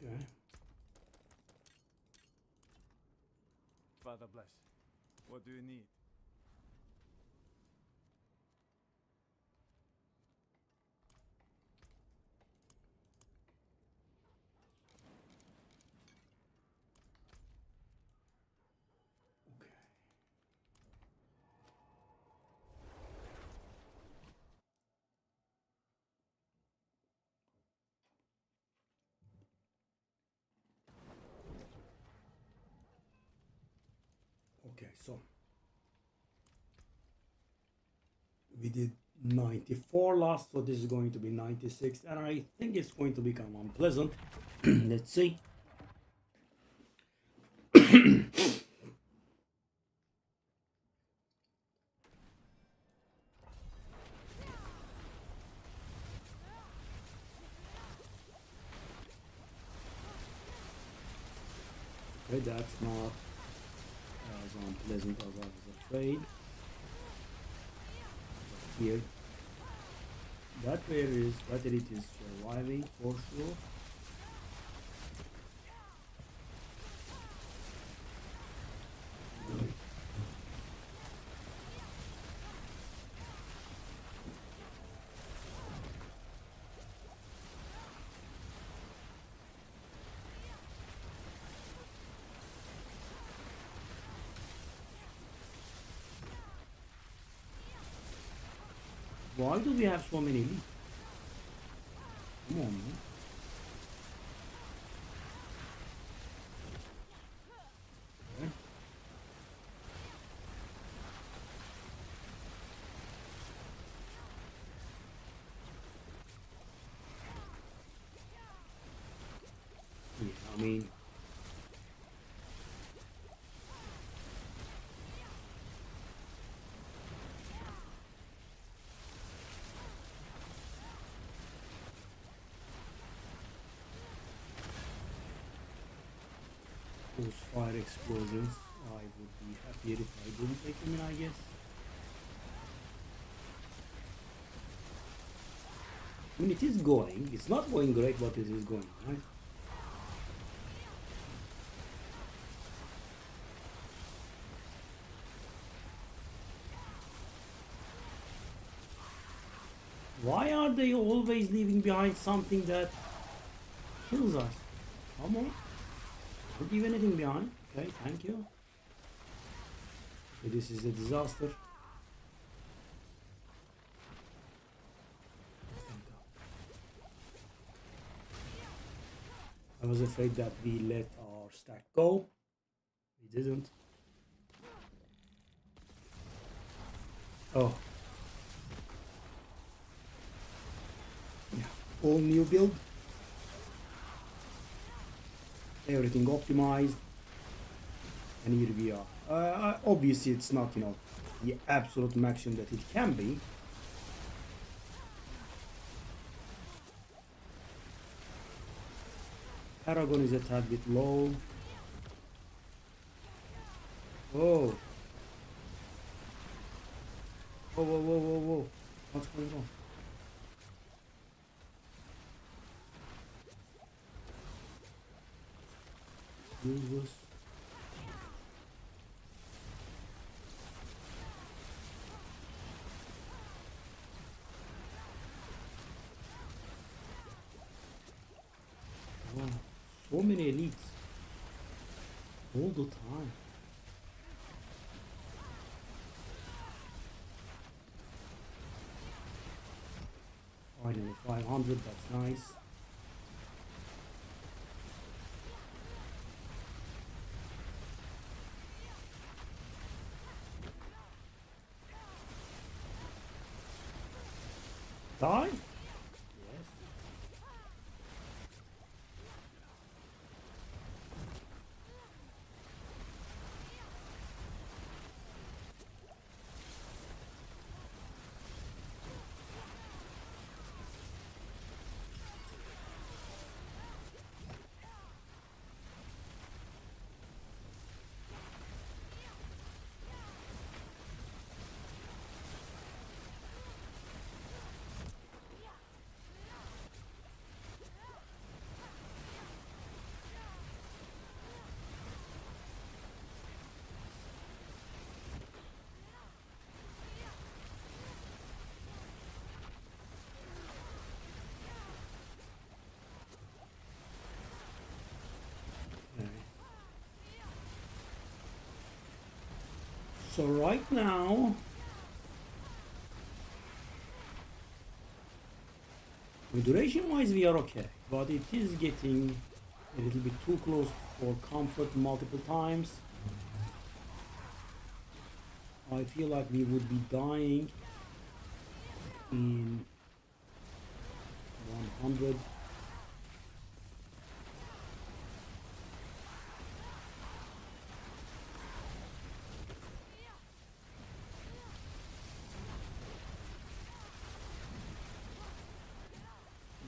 Okay. Father bless. What do you need? Okay. Okay, so we did 94 last, so this is going to be 96, and I think it's going to become unpleasant. Let's see. Okay, that's not as unpleasant as I was afraid. Here, that it is surviving for sure. Why do we have so many leads? Come on, man. Okay. Yeah, I mean, those fire explosions, I would be happier if I didn't take them in, I guess. I mean, it is going. It's not going great, but it is going, right? Why are they always leaving behind something that kills us? Come on. Don't leave anything behind. Okay, thank you. Okay, this is a disaster. Thank God. I was afraid that we let our stack go. We didn't. Oh. Yeah. All new build. Everything optimized. And here we are. Obviously, it's not, the absolute maximum that it can be. Paragon is a tad bit low. Whoa. Whoa, whoa, whoa, whoa, whoa. What's going on? Use this. Wow. So many elites. All the time. Finally 500, that's nice. Die? Yes. So right now, duration wise we are okay, but it is getting a little bit too close for comfort multiple times. I feel like we would be dying in 100.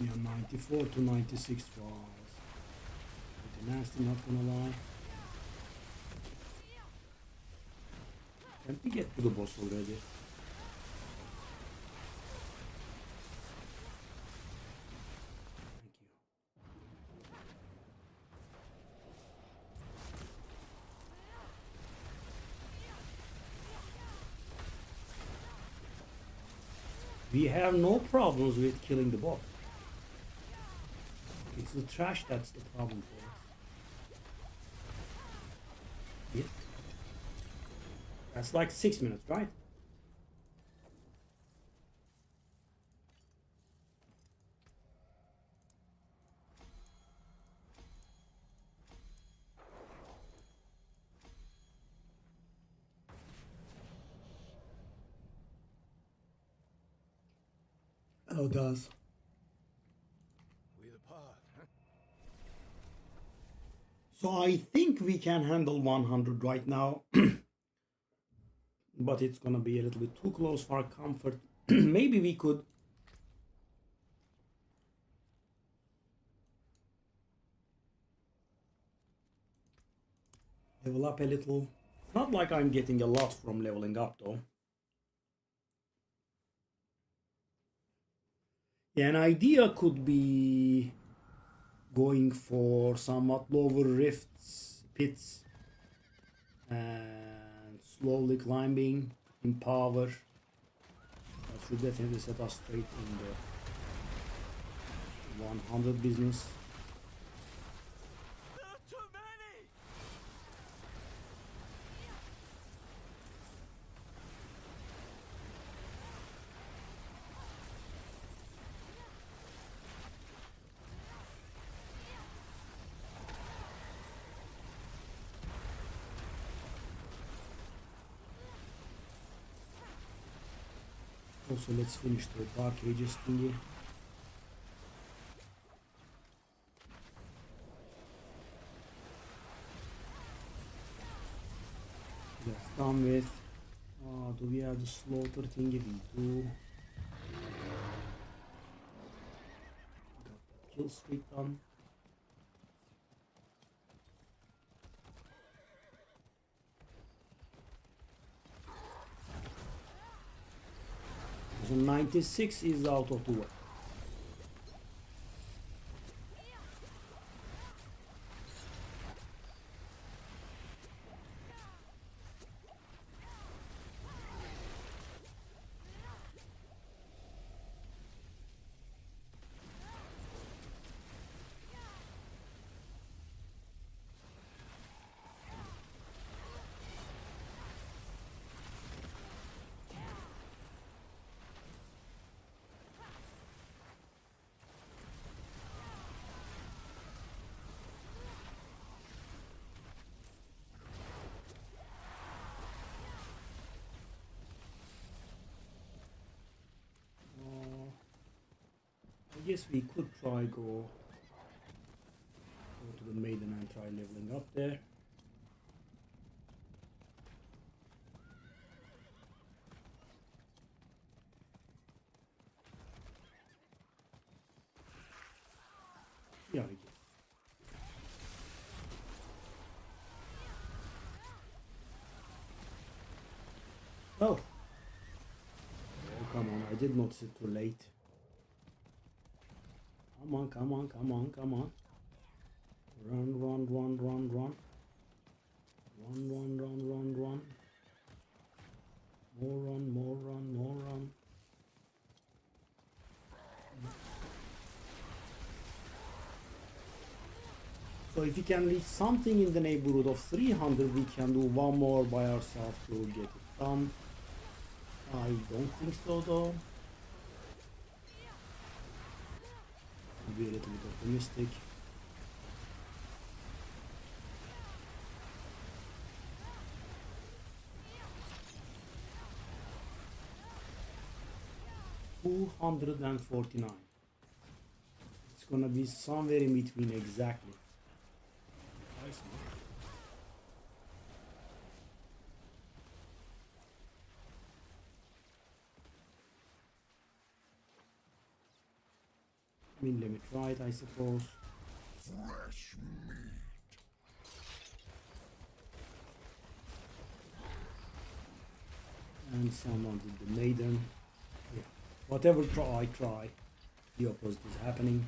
Yeah, 94 to 96 was pretty nasty, not gonna lie. Can we get to the boss already? Thank you. We have no problems with killing the boss. It's the trash that's the problem for us. Yeah. That's like 6 minutes, right? Oh, it does. We the path, huh? So I think we can handle 100 right now. But it's gonna be a little bit too close for our comfort. Maybe we could level up a little. It's not like I'm getting a lot from leveling up though. Yeah, an idea could be going for somewhat lower rifts, pits, and slowly climbing in power. That should definitely set us straight in the 100 business. There are too many! Also, let's finish the Dark Ages thingy. That's done with. Do we have the slaughter thingy? We do. Got the kill streak done. So 96 is out of the way. I guess we could try go to the maiden and try leveling up there. Yeah, I guess. Oh. Oh, come on, I did not sit too late. Come on, come on, come on, come on. Run, run, run, run, run. Run, run, run, run, run. More run, more run, more run. So if we can reach something in the neighborhood of 300, we can do one more by ourselves to get it done. I don't think so though. Be a little bit optimistic. $249. It's gonna be somewhere in between exactly. I mean, let me try it, I suppose. Fresh meat. And someone did the maiden. Yeah. Whatever I try, the opposite is happening.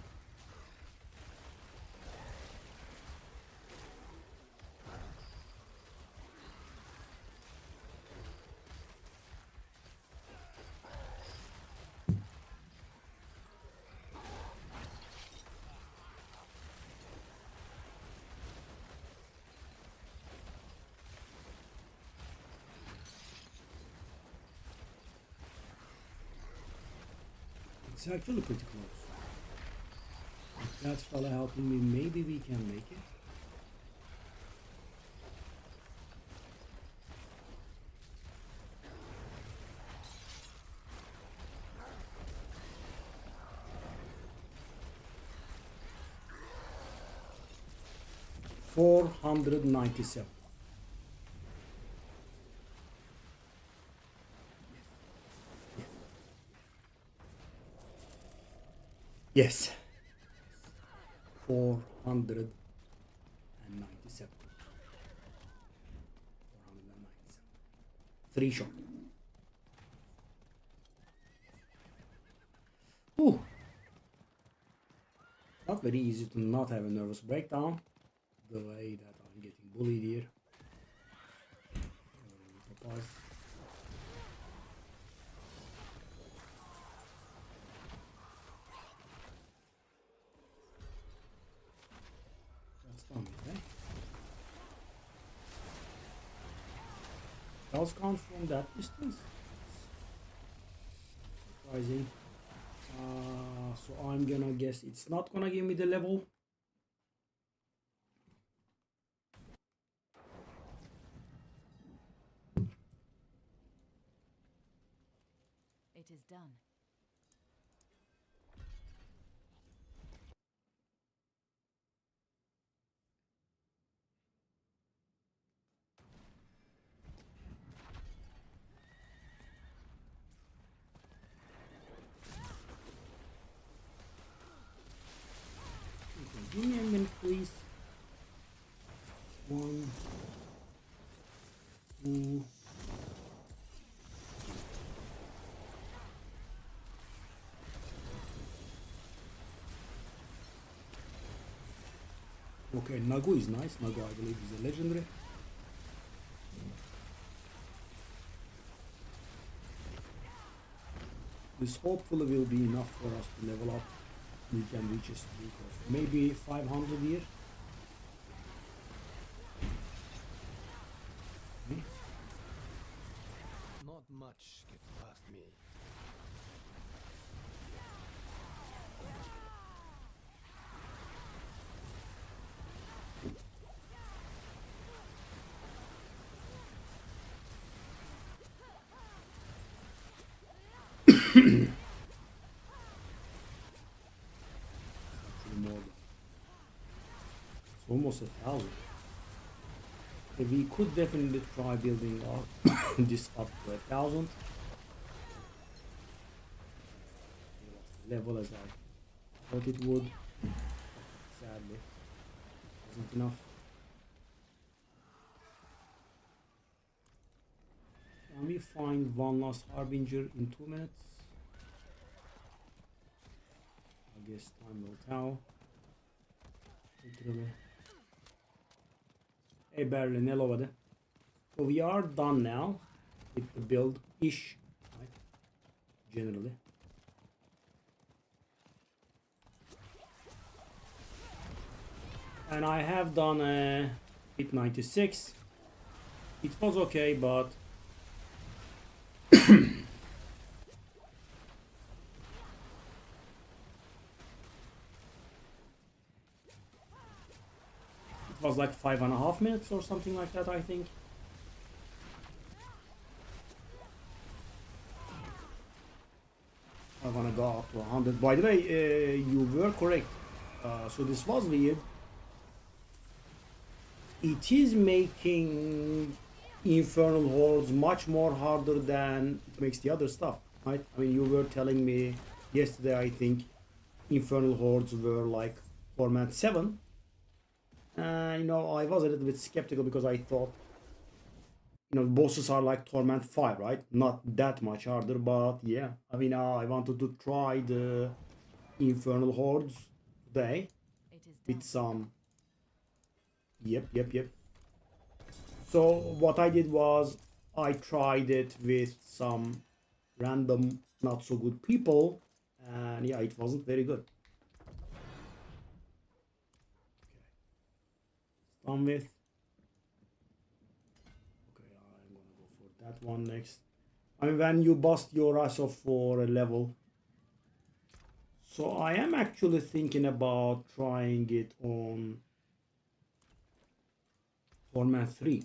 It's actually pretty close. If that fella helping me, maybe we can make it. $497. Yes. 497. 497. 3 shot. Ooh. Not very easy to not have a nervous breakdown. The way that I'm getting bullied here. Pause. That's done, okay? Does count from that distance? Surprising. So I'm gonna guess it's not gonna give me the level. It is done. Okay, give me a minute, please. 1, 2. Okay, Nagu is nice. Nagu, I believe, is a legendary. This hopefully will be enough for us to level up. We can reach a streak of maybe 500 here. Okay. Not much gets past me. Actually more than. It's almost 1,000. Okay, we could definitely try building our this up to 1,000. Level as I thought it would. Sadly, wasn't enough. Can we find one last Harbinger in 2 minutes? I guess time will tell. Literally. Hey Barley, hello over there. So we are done now with the build-ish, right? Generally. And I have done a hit 96. It was okay, but it was like 5.5 minutes or something like that, I think. I wanna go up to 100. By the way, you were correct. So this was weird. It is making Infernal Hordes much more harder than it makes the other stuff, right? I mean, you were telling me yesterday, I think, Infernal Hordes were like Torment 7. You know, I was a little bit skeptical because I thought, you know, bosses are like Torment 5, right? Not that much harder, but yeah. I mean, I wanted to try the Infernal Hordes today It is with done. some... Yep. So what I did was I tried it with some random not so good people, and yeah, it wasn't very good. Okay. Done with. Okay, I'm gonna go for that one next. I mean, when you bust your ass off for a level. So I am actually thinking about trying it on Torment 3.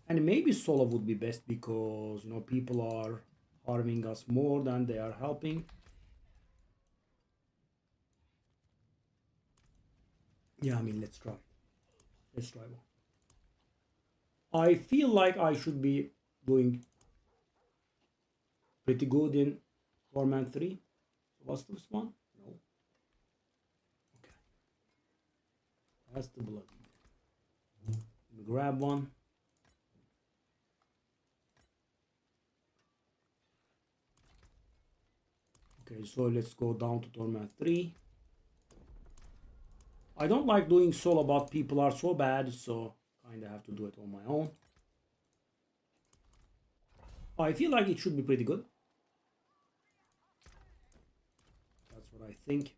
And maybe solo would be best because, you know, people are harming us more than they are helping. Yeah, I mean, let's try. Let's try one. I feel like I should be doing pretty good in Torment 3. What's this one? No. Okay. That's the blood. Let me grab one. Okay, so let's go down to Torment 3. I don't like doing solo, but people are so bad, so kind of have to do it on my own. I feel like it should be pretty good. That's what I think.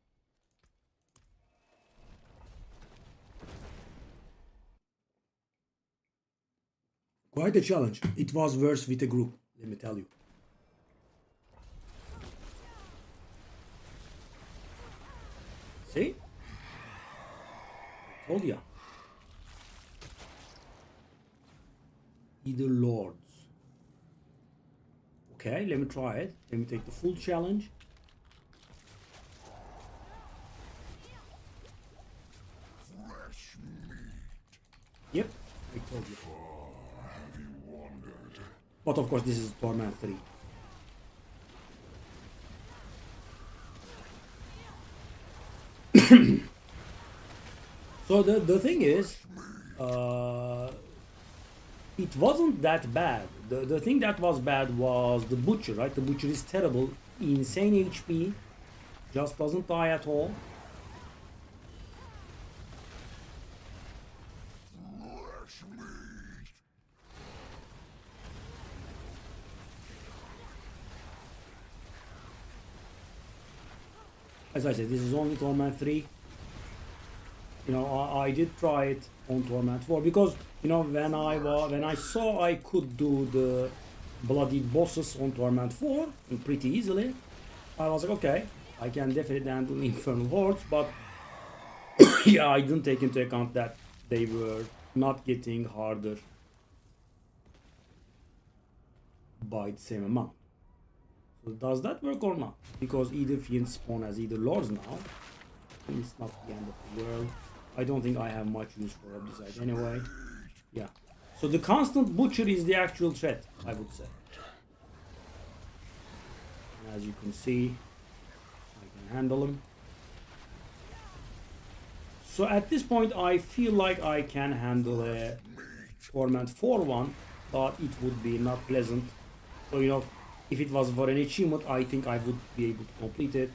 Quite a challenge. It was worse with a group, let me tell you. See? I told ya. Either lords. Okay, let me try it. Let me take the full challenge. Fresh meat. Yep, I told you. Have you wandered? But of course, this is Torment 3. So the thing is, it wasn't that bad. The thing that was bad was the Butcher, right? The Butcher is terrible, insane HP, just doesn't die at all. Fresh meat. As I said, this is only Torment 3. You know, I did try it on Torment 4 because, you know, when I saw I could do the bloodied bosses on Torment 4 pretty easily, I was like, okay, I can definitely handle Infernal Hordes, but yeah, I didn't take into account that they were not getting harder by the same amount. So does that work or not? Because either fiends spawn as either lords now. It's not the end of the world. I don't think I have much use for Obdicite anyway. Yeah. So the constant Butcher is the actual threat, I would say. And as you can see, I can handle him. So at this point, I feel like I can handle a Torment 4 one, but it would be not pleasant. So, you know, if it was for an achievement, I think I would be able to complete it.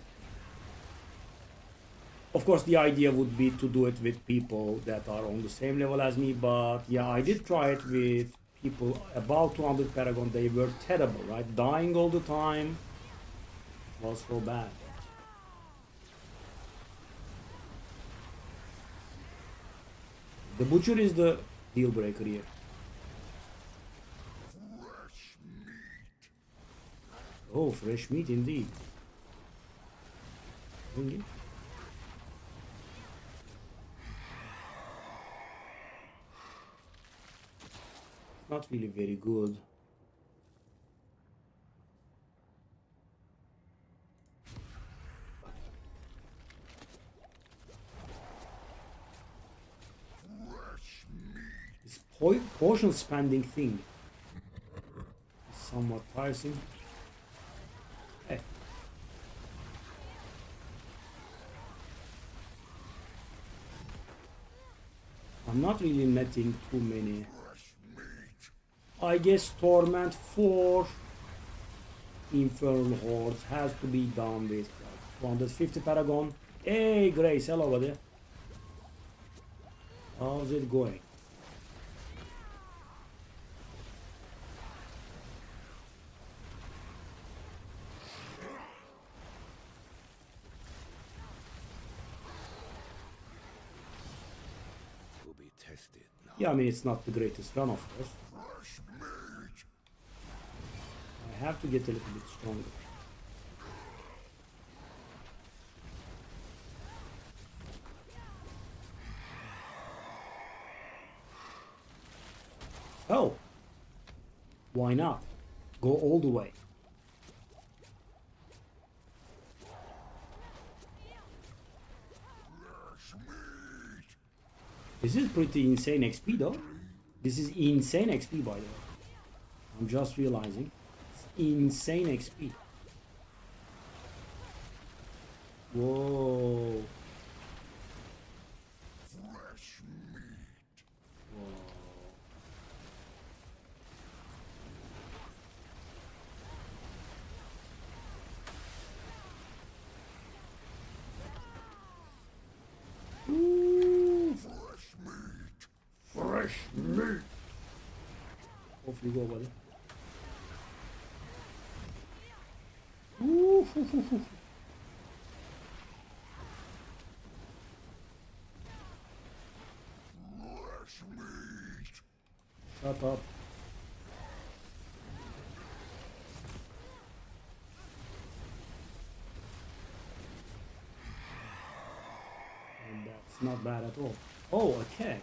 Of course, the idea would be to do it with people that are on the same level as me, but yeah, I did try it with people about 200 Paragon. They were terrible, right? Dying all the time was so bad. The butcher is the deal breaker here. Fresh meat. Oh, fresh meat indeed. Bring it. Not really very good. Fresh meat. This portion spending thing is somewhat tiresome. Hey. I'm not really netting too many. Fresh meat. I guess Torment 4 Infernal Hordes has to be done with like 250 Paragon. Hey Grace, hello buddy. How's it going? Will be tested now. Yeah, I mean it's not the greatest run of course. Fresh meat. I have to get a little bit stronger. Oh, why not? Go all the way. Fresh meat. This is pretty insane XP though. This is insane XP by the way. I'm just realizing. It's insane XP. Whoa. Fresh meat. Ooh, Fresh meat. fresh meat. Hopefully go, buddy. Ooh, hoo, hoo, hoo. Fresh meat. Shut up. And that's not bad at all. Oh, okay.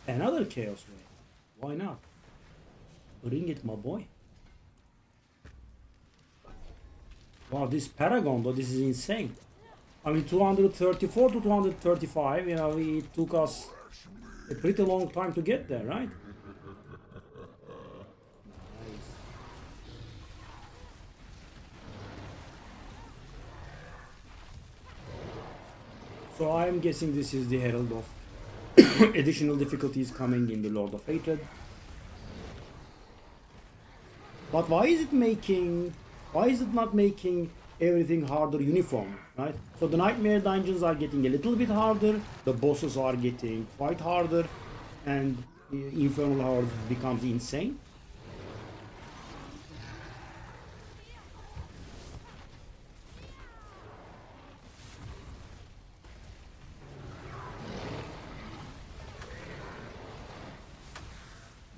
Another Chaos Ray. Why not? Bring it, my boy. Wow, this Paragon, though, this is insane. I mean, 234 to 235, you know, it took us a pretty long time to get there, right? Nice. So I'm guessing this is the Herald of additional difficulties coming in the Lord of Hatred. But why is it not making everything harder uniform, right? So the Nightmare dungeons are getting a little bit harder, the bosses are getting quite harder, and the Infernal Horde becomes insane.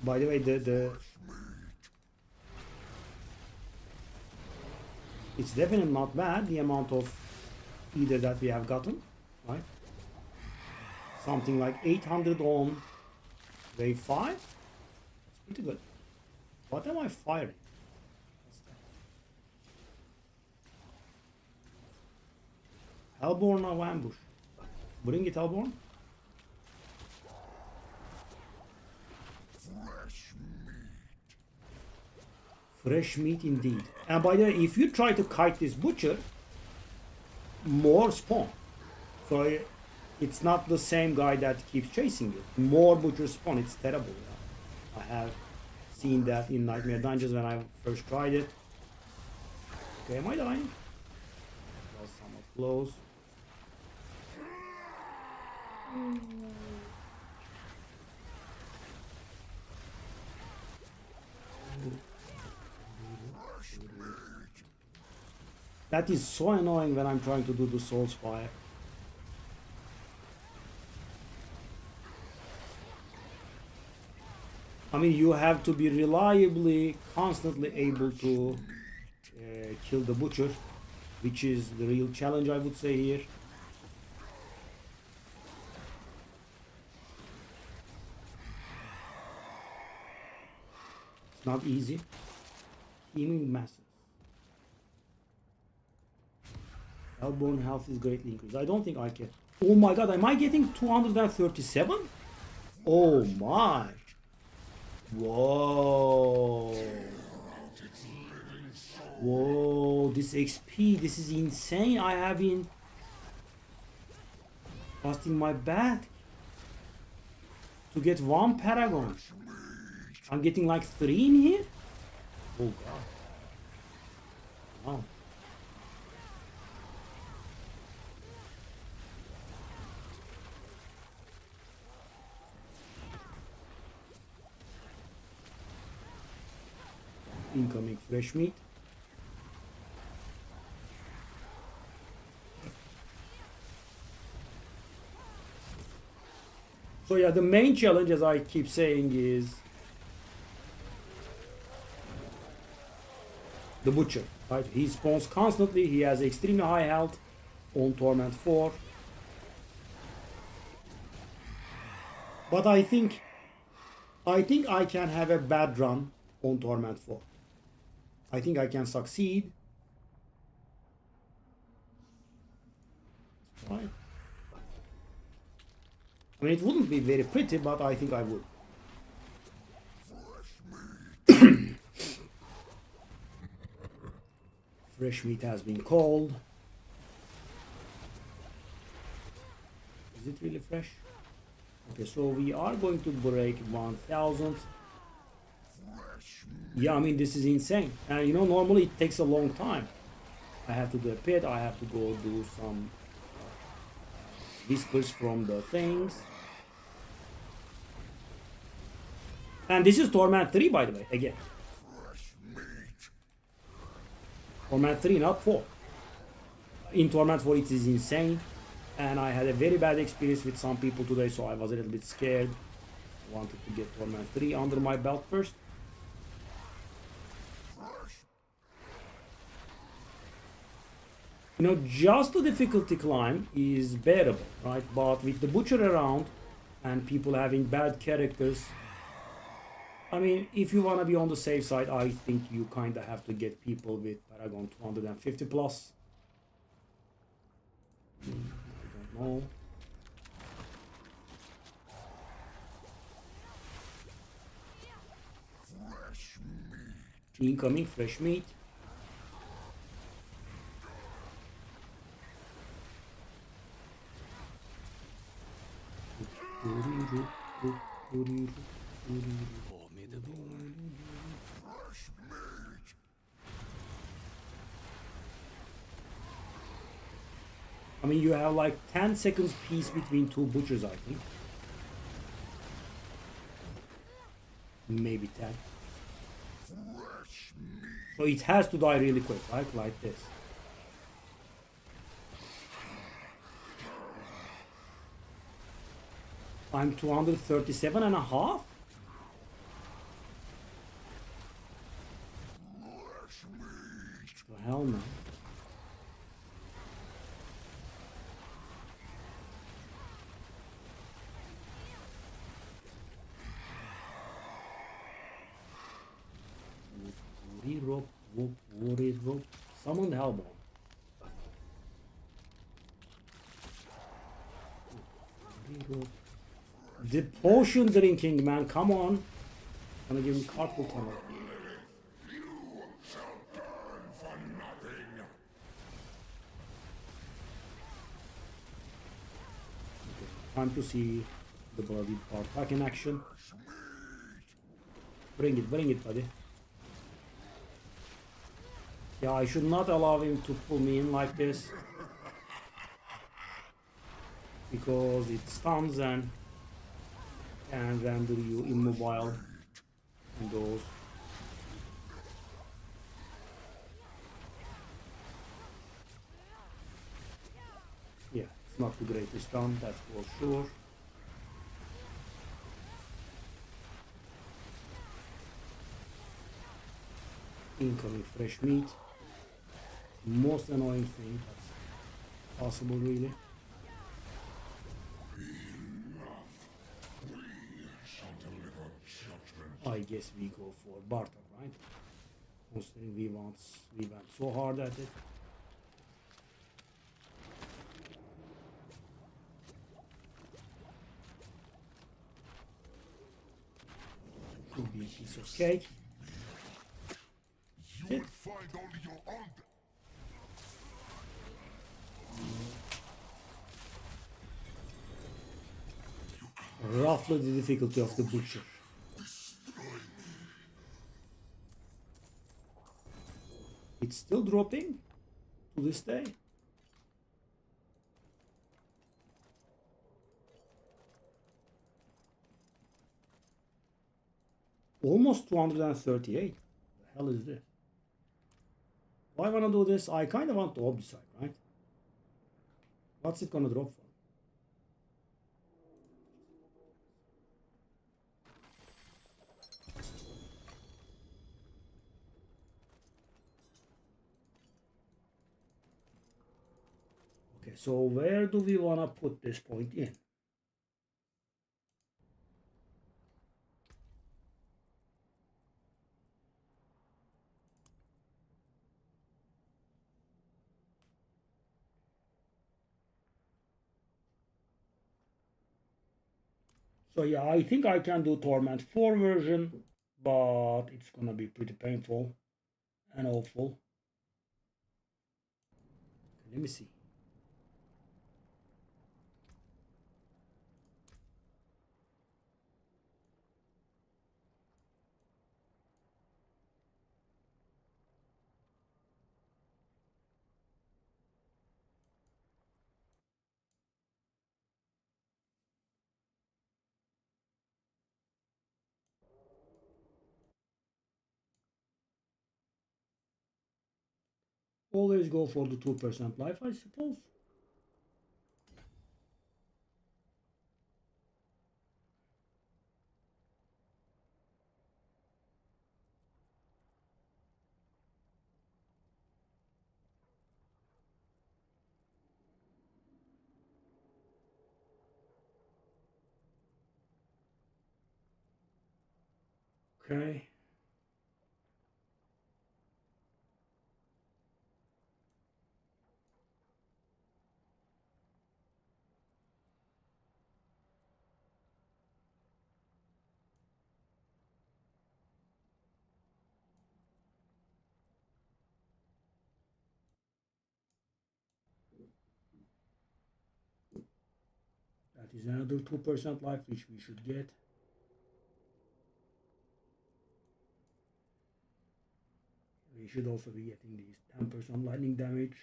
By the way, it's definitely not bad, the amount of either that we have gotten, right? Something like 800 on wave 5. It's pretty good. What am I firing? Hellborn of ambush. Bring it, Hellborn. Fresh meat. Fresh meat indeed. And by the way, if you try to kite this butcher, more spawn. So it's not the same guy that keeps chasing you. More butchers spawn. It's terrible. I have seen that in Nightmare Dungeons when I first tried it. Okay, am I dying? That was somewhat close. That is so annoying when I'm trying to do the Soul Spire. I mean, you have to be reliably, constantly able to kill the butcher, which is the real challenge, I would say here. It's not easy. Healing masses. Hellbone health is greatly increased. I don't think I can. Oh my god, am I getting 237? Oh my. Whoa. Whoa, this XP, this is insane. I have been busting my back to get one paragon. I'm getting like 3 in here? Oh god. Wow. Incoming fresh meat. So yeah, the main challenge, as I keep saying, is the butcher. Right? He spawns constantly. He has extremely high health on Torment 4. But I think I can have a bad run on Torment 4. I think I can succeed. Right. I mean, it wouldn't be very pretty, but I think I would. Fresh meat has been called. Is it really fresh? Okay, so we are going to break 1000. Yeah, I mean, this is insane. And you know, normally it takes a long time. I have to do a pit, I have to go do some whispers from the things. And this is Torment 3, by the way, again. Torment 3, not 4. In Torment 4 it is insane. And I had a very bad experience with some people today, so I was a little bit scared. I wanted to get Torment 3 under my belt first. You know, just the difficulty climb is bearable, right? But with the butcher around and people having bad characters, I mean, if you want to be on the safe side, I think you kind of have to get people with Paragon 250 plus. I don't know. Incoming fresh meat. I mean, you have like 10 seconds piece between two butchers, I think. Maybe 10. So it has to die really quick, right? Like this. I'm 237 and a half? The hell no. Rope, rope. Summon the Hellbone. The potion drinking, man, come on. Gonna give me carpal tunnel. Okay, time to see the bloody part back in action. Bring it, buddy. Yeah, I should not allow him to pull me in like this, because it stuns and can render you immobile and those. Yeah, it's not the greatest stun, that's for sure. Incoming fresh meat. Most annoying thing that's possible, really. I guess we go for barter, right? Considering we went so hard at it. Should be a piece of cake. You will find only your own. Roughly the difficulty of the butcher. It's still dropping to this day. Almost 238. The hell is this? Why wanna do this? I kinda want to decide, right? What's it gonna drop for? Okay, so where do we wanna put this point in? So yeah, I think I can do Torment 4 version, but it's gonna be pretty painful and awful. Okay, let me see. Always go for the 2% life, I suppose. Okay. That is another 2% life, which we should get. We should also be getting these 10% lightning damage.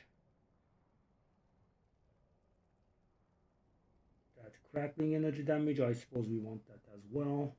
That crackling energy damage, I suppose we want that as well.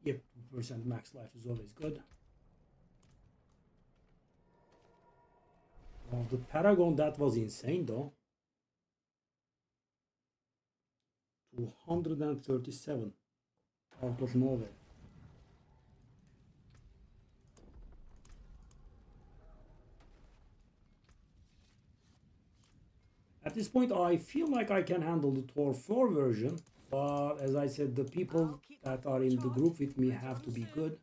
Yep, 2% max life is always good. Wow, the Paragon, that was insane though. 237 out of nowhere. At this point, I feel like I can handle the Tor 4 version, but as I said, the people that are in the group with me have to be good,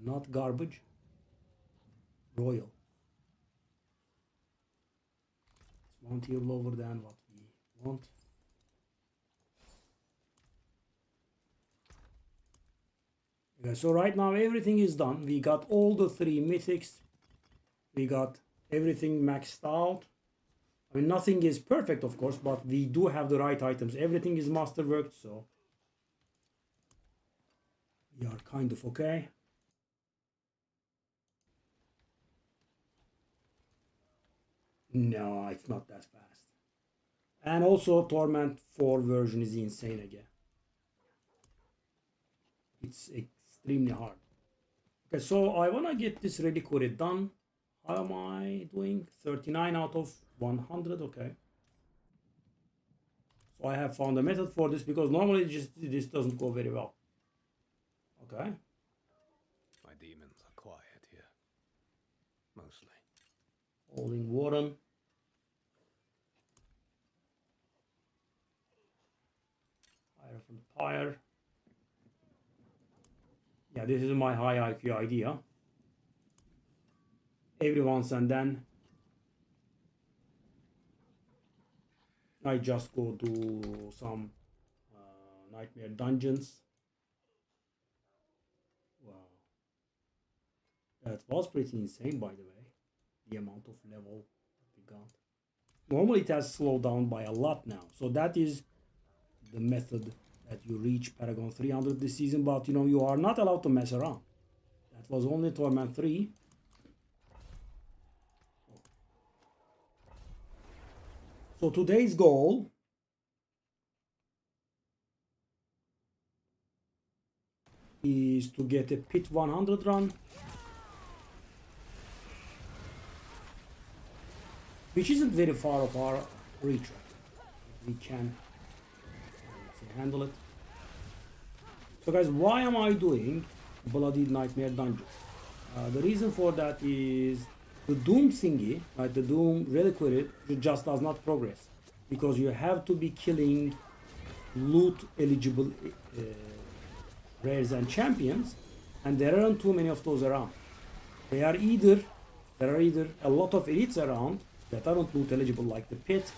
not garbage. Royal. It's one tier lower than what we want. Okay, so right now everything is done. We got all the 3 mythics. We got everything maxed out. I mean, nothing is perfect, of course, but we do have the right items. Everything is masterworked, so we are kind of okay. No, it's not that fast. And also, Torment 4 version is insane again. It's extremely hard. Okay, so I want to get this ready coded done. How am I doing? 39 out of 100, okay. So I have found a method for this because normally this doesn't go very well. Okay. My demons are quiet here. Mostly. Holding Warren. Hierophant Pyre. Yeah, this is my high IQ idea. Every once and then I just go do some nightmare dungeons. Wow. That was pretty insane, by the way. The amount of level that we got. Normally it has slowed down by a lot now. So that is the method that you reach Paragon 300 this season. But you know, you are not allowed to mess around. That was only Torment 3. So today's goal is to get a Pit 100 run, which isn't very far of our reach. We can handle it. So guys, why am I doing Bloody Nightmare Dungeon? The reason for that is the Doom thingy, right, the Doom reliquary, just does not progress. Because you have to be killing loot eligible rares and champions, and there aren't too many of those around. There are either a lot of elites around that aren't loot eligible, like the pit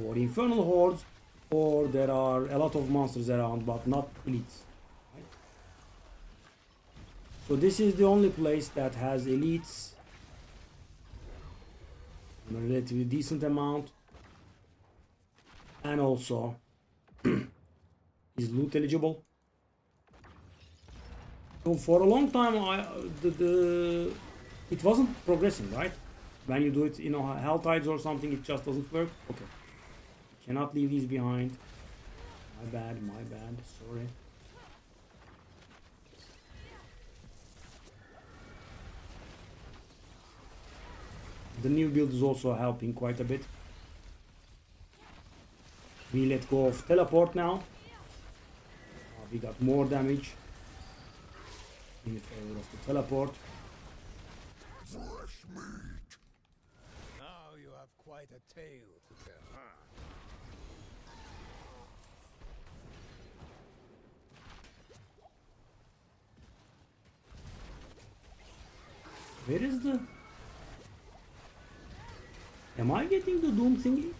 or infernal hordes, or there are a lot of monsters around but not elites. Right? So this is the only place that has elites in a relatively decent amount, and also is loot eligible. So for a long time, it wasn't progressing, right? When you do it, you know, Hell Tides or something, it just doesn't work. Okay, cannot leave these behind. My bad, sorry. The new build is also helping quite a bit. We let go of teleport now. We got more damage in favor of the teleport. Fresh meat. Now you have quite a tale to tell. Where is the... Am I getting the Doom thingy?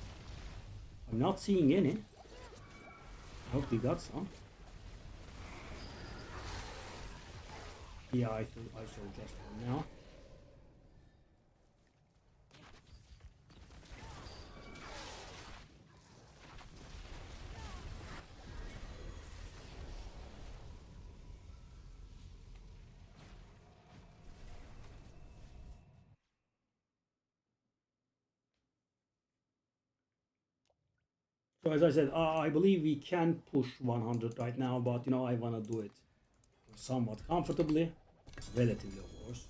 I'm not seeing any. I hope we got some. Yeah, I saw just one now. So as I said, I believe we can push 100 right now, but you know, I want to do it somewhat comfortably, relatively of course.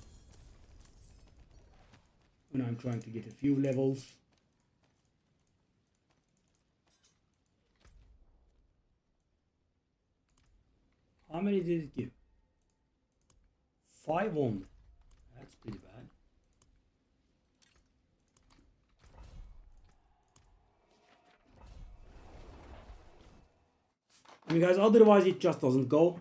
And I'm trying to get a few levels. How many did it give? 5 only. That's pretty bad. I mean, guys, otherwise it just doesn't go.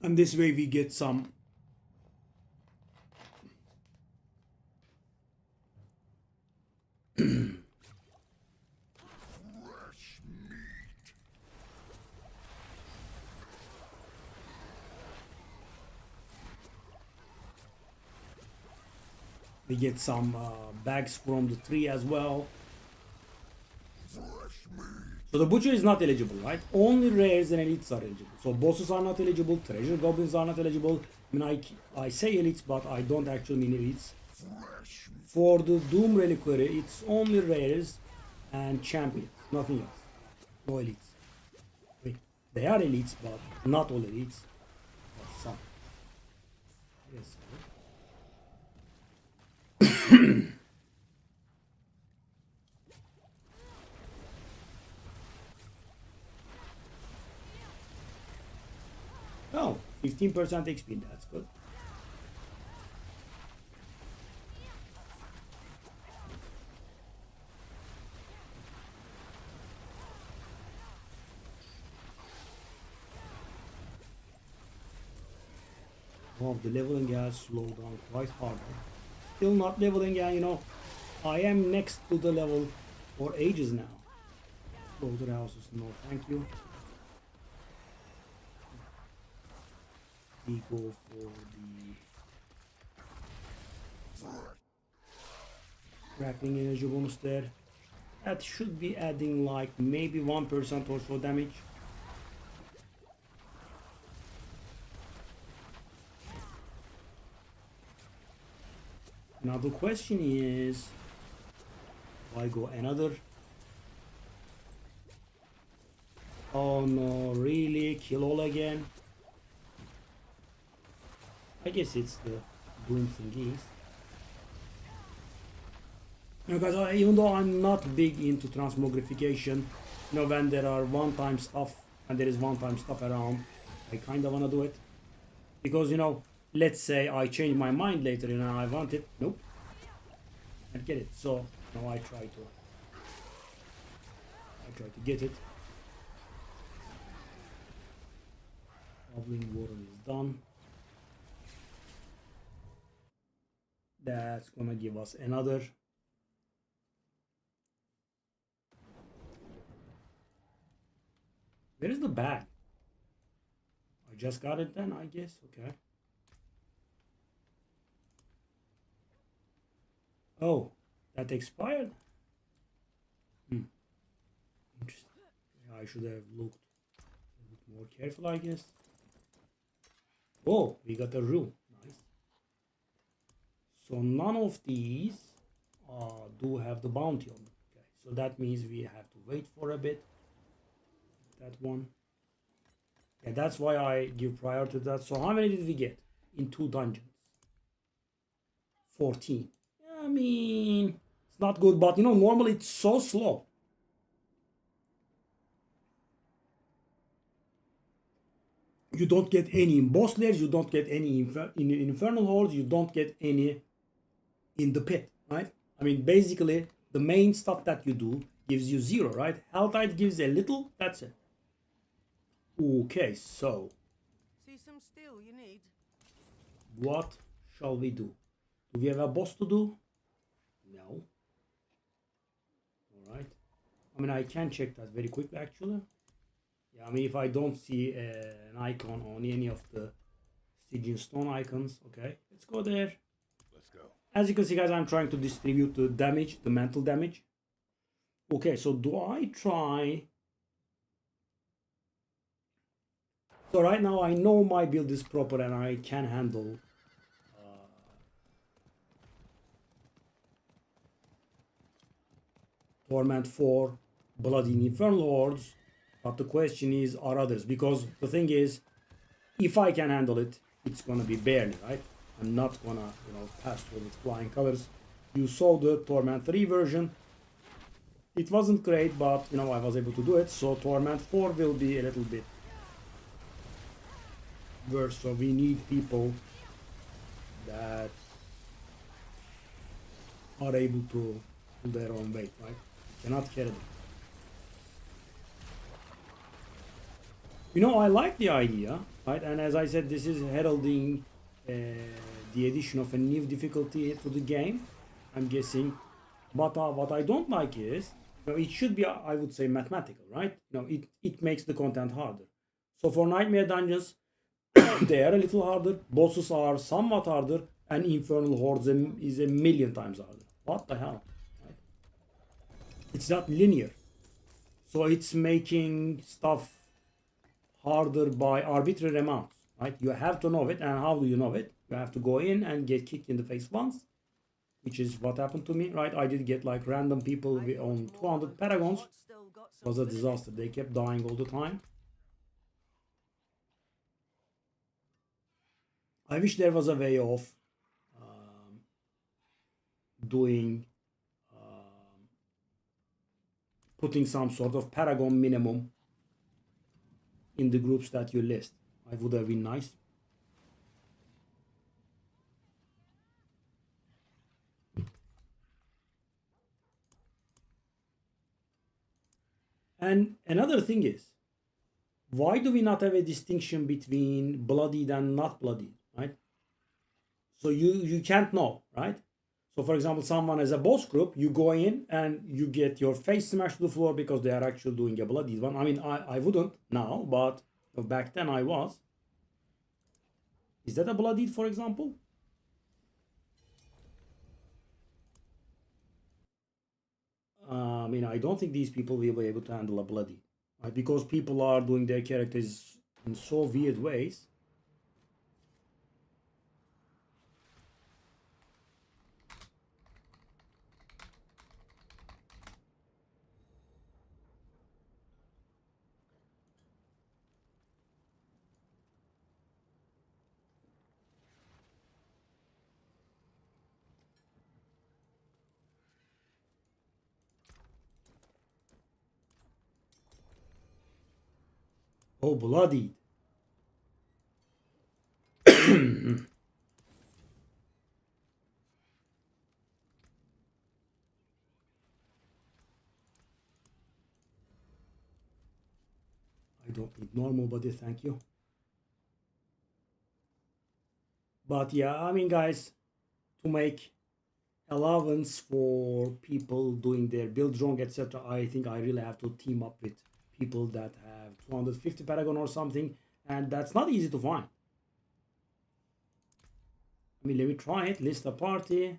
And this way we get some We get some bags from the tree as well. So the butcher is not eligible, right? Only rares and elites are eligible. So bosses are not eligible, treasure goblins are not eligible. I mean, I say elites, but I don't actually mean elites. For the Doom Reliquary, it's only rares and champions, nothing else. No elites. Wait, they are elites, but not all elites. But some. Yes. Oh, 15% XP, that's good. Oh, the leveling has slowed down quite hard. Still not leveling, you know. I am next to the level for ages now. Slaughterhouses, no thank you. We go for the crackling energy bonus there. That should be adding like maybe 1% or so damage. Now the question is, do I go another? Oh no, really? Kill all again? I guess it's the Doom thingies. Because even though I'm not big into transmogrification, you know, when there are one-time stuff and there is one-time stuff around, I kind of want to do it. Because, you know, let's say I change my mind later, you know, I want it. Nope. I get it. So now I try to get it. Bubbling water is done. That's gonna give us another. Where is the bag? I just got it then, I guess. Okay. Oh, that expired? Interesting. I should have looked a bit more careful, I guess. Oh, we got a room. Nice. So none of these do have the bounty on them. Okay, so that means we have to wait for a bit. That one. Yeah, that's why I give priority to that. So how many did we get in 2 dungeons? 14. I mean, it's not good, but you know, normally it's so slow. You don't get any in boss layers, you don't get any in infernal hordes, you don't get any in the pit, right? I mean, basically, the main stuff that you do gives you 0, right? Helltide gives a little, that's it. Okay, so See some steel you need? what shall we do? Do we have a boss to do? No. Alright. I mean, I can check that very quickly, actually. Yeah, I mean, if I don't see an icon on any of the Stygian stone icons, okay, let's go there. Let's go. As you can see, guys, I'm trying to distribute the damage, the mental damage. Okay, so do I try... So right now I know my build is proper and I can handle Torment 4, Bloody Infernal Hordes, but the question is, are others? Because the thing is, if I can handle it, it's gonna be barely, right? I'm not gonna, you know, pass through with flying colors. You saw the Torment 3 version. It wasn't great, but, you know, I was able to do it. So Torment 4 will be a little bit worse. So we need people that are able to pull their own weight, right? Cannot carry them. You know, I like the idea, right? And as I said, this is heralding the addition of a new difficulty to the game, I'm guessing. But what I don't like is, you know, it should be, I would say, mathematical, right? You know, it makes the content harder. So for Nightmare Dungeons, they are a little harder. Bosses are somewhat harder. and Infernal Horde is a million times harder. What the hell? Right? It's not linear. So it's making stuff harder by arbitrary amounts. Right? You have to know it, and how do you know it? You have to go in and get kicked in the face once, which is what happened to me. Right? I did get like random people on 200 paragons. It was a disaster. They kept dying all the time. I wish there was a way of doing putting some sort of paragon minimum in the groups that you list. It would have been nice. And another thing is, why do we not have a distinction between bloodied and not bloodied, right? So you can't know, right? So for example, someone as a boss group, you go in and you get your face smashed to the floor because they are actually doing a bloodied one. I mean, I wouldn't now, but back then I was. Is that a bloodied, for example? I mean, I don't think these people will be able to handle a bloody, right? Because people are doing their characters in so weird ways. Oh, bloody. I don't need normal body, thank you. But yeah, I mean, guys, to make allowance for people doing their build wrong, etc., I think I really have to team up with people that have 250 paragon or something, and that's not easy to find. I mean, let me try it. List a party,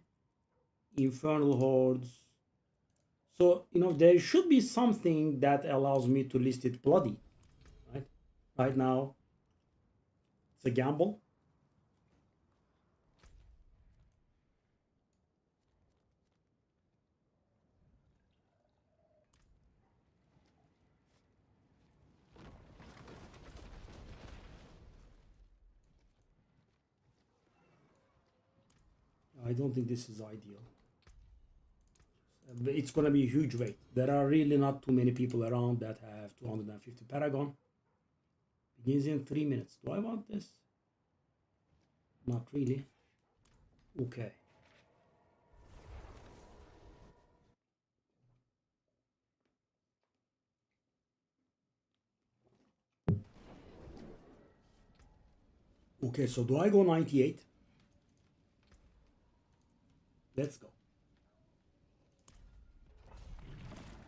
Infernal Hordes. So, you know, there should be something that allows me to list it bloody, right? Right now, it's a gamble. I don't think this is ideal. It's going to be a huge weight. There are really not too many people around that have 250 paragon. Begins in 3 minutes. Do I want this? Not really. Okay. Okay, so do I go 98? Let's go.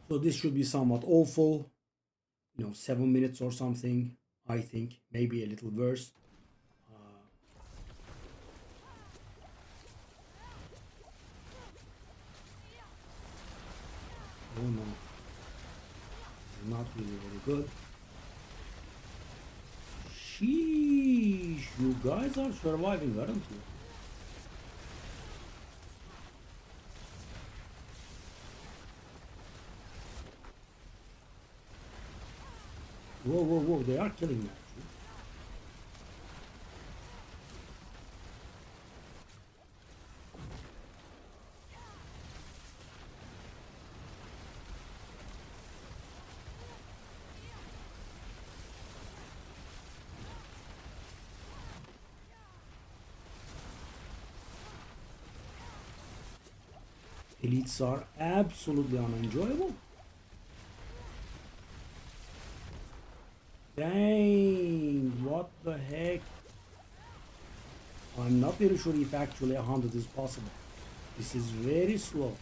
So this should be somewhat awful. You know, 7 minutes or something, I think. Maybe a little worse. Oh no. This is not really very good. Sheesh, you guys are surviving, aren't you? Whoa, whoa, whoa, they are killing me actually. Elites are absolutely unenjoyable. Dang, what the heck? I'm not very sure if actually 100 is possible. This is very slow.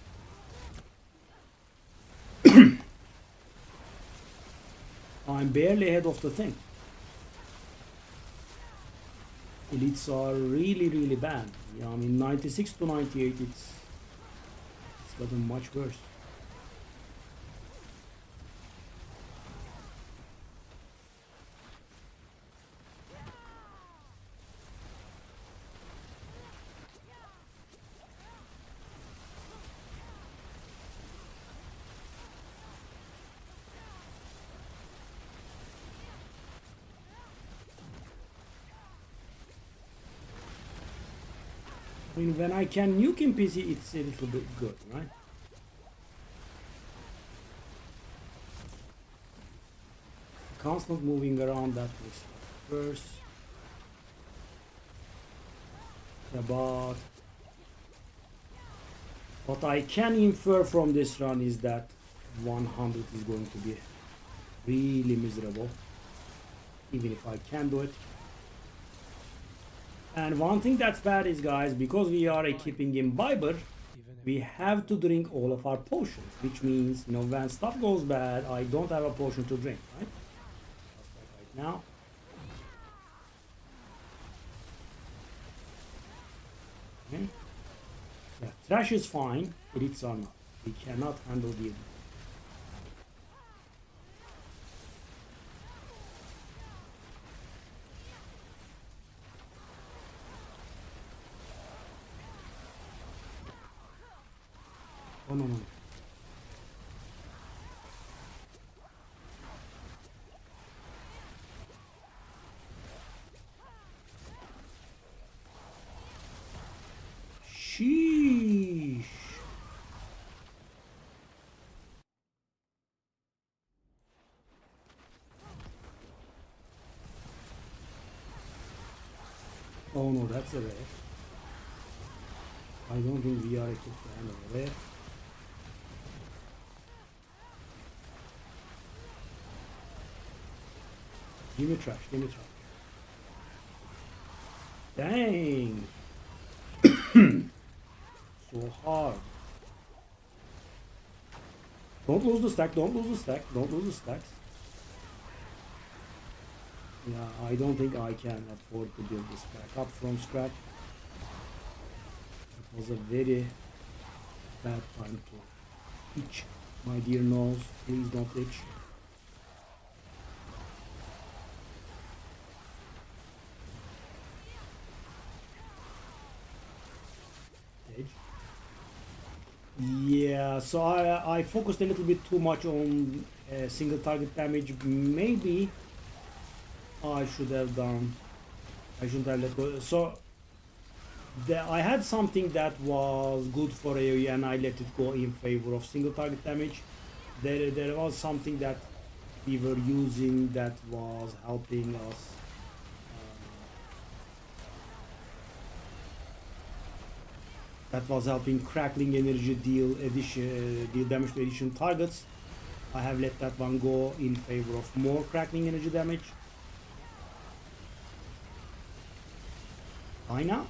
I'm barely ahead of the thing. elites are really, really bad. Yeah, I mean 96 to 98, it's gotten much worse. I mean, when I can nuke in PC, it's a little bit good, right? Constant moving around, that was worse. Yeah, but what I can infer from this run is that 100 is going to be really miserable, even if I can do it. And one thing that's bad is, guys, because we are equipping in Viber, we have to drink all of our potions, which means, you know, when stuff goes bad, I don't have a potion to drink, right? Just like right now. Okay. Yeah, trash is fine, elites are not. We cannot handle the elite. Oh no, no. Sheesh. Oh no, that's a rare. I don't think we are equipped to handle a rare. Give me trash, give me trash. Dang! So hard. Don't lose the stack, don't lose the stack, don't lose the stacks. Yeah, I don't think I can afford to build this back up from scratch. It was a very bad time to itch. My dear nose, please don't itch. Yeah, so I focused a little bit too much on single target damage. Maybe I should have done. I shouldn't have let go. So I had something that was good for AoE and I let it go in favor of single target damage. There was something that we were using that was helping us. That was helping crackling energy deal damage to addition targets. I have let that one go in favor of more crackling energy damage. Why now?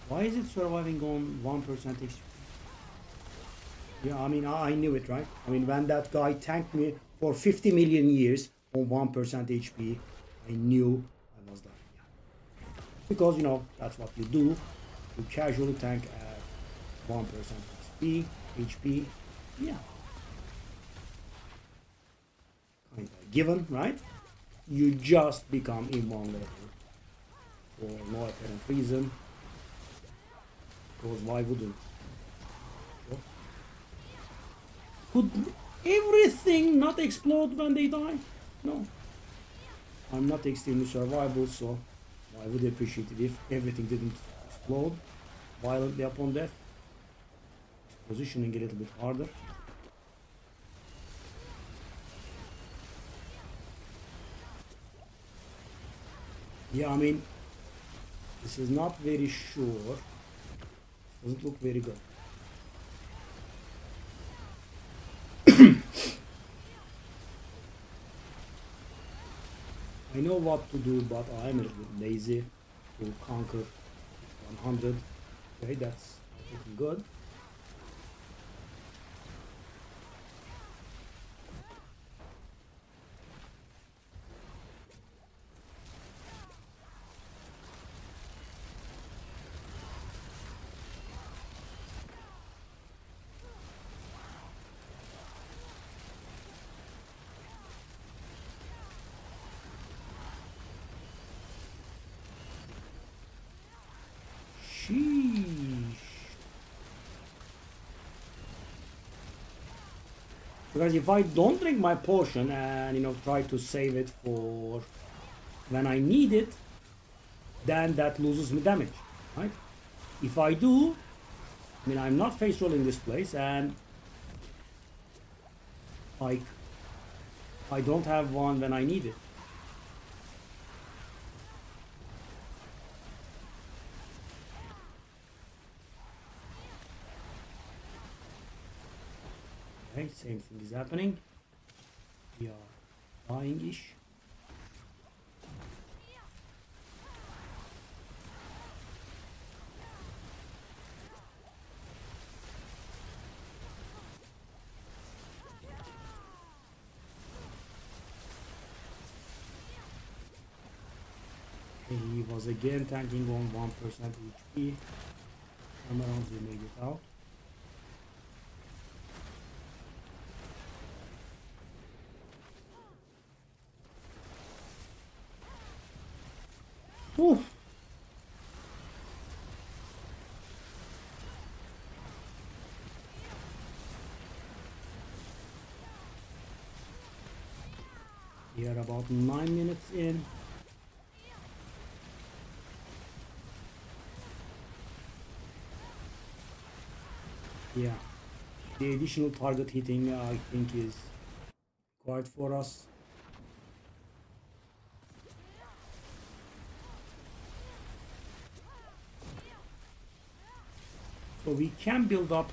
Why is it surviving on 1% HP? Yeah, I mean, I knew it, right? I mean, when that guy tanked me for 50 million years on 1% HP, I knew I was dying. Because, you know, that's what you do. You casually tank at 1% HP. Yeah. Kind of given, right? You just become invulnerable for no apparent reason. Because why wouldn't? So, could everything not explode when they die? No. I'm not extremely survival, so I would appreciate it if everything didn't explode violently upon death. Positioning a little bit harder. Yeah, I mean, this is not very sure. Doesn't look very good. I know what to do, but I'm a little bit lazy to conquer 100. Okay, that's looking good. Sheesh. Because if I don't drink my potion and try to save it for when I need it, then that loses me damage, right? If I do, I mean, I'm not face rolling this place, and like I don't have one when I need it. Okay, same thing is happening. We are dying-ish. He was again tanking on 1% HP. Come around, we made it out. Oof. We are about 9 minutes in. Yeah, the additional target hitting I think is required for us. So we can build up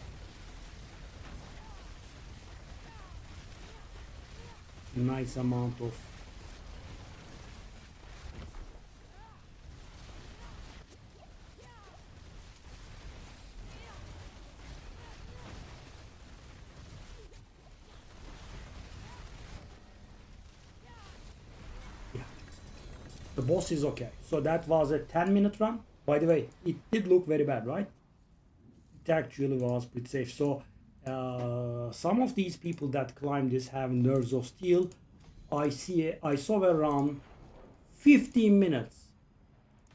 a nice amount of the boss is okay. So that was a 10-minute run. By the way, it did look very bad, right? It actually was pretty safe. So some of these people that climb this have nerves of steel. I saw around 15 minutes.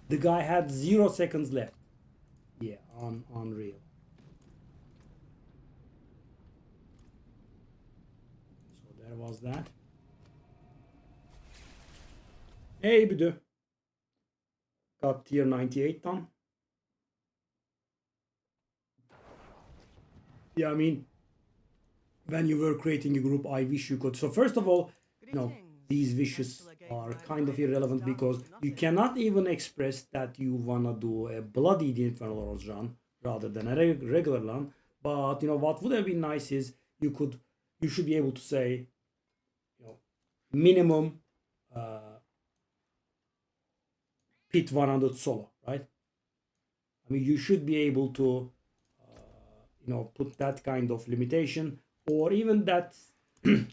The guy had 0 seconds left. Yeah, unreal. So there was that. Hey, büdü. Got tier 98 done. Yeah, I mean, when you were creating a group, I wish you could. So first of all, these wishes are kind of irrelevant because you cannot even express that you wanna do a bloodied Infernal Lords run rather than a regular run. But what would have been nice is you should be able to say, minimum pit 100 solo, right? I mean, you should be able to put that kind of limitation, or even that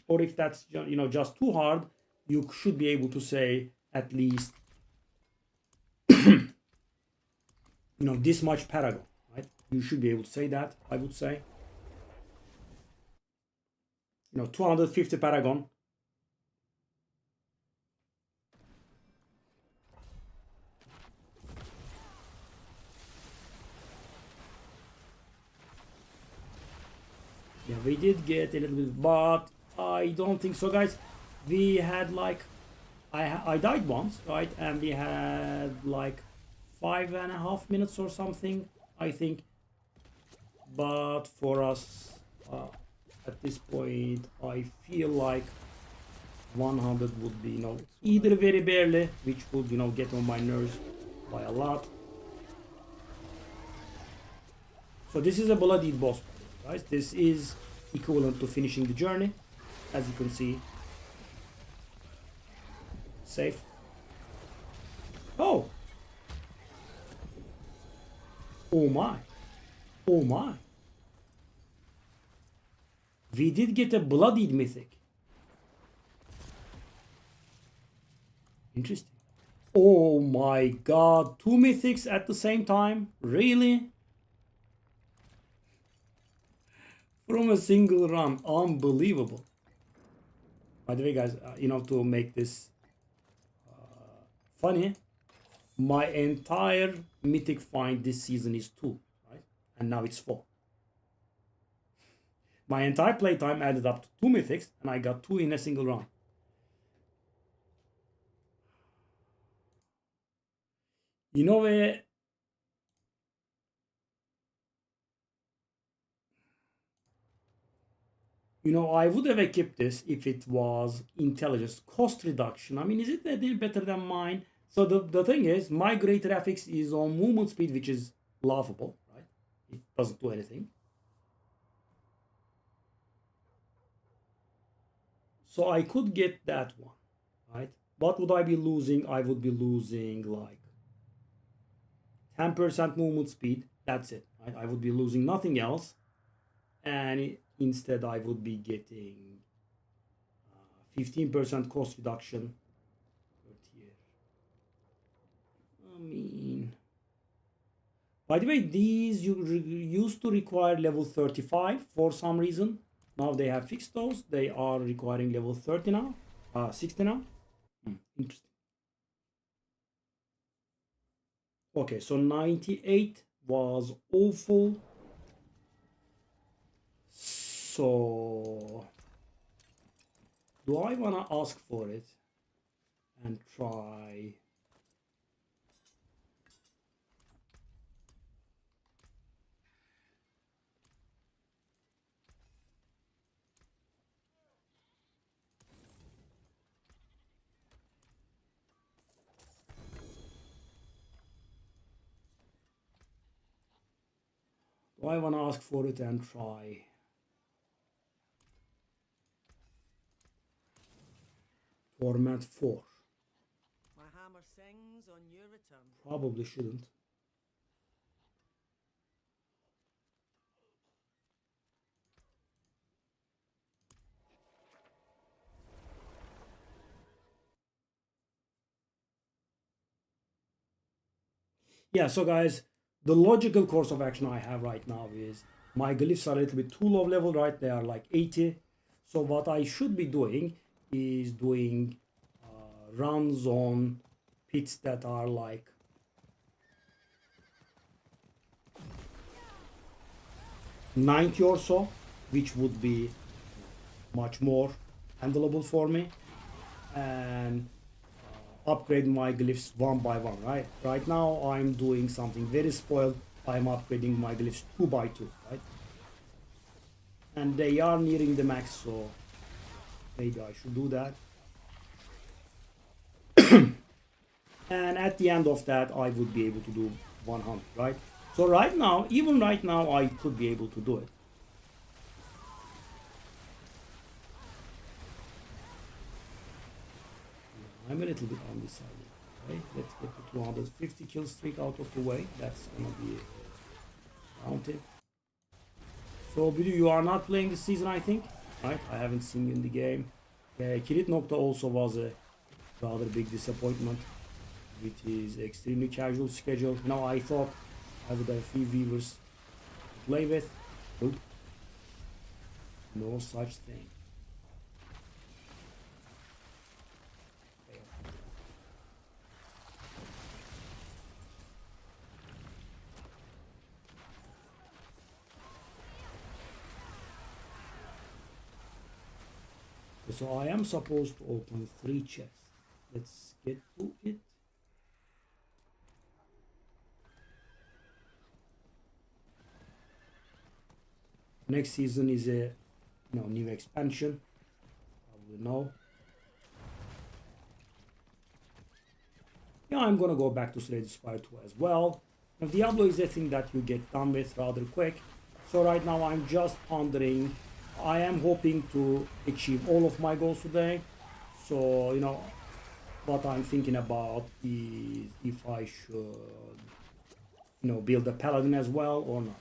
or if that's just too hard, you should be able to say at least this much paragon, right? You should be able to say that, I would say. 250 paragon. Yeah, we did get a little bit, but I don't think so, guys. We had like, I died once, right? And we had like 5.5 minutes or something, I think. But for us, at this point, I feel like 100 would be, either very barely, which would, get on my nerves by a lot. So this is a bloodied boss, guys. This is equivalent to finishing the journey, as you can see. Safe. Oh! Oh my! Oh my! We did get a bloodied mythic. Interesting. Oh my god, 2 mythics at the same time? Really? From a single run, unbelievable. By the way, guys, to make this funny, my entire mythic find this season is 2, right? And now it's 4. My entire playtime added up to 2 mythics, and I got 2 in a single round. You know where? You know, I would have equipped this if it was intelligence. Cost reduction. I mean, is it a little better than mine? So the thing is, my greater FX is on movement speed, which is laughable, right? It doesn't do anything. So I could get that one, right? What would I be losing? I would be losing like 10% movement speed. That's it, right? I would be losing nothing else. And instead I would be getting 15% cost reduction per tier. I mean, by the way, these used to require level 35 for some reason. Now they have fixed those. They are requiring level 30 now, 60 now. Interesting. Okay, so 98 was awful. So do I want to ask for it and try? Do I want to ask for it and try? Format 4. My hammer sings on your return. Probably shouldn't. Yeah, so guys, the logical course of action I have right now is my glyphs are a little bit too low level, right? They are like 80. So what I should be doing is doing runs on pits that are like $90 or so, which would be much more handleable for me, and upgrade my glyphs one by one, right? Right now I'm doing something very spoiled. I'm upgrading my glyphs 2 by 2, right? And they are nearing the max, so maybe I should do that. And at the end of that, I would be able to do 100, right? So right now, even right now, I could be able to do it. I'm a little bit undecided, right? Let's get the 250 kill streak out of the way. That's gonna be counted. So Bidu, you are not playing this season, I think, right? I haven't seen you in the game. Kilit Nokta also was a rather big disappointment with his extremely casual schedule. Now I thought I would have a few viewers to play with. Nope. No such thing. So I am supposed to open 3 chests. Let's get to it. Next season is a new expansion. Probably know. Yeah, I'm gonna go back to Slay the Spire 2 as well. Now Diablo is a thing that you get done with rather quick. So right now I'm just pondering. I am hoping to achieve all of my goals today. So, what I'm thinking about is if I should, build a paladin as well or not.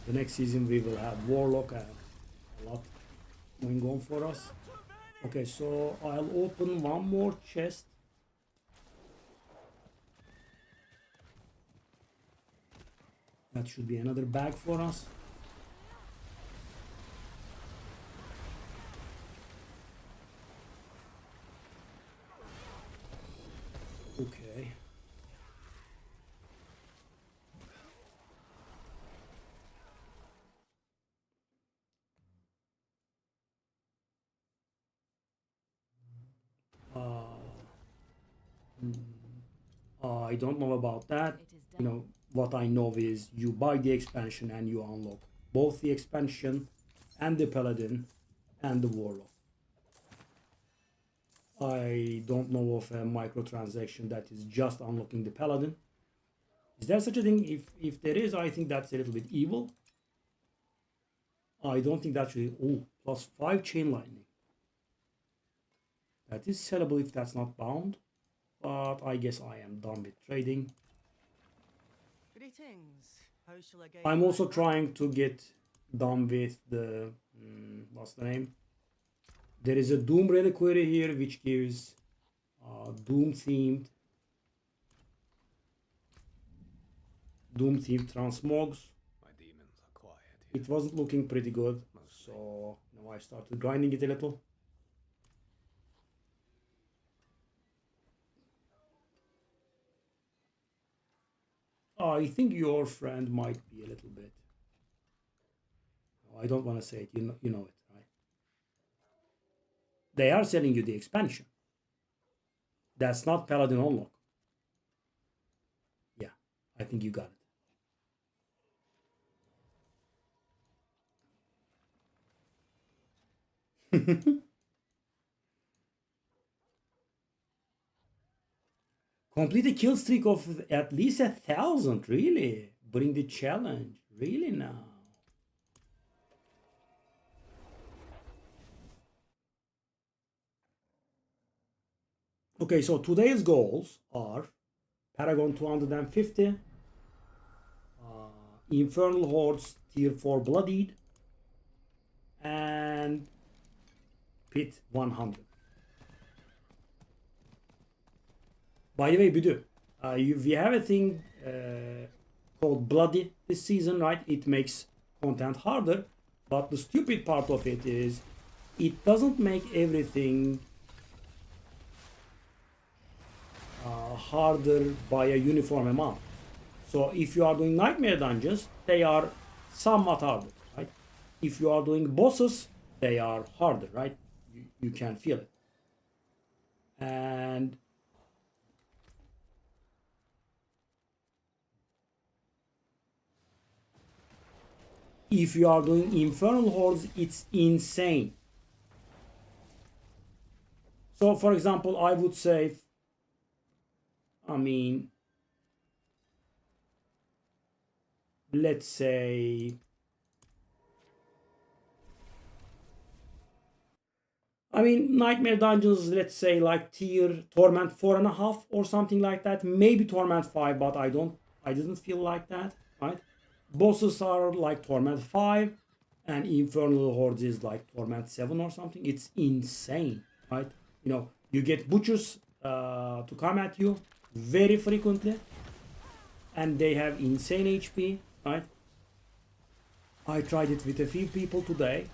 The next season we will have Warlock and a lot going on for us. Okay, so I'll open one more chest. That should be another bag for us. Okay. I don't know about that. It is done. You know, what I know is you buy the expansion and you unlock both the expansion and the paladin and the warlock. I don't know of a microtransaction that is just unlocking the paladin. Is there such a thing? If there is, I think that's a little bit evil. I don't think that should. Oh, +5 chain lightning. That is sellable if that's not bound. But I guess I am done with trading. Greetings. How shall I get I'm you also back? trying to get done with the what's the name? There is a Doom reliquary here which gives Doom themed transmogs. My demons are quiet. It wasn't looking pretty good, so now I started grinding it a little. I think your friend might be a little bit. I don't want to say it. You know it, right? They are selling you the expansion. That's not Paladin Unlock. Yeah, I think you got it. Complete a kill streak of at least 1,000. Really? Bring the challenge. Really now? Okay, so today's goals are Paragon 250, Infernal Hordes Tier 4 Bloodied, and Pit 100. By the way, Büdü, we have a thing called Bloody this season, right? It makes content harder, but the stupid part of it is it doesn't make everything harder by a uniform amount. So if you are doing nightmare dungeons, they are somewhat harder, right? If you are doing bosses, they are harder, right? You can feel it. And if you are doing Infernal Hordes, it's insane. So for example, I would say, let's say Nightmare Dungeons, let's say like tier Torment 4.5 or something like that. Maybe Torment 5, but I didn't feel like that, right? Bosses are like Torment 5, and Infernal Hordes is like Torment 7 or something. It's insane, right? You know, you get butchers to come at you very frequently, and they have insane HP, right? I tried it with a few people today,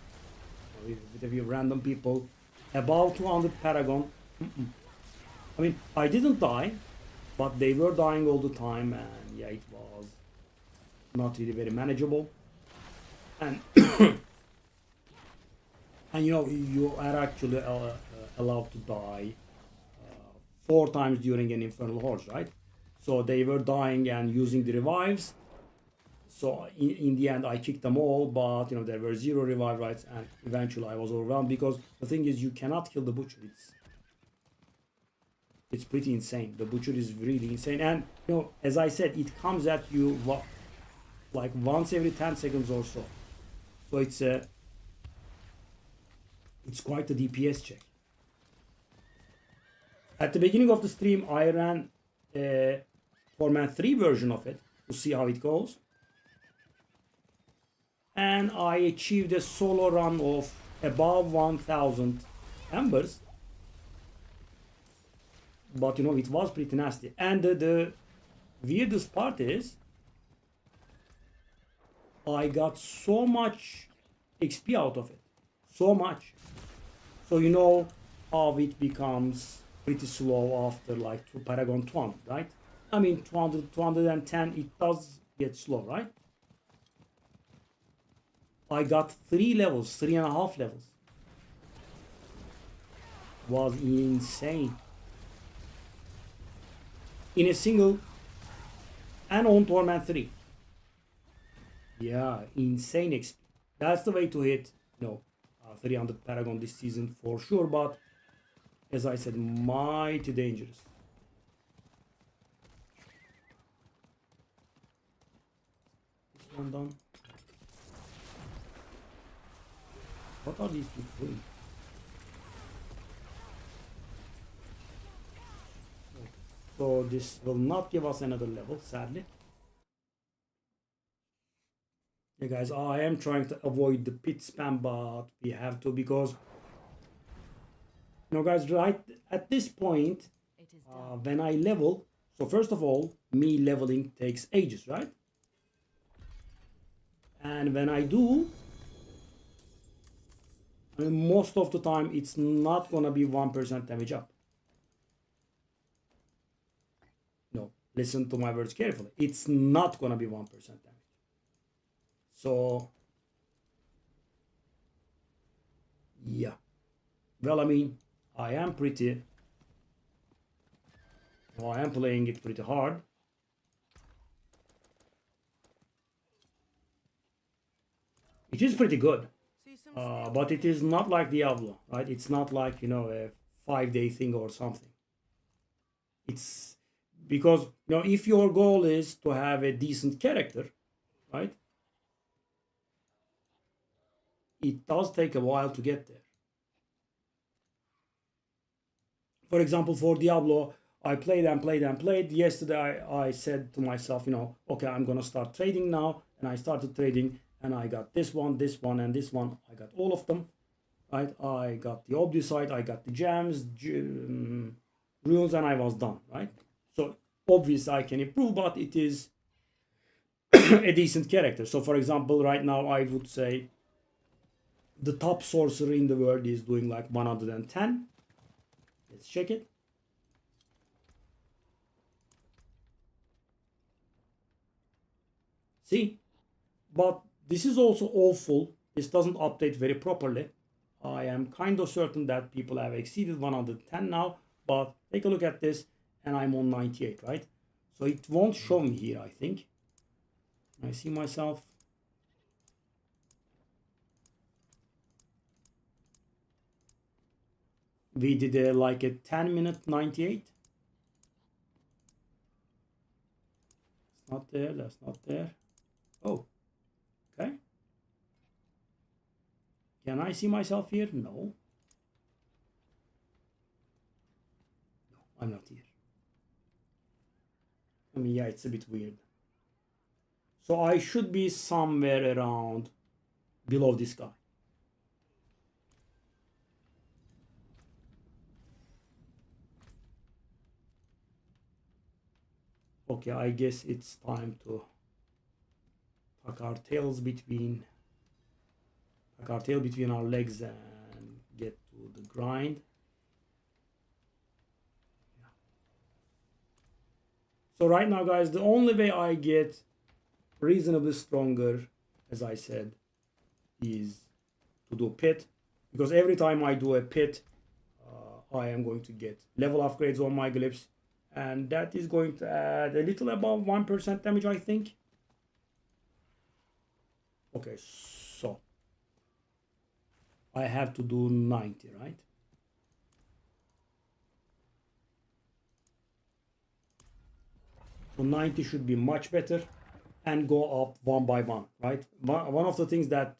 with a few random people, above 200 Paragon. I didn't die, but they were dying all the time, and yeah, it was not really very manageable. And and you know, you are actually allowed to die 4 times during an Infernal Horse, right? So they were dying and using the revives. So in the end, I kicked them all, but you know, there were 0 revive rights, and eventually I was overwhelmed because the thing is, you cannot kill the butcher. It's pretty insane. The butcher is really insane, and you know, as I said, it comes at you like once every 10 seconds or so. So it's quite a DPS check. At the beginning of the stream, I ran a Torment 3 version of it to see how it goes. and I achieved a solo run of above 1000 embers. But you know, it was pretty nasty. And the weirdest part is I got so much XP out of it. So much. So you know how it becomes pretty slow after like Paragon 200, right? I mean 200, 210, it does get slow, right? I got 3 levels, 3.5 levels. Was insane. In a single and on Torment 3. Yeah, insane XP. That's the way to hit, 300 Paragon this season for sure, but as I said, mighty dangerous. This one done. What are these people doing? So this will not give us another level, sadly. Yeah, guys, I am trying to avoid the pit spam, but we have to because, guys, right at this point, It is done. when I level, so first of all, me leveling takes ages, right? And when I do, I mean, most of the time, it's not gonna be 1% damage up. No, listen to my words carefully. It's not gonna be 1% damage. So, yeah. Well, I mean, I am playing it pretty hard. It is pretty good. See some steel But it is not like Diablo, right? It's not like, a 5-day thing or something. It's because, if your goal is to have a decent character, right? It does take a while to get there. For example, for Diablo, I played and played and played. Yesterday, I said to myself, okay, I'm going to start trading now. And I started trading and I got this one, and this one. I got all of them, right? I got the Obdusite, I got the gems, runes, and I was done, right? So obviously I can improve, but it is a decent character. So for example, right now I would say the top sorcerer in the world is doing like 110. Let's check it. See? But this is also awful. This doesn't update very properly. I am kind of certain that people have exceeded 110 now, but take a look at this and I'm on 98, right? So it won't show me here, I think. I see myself. We did like a 10-minute 98. It's not there, that's not there. Oh, okay. Can I see myself here? No. No, I'm not here. I mean, yeah, it's a bit weird. So I should be somewhere around below this guy. Okay, I guess it's time to tuck our tail between our legs and get to the grind. Yeah. So right now, guys, the only way I get reasonably stronger, as I said, is to do pit, because every time I do a pit, I am going to get level upgrades on my glyphs, and that is going to add a little above 1% damage, I think. Okay, so I have to do 90, right? So 90 should be much better and go up one by one, right? One of the things that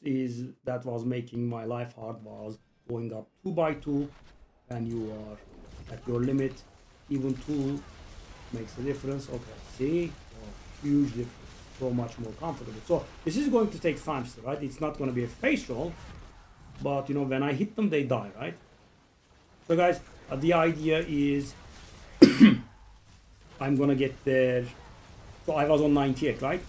was making my life hard was going up 2 by 2, and you are at your limit. Even 2 makes a difference. Okay, see? Oh, huge difference. so much more comfortable. So this is going to take time still, right? It's not going to be a face roll, but you know, when I hit them, they die, right? So guys, the idea is I'm gonna get there. So I was on 98, right?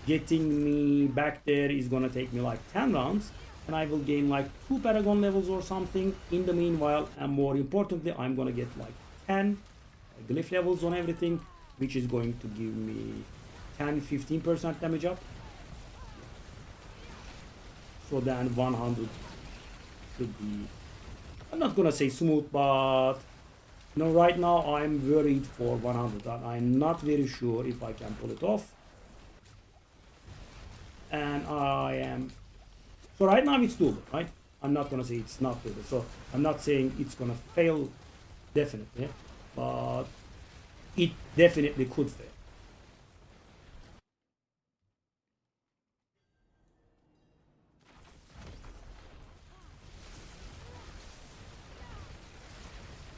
Getting me back there is gonna take me like 10 rounds, and I will gain like 2 Paragon levels or something in the meanwhile. And more importantly, I'm gonna get like 10 glyph levels on everything, which is going to give me 10-15% damage up. So then 100 should be, I'm not gonna say smooth, but you know, right now I'm worried for 100. I'm not very sure if I can pull it off. And I am, so right now it's doable, right? I'm not gonna say it's not doable. So I'm not saying it's gonna fail, definitely, but it definitely could fail.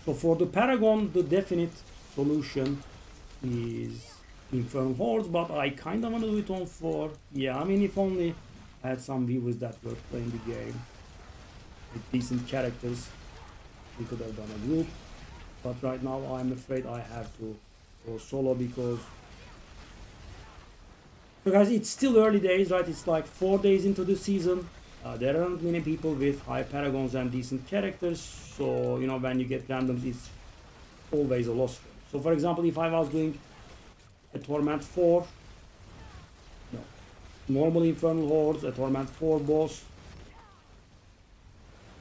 So for the Paragon, the definite solution is Infernal Hordes, but I kind of want to do it on 4. Yeah, I mean, if only I had some viewers that were playing the game with decent characters, we could have done a group. But right now, I'm afraid I have to go solo because... So guys, it's still early days, right? It's like 4 days into the season. There aren't many people with high Paragons and decent characters, so you know, when you get randoms, it's always a loss. So for example, if I was doing a Torment 4, no, normal Infernal Hordes, a Torment 4 boss,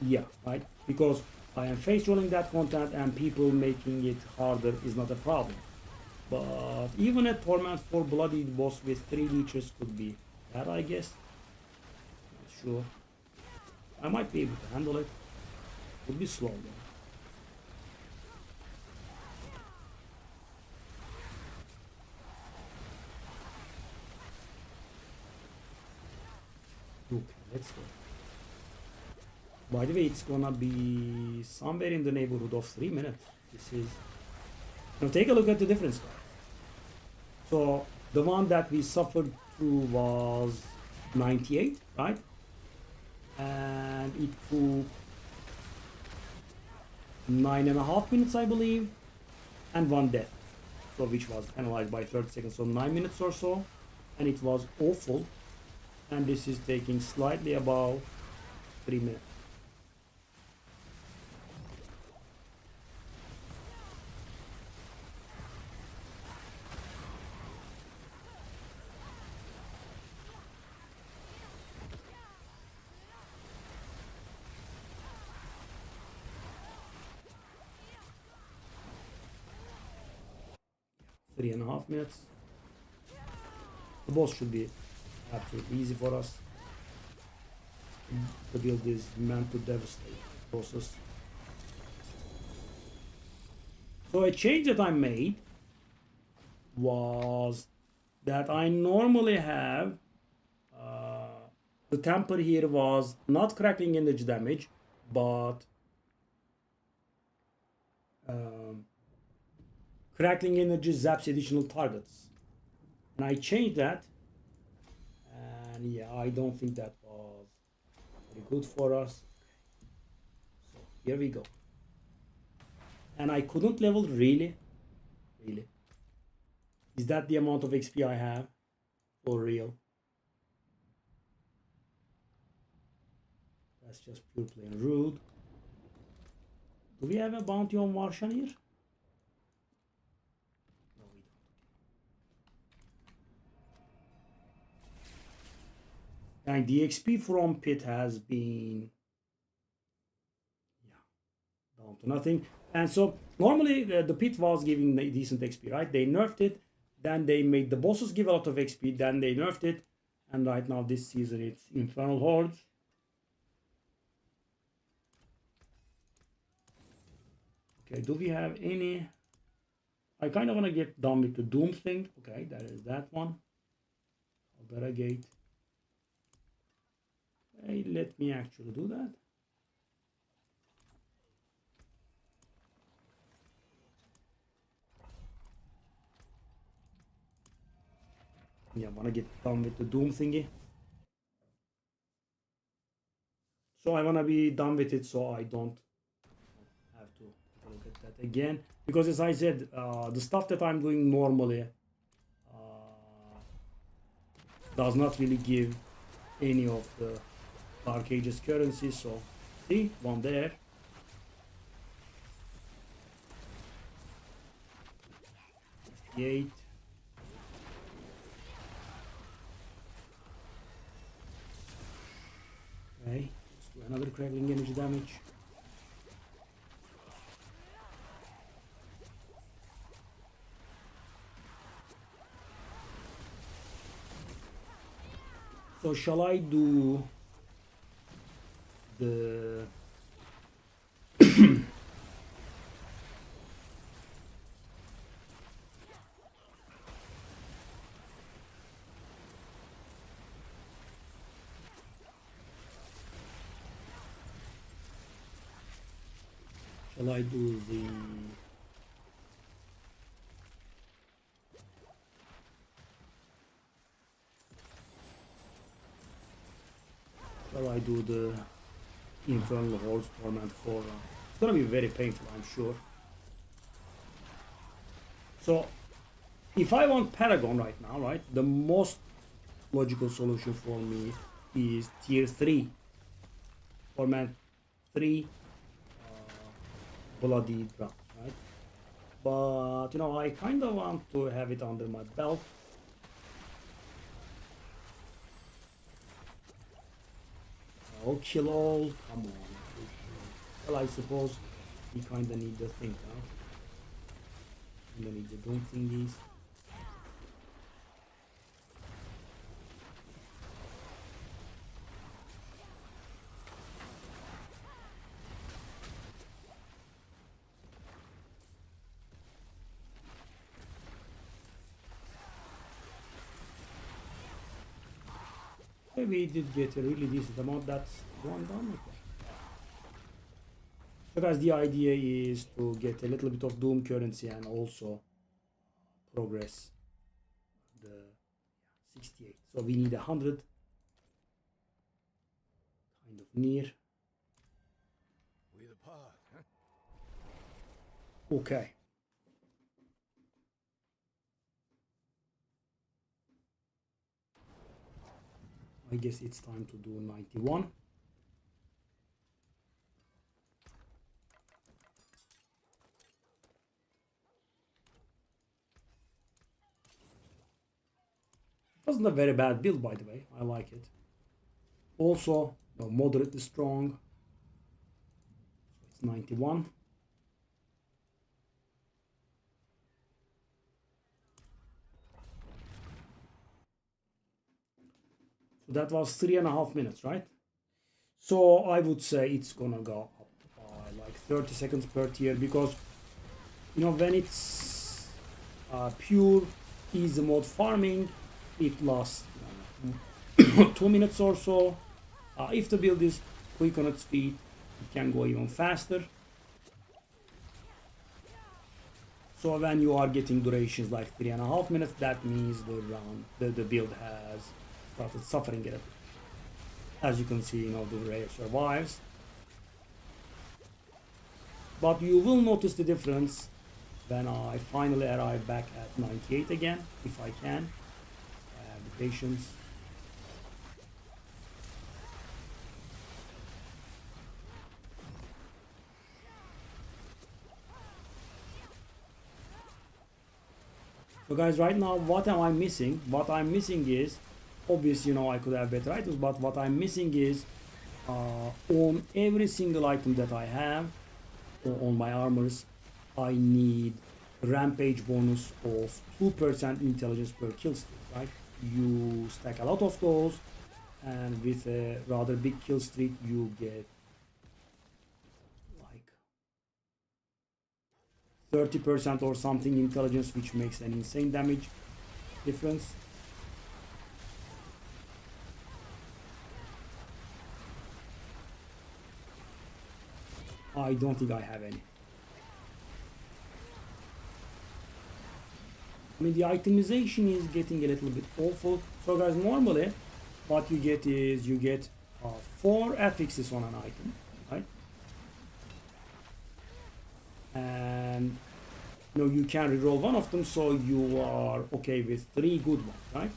yeah, right? Because I am face rolling that content and people making it harder is not a problem. But even a Torment 4 bloodied boss with 3 leeches could be bad, I guess. Not sure. I might be able to handle it. Would be slow though. Okay, let's go. By the way, it's gonna be somewhere in the neighborhood of 3 minutes. This is... Now take a look at the difference, guys. So the one that we suffered through was 98, right? And it took 9.5 minutes, I believe, and 1 death. So which was penalized by 30 seconds, so 9 minutes or so, and it was awful. And this is taking slightly above 3 minutes. Yeah, 3.5 minutes. The boss should be absolutely easy for us. The build is meant to devastate bosses. So a change that I made was that I normally have the temper here was not crackling energy damage, but crackling energy zaps additional targets, and I changed that. And yeah, I don't think that was very good for us. So here we go. And I couldn't level, really? Really? Is that the amount of XP I have? For real? That's just pure plain rude. Do we have a bounty on Varshan here? No, we don't. And the XP from Pit has been, yeah, down to nothing. And so normally the Pit was giving decent XP, right? They nerfed it, then they made the bosses give a lot of XP, then they nerfed it, and right now this season it's Infernal Hordes. Okay, do we have any? I kind of want to get done with the Doom thing. Okay, that is that one. Alberta Gate. Hey, let me actually do that. Yeah, I wanna get done with the Doom thingy. So I wanna be done with it so I don't have to take a look at that again. Because as I said, the stuff that I'm doing normally does not really give any of the Dark Ages currency. So see, one there. Eight. Okay, let's do another crackling energy damage. So shall I do the shall I do the shall I do the Infernal Hordes Torment for it's gonna be very painful, I'm sure. So if I want Paragon right now, right, the most logical solution for me is tier 3 Torment 3 Bloody Drums, right? But you know, I kind of want to have it under my belt. Oh, kill all, come on. Well, I suppose we kind of need the thing, right? Kinda need the Doom thingies. We did get a really decent amount. That's one done. Okay. So guys, the idea is to get a little bit of Doom currency and also progress the 68. So we need 100, kind of near. We the path, huh? Okay. I guess it's time to do 91. Wasn't a very bad build, by the way. I like it. Also, you know, moderately strong. So it's 91. So that was 3.5 minutes, right? So I would say it's gonna go up by like 30 seconds per tier because you know when it's pure easy mode farming, it lasts 2 minutes or so. If the build is quick on its feet, it can go even faster. So when you are getting durations like 3.5 minutes, that means the build has started suffering a little. As you can see, you know, the rare survives. But you will notice the difference when I finally arrive back at 98 again, if I can. I have the patience. So guys, right now, what am I missing? What I'm missing is, obviously, you know, I could have better items, but what I'm missing is on every single item that I have, or on my armors, I need rampage bonus of 2% intelligence per kill streak, right? You stack a lot of those, and with a rather big kill streak, you get like 30% or something intelligence, which makes an insane damage difference. I don't think I have any. I mean, the itemization is getting a little bit awful. So guys, normally what you get is you get 4 affixes on an item, right? And you can reroll one of them, so you are okay with 3 good ones, right?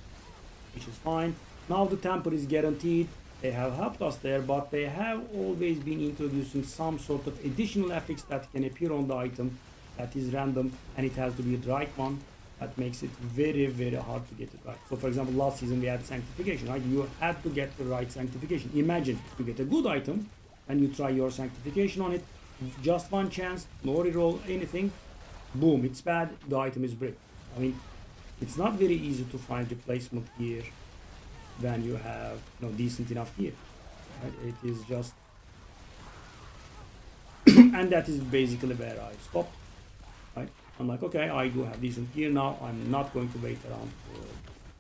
Which is fine. Now the temper is guaranteed. They have helped us there, but they have always been introducing some sort of additional affix that can appear on the item that is random, and it has to be the right one. That makes it very, very hard to get it right. So for example, last season we had sanctification, right? You had to get the right sanctification. Imagine you get a good item and you try your sanctification on it, just one chance, no reroll, anything, boom, it's bad, the item is brick. I mean, it's not very easy to find replacement gear when you have decent enough gear, right? It is just and that is basically where I stopped, right? I'm like, okay, I do have decent gear now. I'm not going to wait around for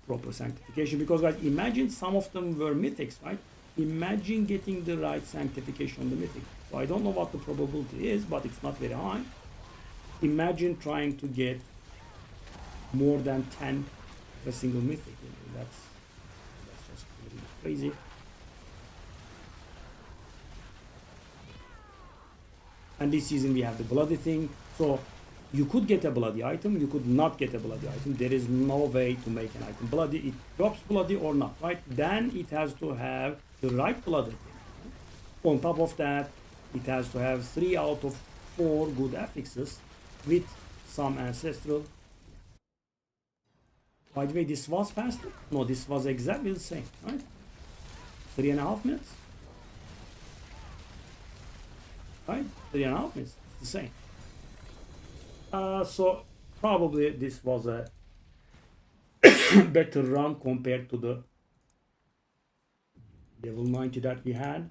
proper sanctification, because guys, imagine some of them were mythics, right? Imagine getting the right sanctification on the mythic. So I don't know what the probability is, but it's not very high. Imagine trying to get more than 10 a single mythic. That's just really crazy. And this season we have the bloody thing. So you could get a bloody item, you could not get a bloody item. There is no way to make an item bloody. It drops bloody or not, right? Then it has to have the right bloody thing. On top of that, it has to have 3 out of 4 good affixes with some ancestral. By the way, this was faster. No, this was exactly the same, right? 3.5 minutes. Right? 3.5 minutes. It's the same. So probably this was a better run compared to the level 90 that we had.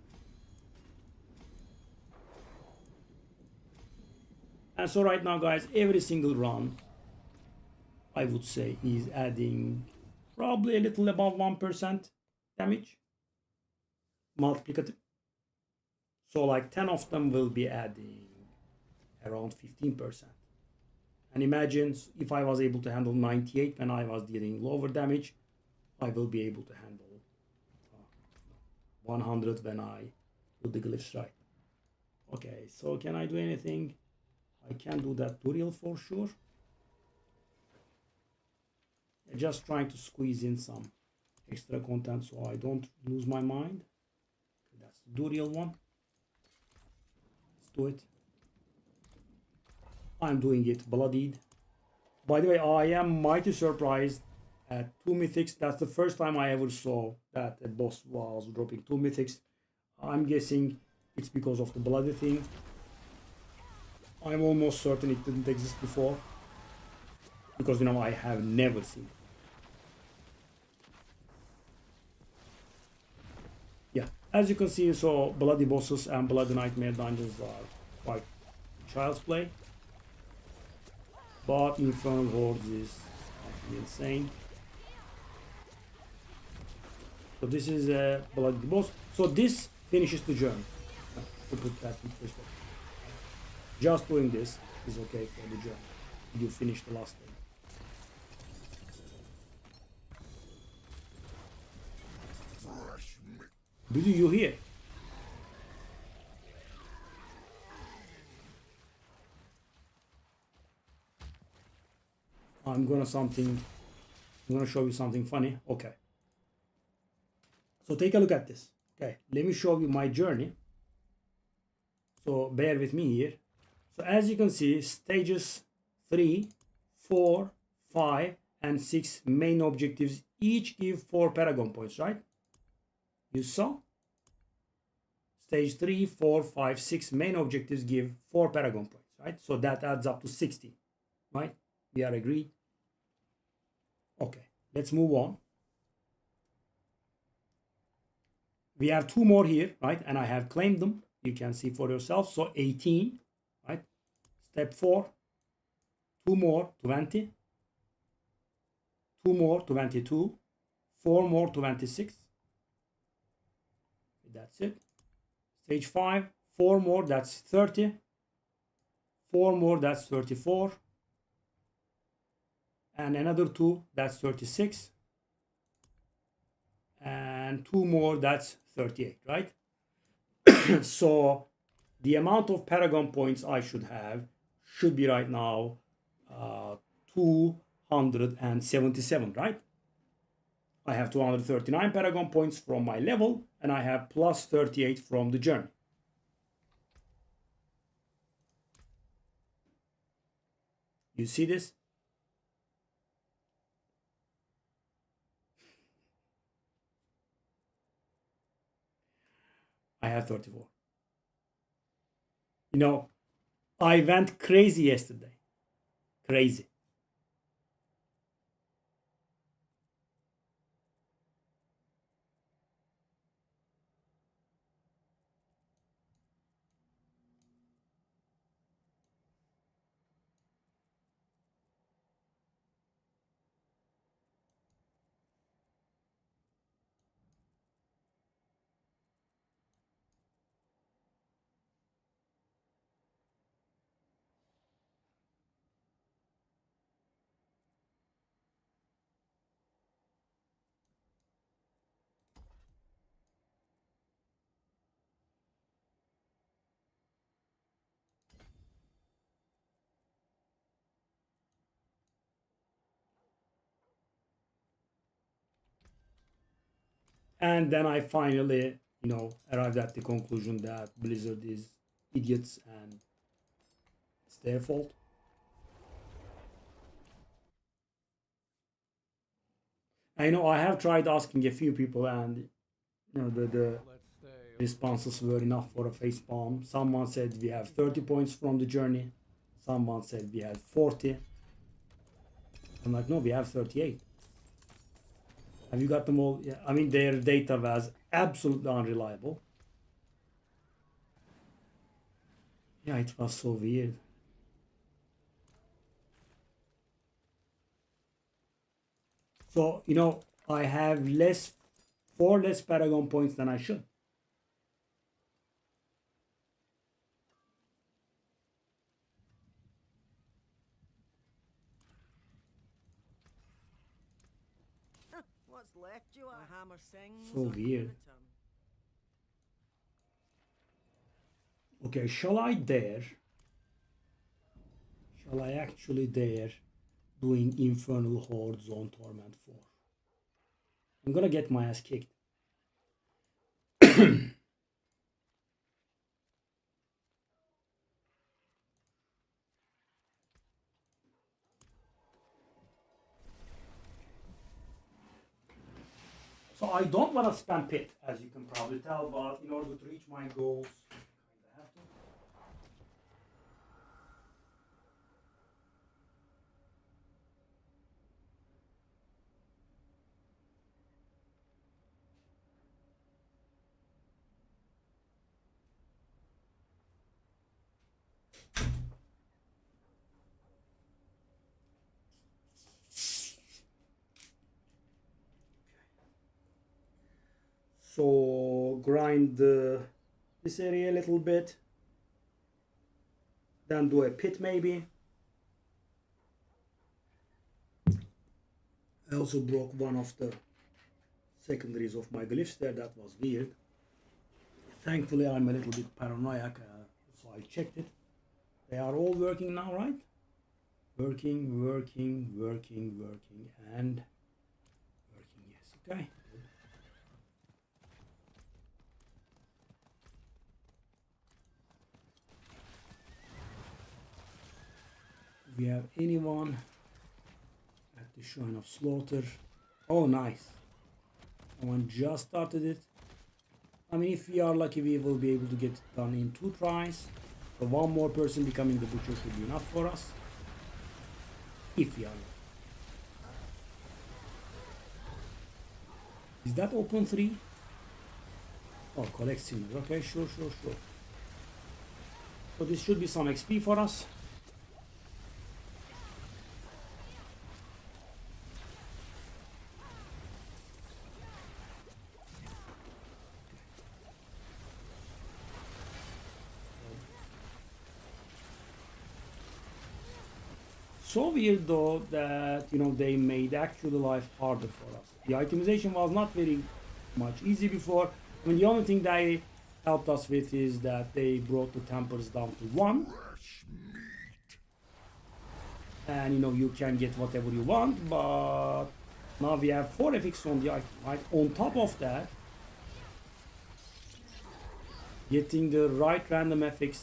And so right now, guys, every single run, I would say, is adding probably a little above 1% damage. Multiplicative. So like 10 of them will be adding around 15%. And imagine if I was able to handle 98 when I was dealing lower damage, I will be able to handle 100 when I do the glyph strike. Okay, so can I do anything? I can do that tutorial for sure. Just trying to squeeze in some extra content so I don't lose my mind. Okay, that's the tutorial one. Let's do it. I'm doing it bloodied. By the way, I am mighty surprised at 2 mythics. That's the first time I ever saw that a boss was dropping 2 mythics. I'm guessing it's because of the bloody thing. I'm almost certain it didn't exist before, because I have never seen it. Yeah, as you can see, so bloody bosses and bloody nightmare dungeons are quite child's play. But Infernal Hordes is actually insane. So this is a bloody boss. So this finishes the journey. To put that in perspective. Just doing this is okay for the journey. You finish the last thing. Did you hear? I'm gonna show you something funny. Okay. So take a look at this. Okay, let me show you my journey. So bear with me here. So as you can see, stages 3, 4, 5, and 6 main objectives each give 4 Paragon points, right? You saw? Stage 3, 4, 5, 6 main objectives give 4 Paragon points, right? So that adds up to 60, right? We are agreed? Okay, let's move on. We have 2 more here, right? And I have claimed them. You can see for yourself. So 18, right? Step 4. 2 more, 20. 2 more, 22. 4 more, 26. That's it. Stage 5. 4 more, that's 30. 4 more, that's 34. and another 2, that's 36, and 2 more, that's 38, right? So the amount of Paragon points I should have should be right now 277, right? I have 239 Paragon points from my level, and I have plus 38 from the journey. You see this? I have 34. You know, I went crazy yesterday. Crazy. And then I finally, arrived at the conclusion that Blizzard is idiots and it's their fault. I know I have tried asking a few people, and the Let's stay. responses were enough for a face palm. Someone said we have 30 points from the journey. Someone said we had 40. I'm like, no, we have 38. Have you got them all? Yeah, I mean, their data was absolutely unreliable. Yeah, it was so weird. So, I have 4 less Paragon points than I should. What's left you? My hammer sings So on weird. your return. Okay, shall I dare? Shall I actually dare doing Infernal Horde Zone Torment 4? I'm gonna get my ass kicked. So I don't want to spam pit, as you can probably tell, but in order to reach my goals, I kinda have to. So grind this area a little bit, then do a pit maybe. I also broke one of the secondaries of my glyphs there. That was weird. Thankfully, I'm a little bit paranoid, so I checked it. They are all working now, right? Working, and working, yes, okay. We have anyone at the Shrine of Slaughter? Oh, nice. Someone just started it. I mean, if we are lucky, we will be able to get it done in 2 tries. So 1 more person becoming the butcher should be enough for us. If we are lucky. Is that open 3? Oh, collect silver. Okay, sure. So this should be some XP for us. so weird though that they made actually life harder for us. The itemization was not very much easy before. I mean, the only thing they helped us with is that they brought the tempers down to 1. And you can get whatever you want, but now we have 4 FX on the item, right? On top of that, getting the right random FX.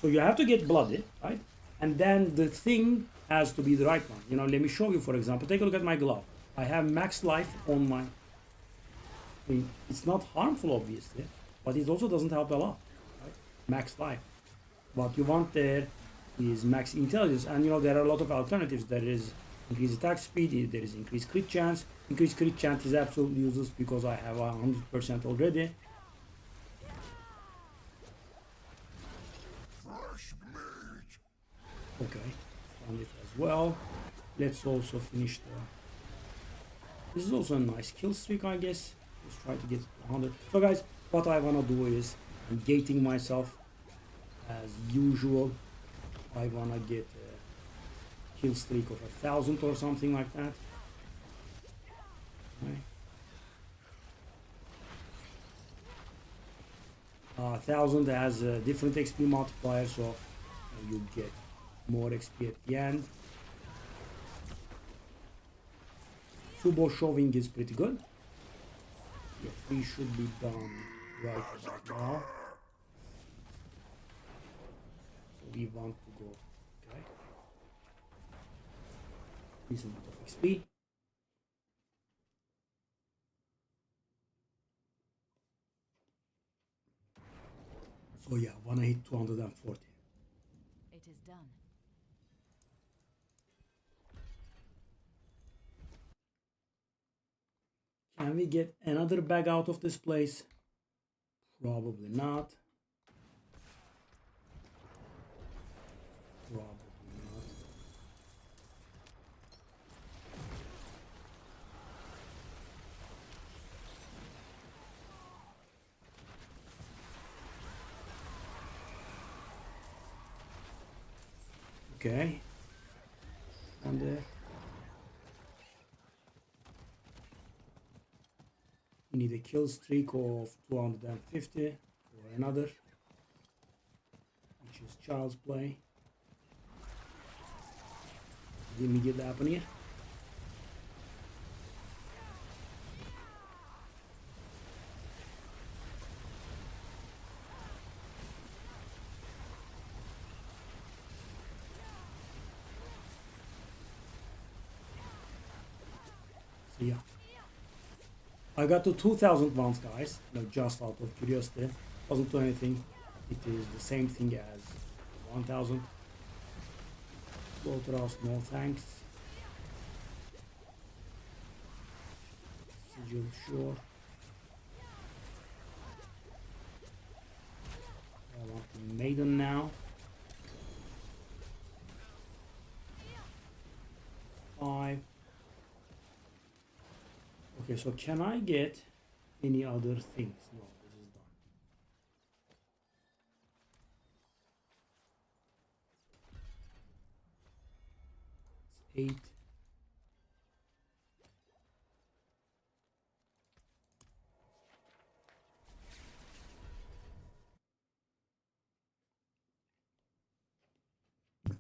So you have to get bloody, right? And then the thing has to be the right one. Let me show you, for example. Take a look at my glove. I have max life on my... I mean, it's not harmful, obviously, but it also doesn't help a lot, right? Max life. What you want there is max intelligence, and there are a lot of alternatives. There is increased attack speed, there is increased crit chance. Increased crit chance is absolutely useless because I have 100% already. Okay, found it as well. Let's also finish the... This is also a nice kill streak, I guess. Let's try to get 100. So guys, what I wanna do is I'm gating myself as usual. I wanna get a kill streak of 1,000 or something like that. Right. 1,000 has a different XP multiplier, so you get more XP at the end. Subo shoving is pretty good. Yeah, we should be done right about now. So we want to go, okay. Decent bit of XP. So yeah, wanna hit 240. It is done. Can we get another bag out of this place? Probably not. Probably not. Okay. And we need a kill streak of 250 or another, which is child's play. The immediate happen here. So yeah. I got to 2,000 rounds, guys, just out of curiosity. Doesn't do anything. It is the same thing as 1,000. Slaughterhouse, no thanks. Sigil, sure. I want the maiden now. 5. Okay, so can I get any other things? No, this is done. It's 8.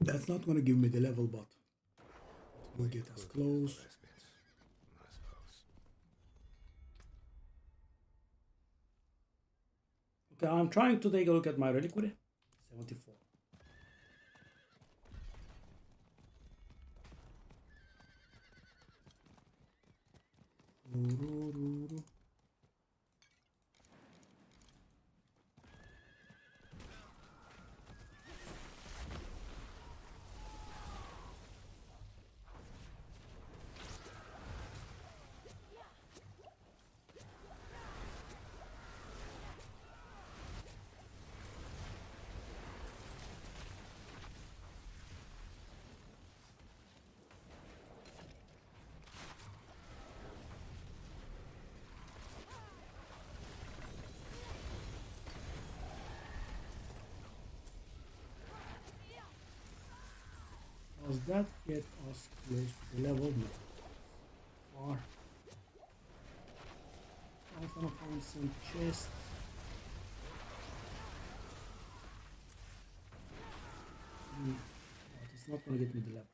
That's not going to give me the level, but we'll get us close. Okay, I'm trying to take a look at my reliquary. 74. Does that get us close to the level? No. Or I'm gonna find some chests. But it's not gonna get me the level.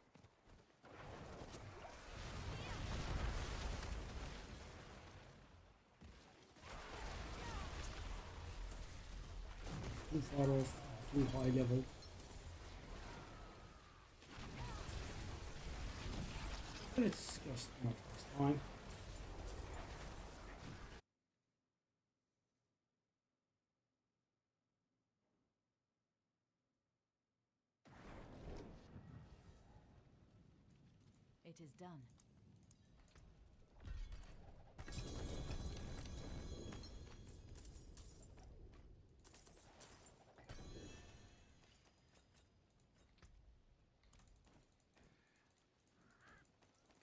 Too far off, too high level. Let's just not waste time. It is done.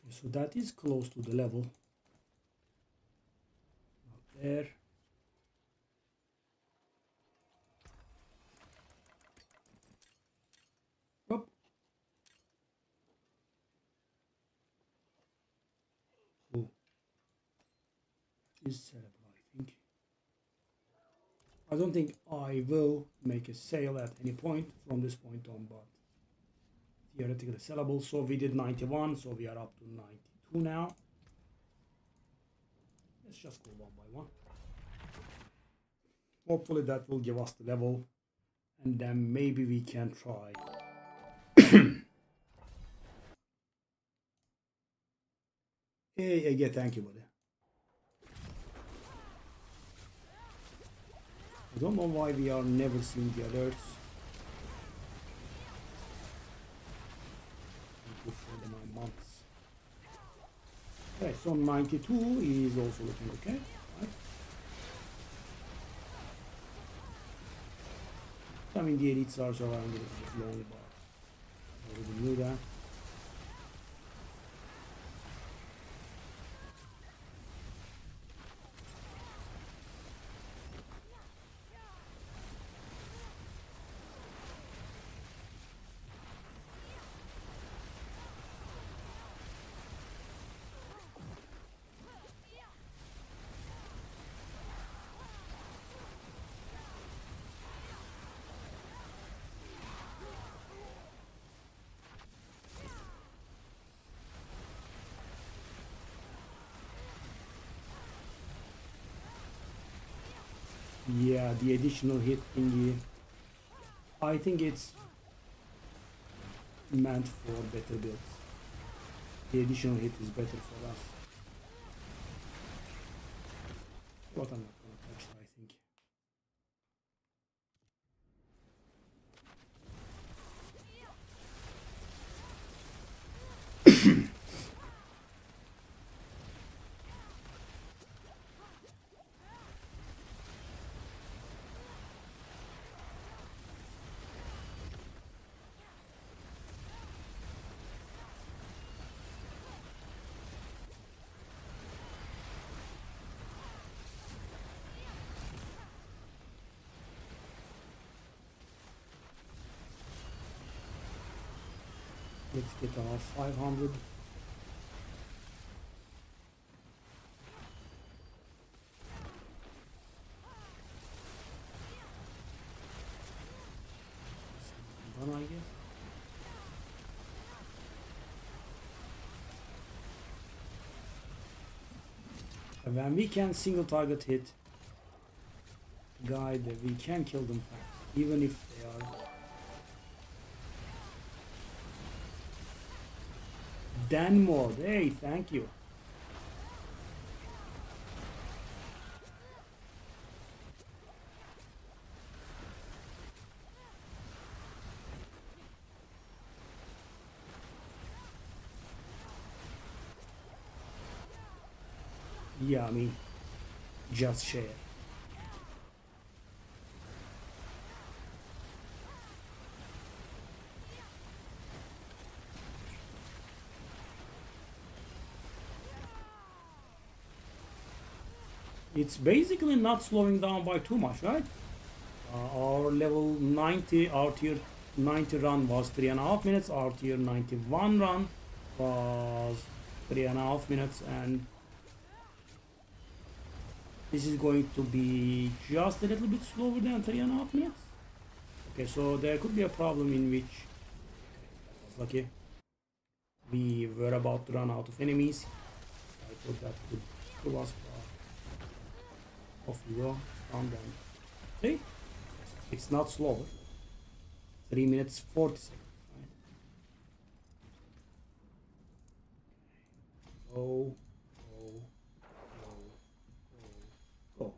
Okay, so that is close to the level. Not there. Up. Oh. Is cerebral, I think. I don't think I will make a sale at any point from this point on, but theoretically sellable. So we did 91, so we are up to 92 now. Let's just go one by one. Hopefully that will give us the level, and then maybe we can try. Hey, again, thank you, buddy. I don't know why we are never seeing the alerts. Good for the 9 months. Okay, so 92 is also looking okay. Right? I mean, the edits are around a little bit long, but I already knew that. Yeah, the additional hit thingy. I think it's meant for better builds. The additional hit is better for us. But I'm not gonna touch it, I think. Let's get our 500. Done, I guess. And when we can single target hit guy, that we can kill them fast, even if they are Dan mode. Hey, thank you. Yeah, I mean, just share. It's basically not slowing down by too much, right? Our level 90, our tier 90 run was 3.5 minutes. Our tier 91 run was 3.5 minutes, and this is going to be just a little bit slower than 3.5 minutes. Okay, so there could be a problem in which, that's lucky, we were about to run out of enemies. I thought that could kill us, but off we go. Down, down. See? It's not slower. 3 minutes 40 seconds. Right? Go, go, go, go, go.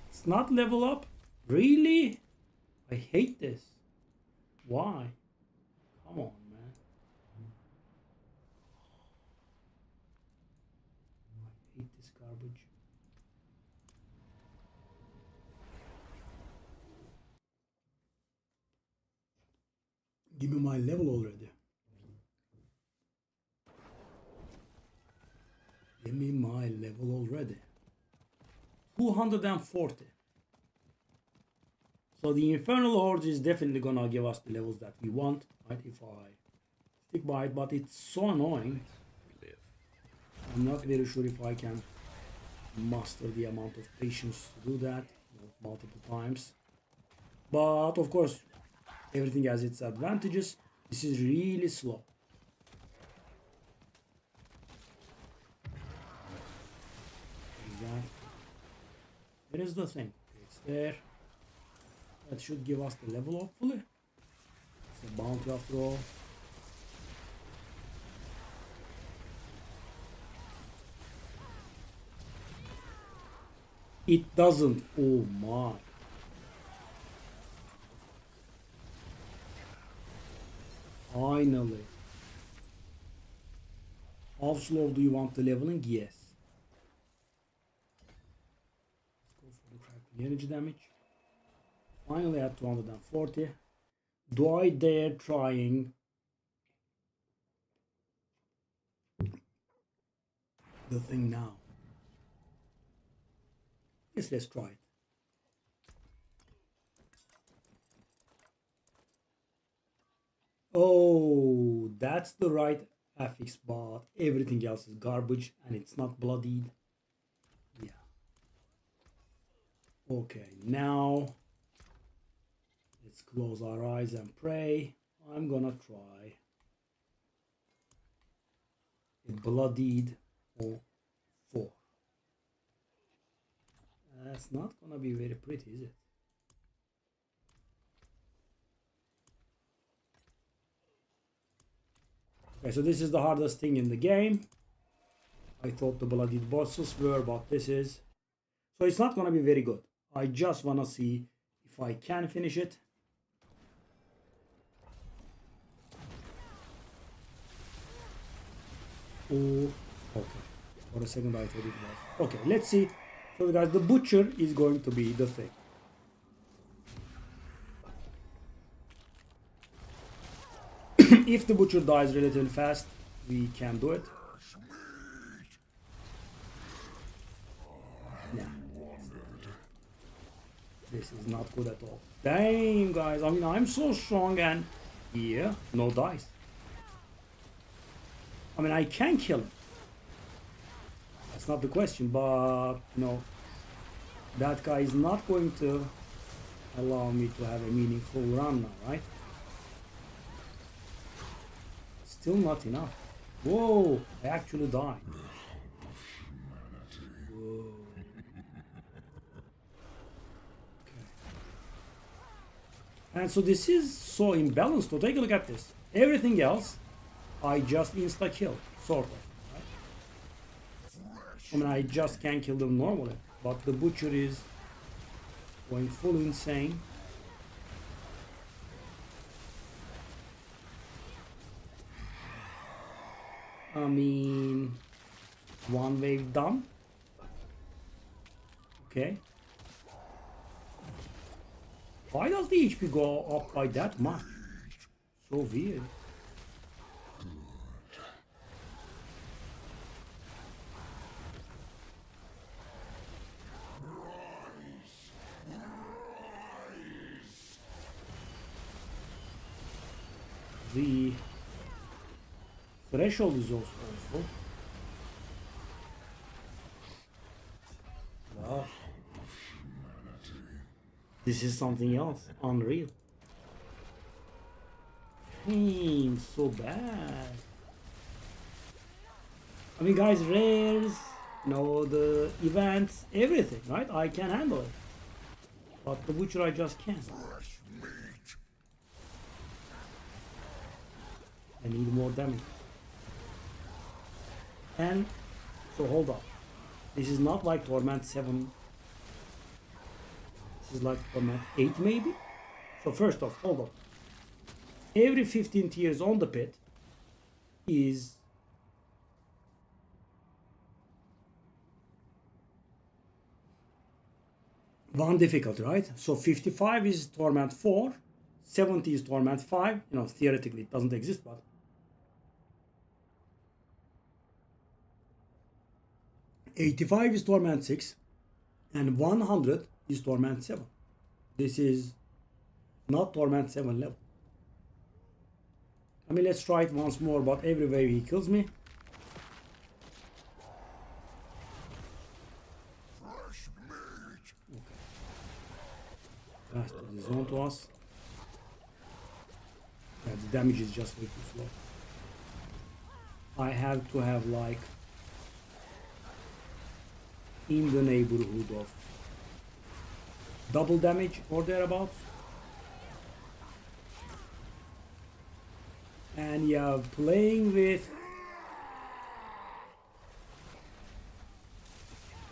It's not level up? Really? I hate this. Why? Come on, man. I hate this garbage. Give me my level already. Give me my level already. 240. So the Infernal Horde is definitely gonna give us the levels that we want, right? If I stick by it, but it's so annoying. I'm not very sure if I can muster the amount of patience to do that multiple times. But of course, everything has its advantages. This is really slow. Exactly. Where is the thing? It's there. That should give us the level, hopefully. It's a bounty after all. It doesn't. Oh my. Finally. How slow do you want the leveling? Yes. Let's go for the cracking energy damage. Finally at 240. Do I dare trying the thing now? Yes, let's try it. Oh, that's the right affix, but everything else is garbage and it's not bloodied. Yeah. Okay, now let's close our eyes and pray. I'm gonna try a bloodied or 4. That's not gonna be very pretty, is it? Okay, so this is the hardest thing in the game. I thought the bloodied bosses were, but this is... So it's not gonna be very good. I just wanna see if I can finish it. Oh, okay. For a second I thought it was. Okay, let's see. So guys, the butcher is going to be the thing. If the butcher dies relatively fast, we can do it. Yeah. This is not good at all. Damn, guys. I mean, I'm so strong and... Yeah, no dice. I mean, I can kill him. That's not the question, but, you know, that guy is not going to allow me to have a meaningful run now, right? Still not enough. Whoa, I actually died. Whoa. Okay. And so this is so imbalanced. So take a look at this. Everything else, I just insta-kill, sort of. Right? I mean, I just can't kill them normally. But the butcher is going full insane. I mean, one wave done. Okay. Why does the HP go up by that much? So weird. The threshold is also awful. Wow. This is something else. Unreal. So bad. I mean, guys, rares, the events, everything, right? I can handle it. But the Butcher, I just can't. I need more damage. And, so hold up. This is not like Torment 7. This is like Torment 8 maybe? So first off, hold up. Every 15 tiers on the pit is one difficulty, right? So 55 is Torment 4, 70 is Torment 5. Theoretically it doesn't exist, but 85 is Torment 6, and 100 is Torment 7. This is not Torment 7 level. I mean, let's try it once more, but every wave he kills me. Okay. That's the zone to us. Yeah, the damage is just way too slow. I have to have like in the neighborhood of double damage or thereabouts. And yeah, playing with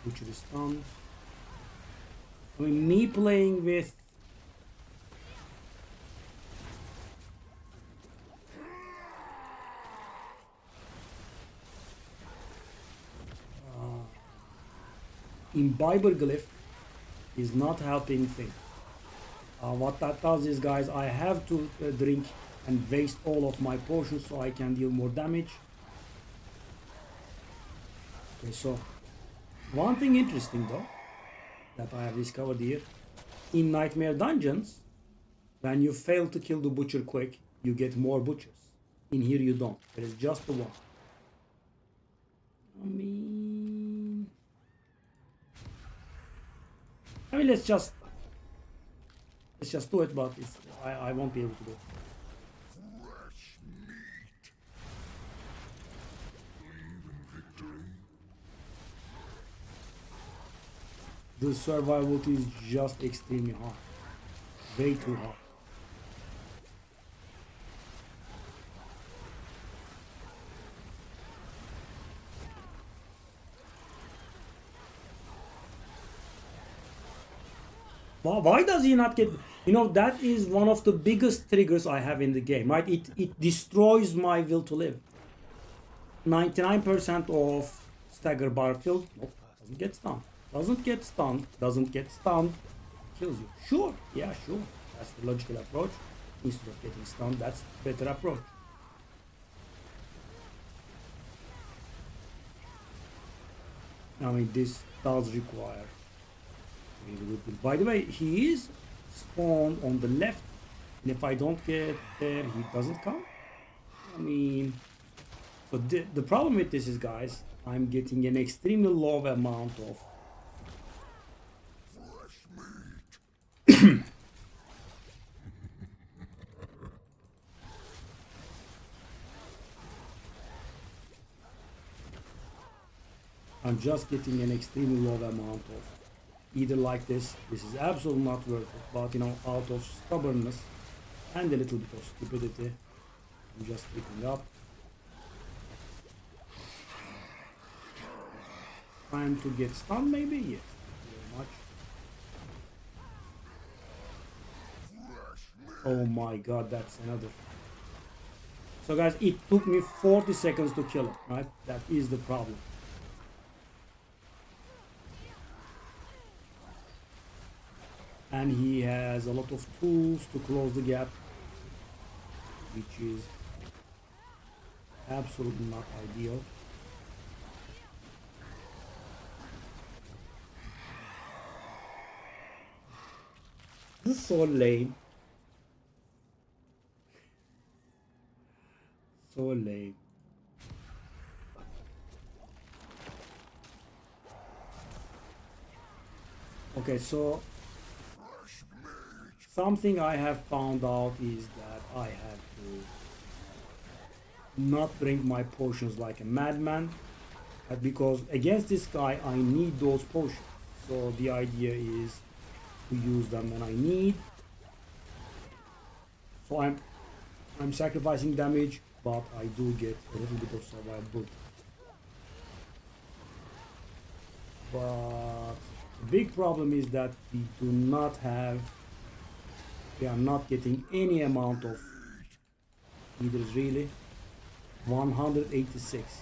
Butcher is stunned. I mean, me playing with Imbiber Glyph is not helping things. What that does is, guys, I have to drink and waste all of my potions so I can deal more damage. Okay, so one thing interesting though that I have discovered here, in Nightmare Dungeons, when you fail to kill the Butcher quick, you get more Butchers. In here you don't. There is just the one. I mean, let's just do it, but I won't be able to do it. The survivability is just extremely hard. Way too hard. Why does he not get... that is one of the biggest triggers I have in the game, right? It destroys my will to live. 99% of Stagger Barfield, nope, doesn't get stunned. Doesn't get stunned, kills you. Sure, yeah, sure. That's the logical approach. Instead of getting stunned, that's the better approach. I mean, this does require really good build. By the way, he is spawned on the left, and if I don't get there, he doesn't come. I mean, so the problem with this is, guys, I'm getting an extremely low amount of I'm just getting an extremely low amount of either like this is absolutely not worth it, but out of stubbornness and a little bit of stupidity, I'm just picking up. Time to get stunned maybe? Yes, very much. Oh my god, that's another. So guys, it took me 40 seconds to kill him, right? That is the problem. And he has a lot of tools to close the gap, which is absolutely not ideal. This is so lame. So lame. Okay, so something I have found out is that I have to not drink my potions like a madman, because against this guy I need those potions. So the idea is to use them when I need. So I'm sacrificing damage, but I do get a little bit of survivability. But the big problem is that we are not getting any amount of leaders really. 186.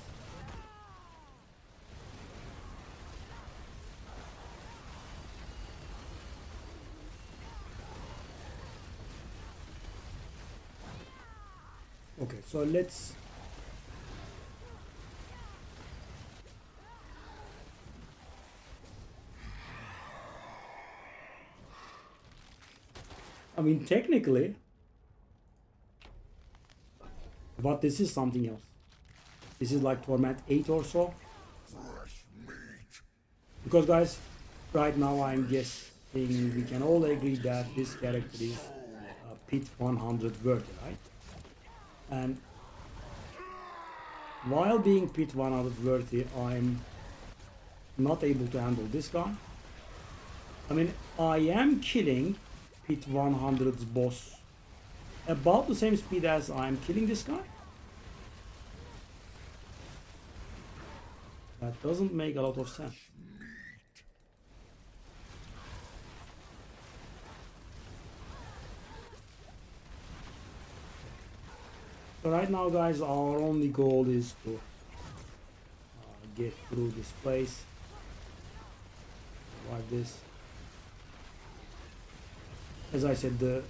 Okay, so let's I mean technically, but this is something else. This is like Torment 8 or so. Because guys, right now I'm guessing we can all agree that this character is Pit 100 worthy, right? And while being Pit 100 worthy, I'm not able to handle this guy. I mean, I am killing Pit 100's boss about the same speed as I'm killing this guy. That doesn't make a lot of sense. So right now guys, our only goal is to get through this place like this. As I said, the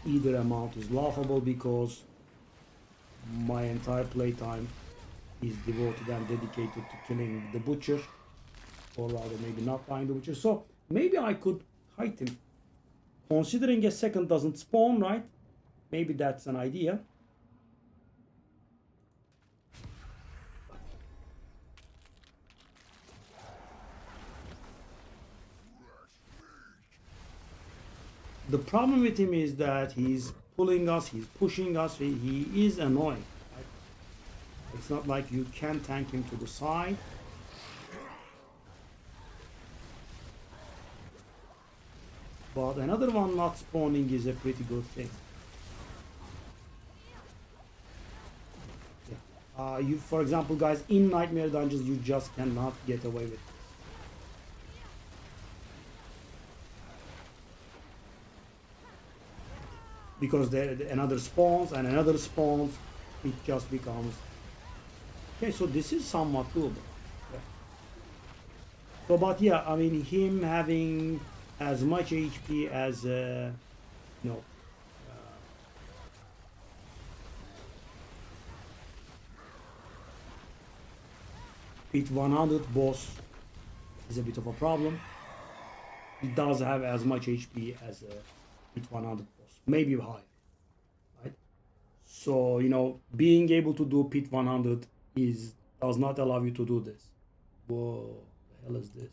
either amount is laughable because my entire playtime is devoted and dedicated to killing the butcher, or rather maybe not buying the butcher. So maybe I could hide him, considering a second doesn't spawn, right? Maybe that's an idea. The problem with him is that he's pulling us, he's pushing us, he is annoying. Right? It's not like you can tank him to the side. But another one not spawning is a pretty good thing. Yeah. You, for example, guys, in Nightmare Dungeons, you just cannot get away with it. Because another spawns and another spawns, it just becomes okay. So this is somewhat doable. Yeah. So, but yeah, I mean, him having as much HP as Pit 100 boss is a bit of a problem. He does have as much HP as a Pit 100 boss, maybe higher, right? So being able to do Pit 100 does not allow you to do this. Whoa, the hell is this?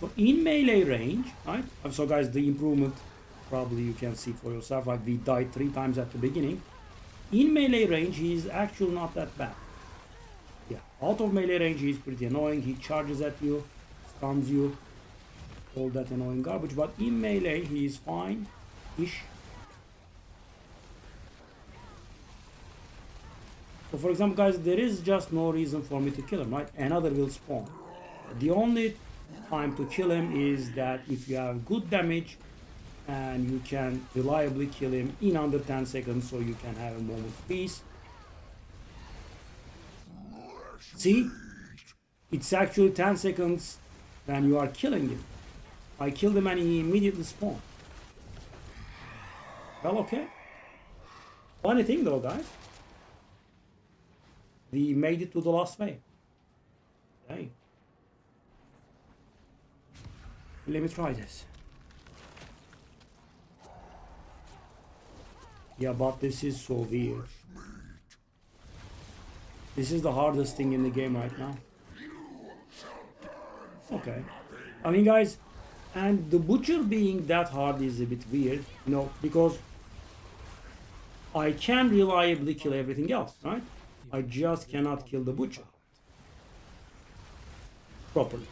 So in melee range, right? So guys, the improvement probably you can see for yourself. Like we died 3 times at the beginning. In melee range, he is actually not that bad. Yeah, out of melee range, he is pretty annoying. He charges at you, stuns you, all that annoying garbage. But in melee, he is fine-ish. So for example, guys, there is just no reason for me to kill him, right? Another will spawn. The only time to kill him is that if you have good damage and you can reliably kill him in under 10 seconds, so you can have a moment's peace. See? It's actually 10 seconds when you are killing him. I killed him and he immediately spawned. Well, okay. Funny thing though, guys. We made it to the last wave. Okay. Let me try this. Yeah, but this is so weird. This is the hardest thing in the game right now. Okay. I mean, guys, and the butcher being that hard is a bit weird, you know, because I can reliably kill everything else, right? I just cannot kill the butcher properly.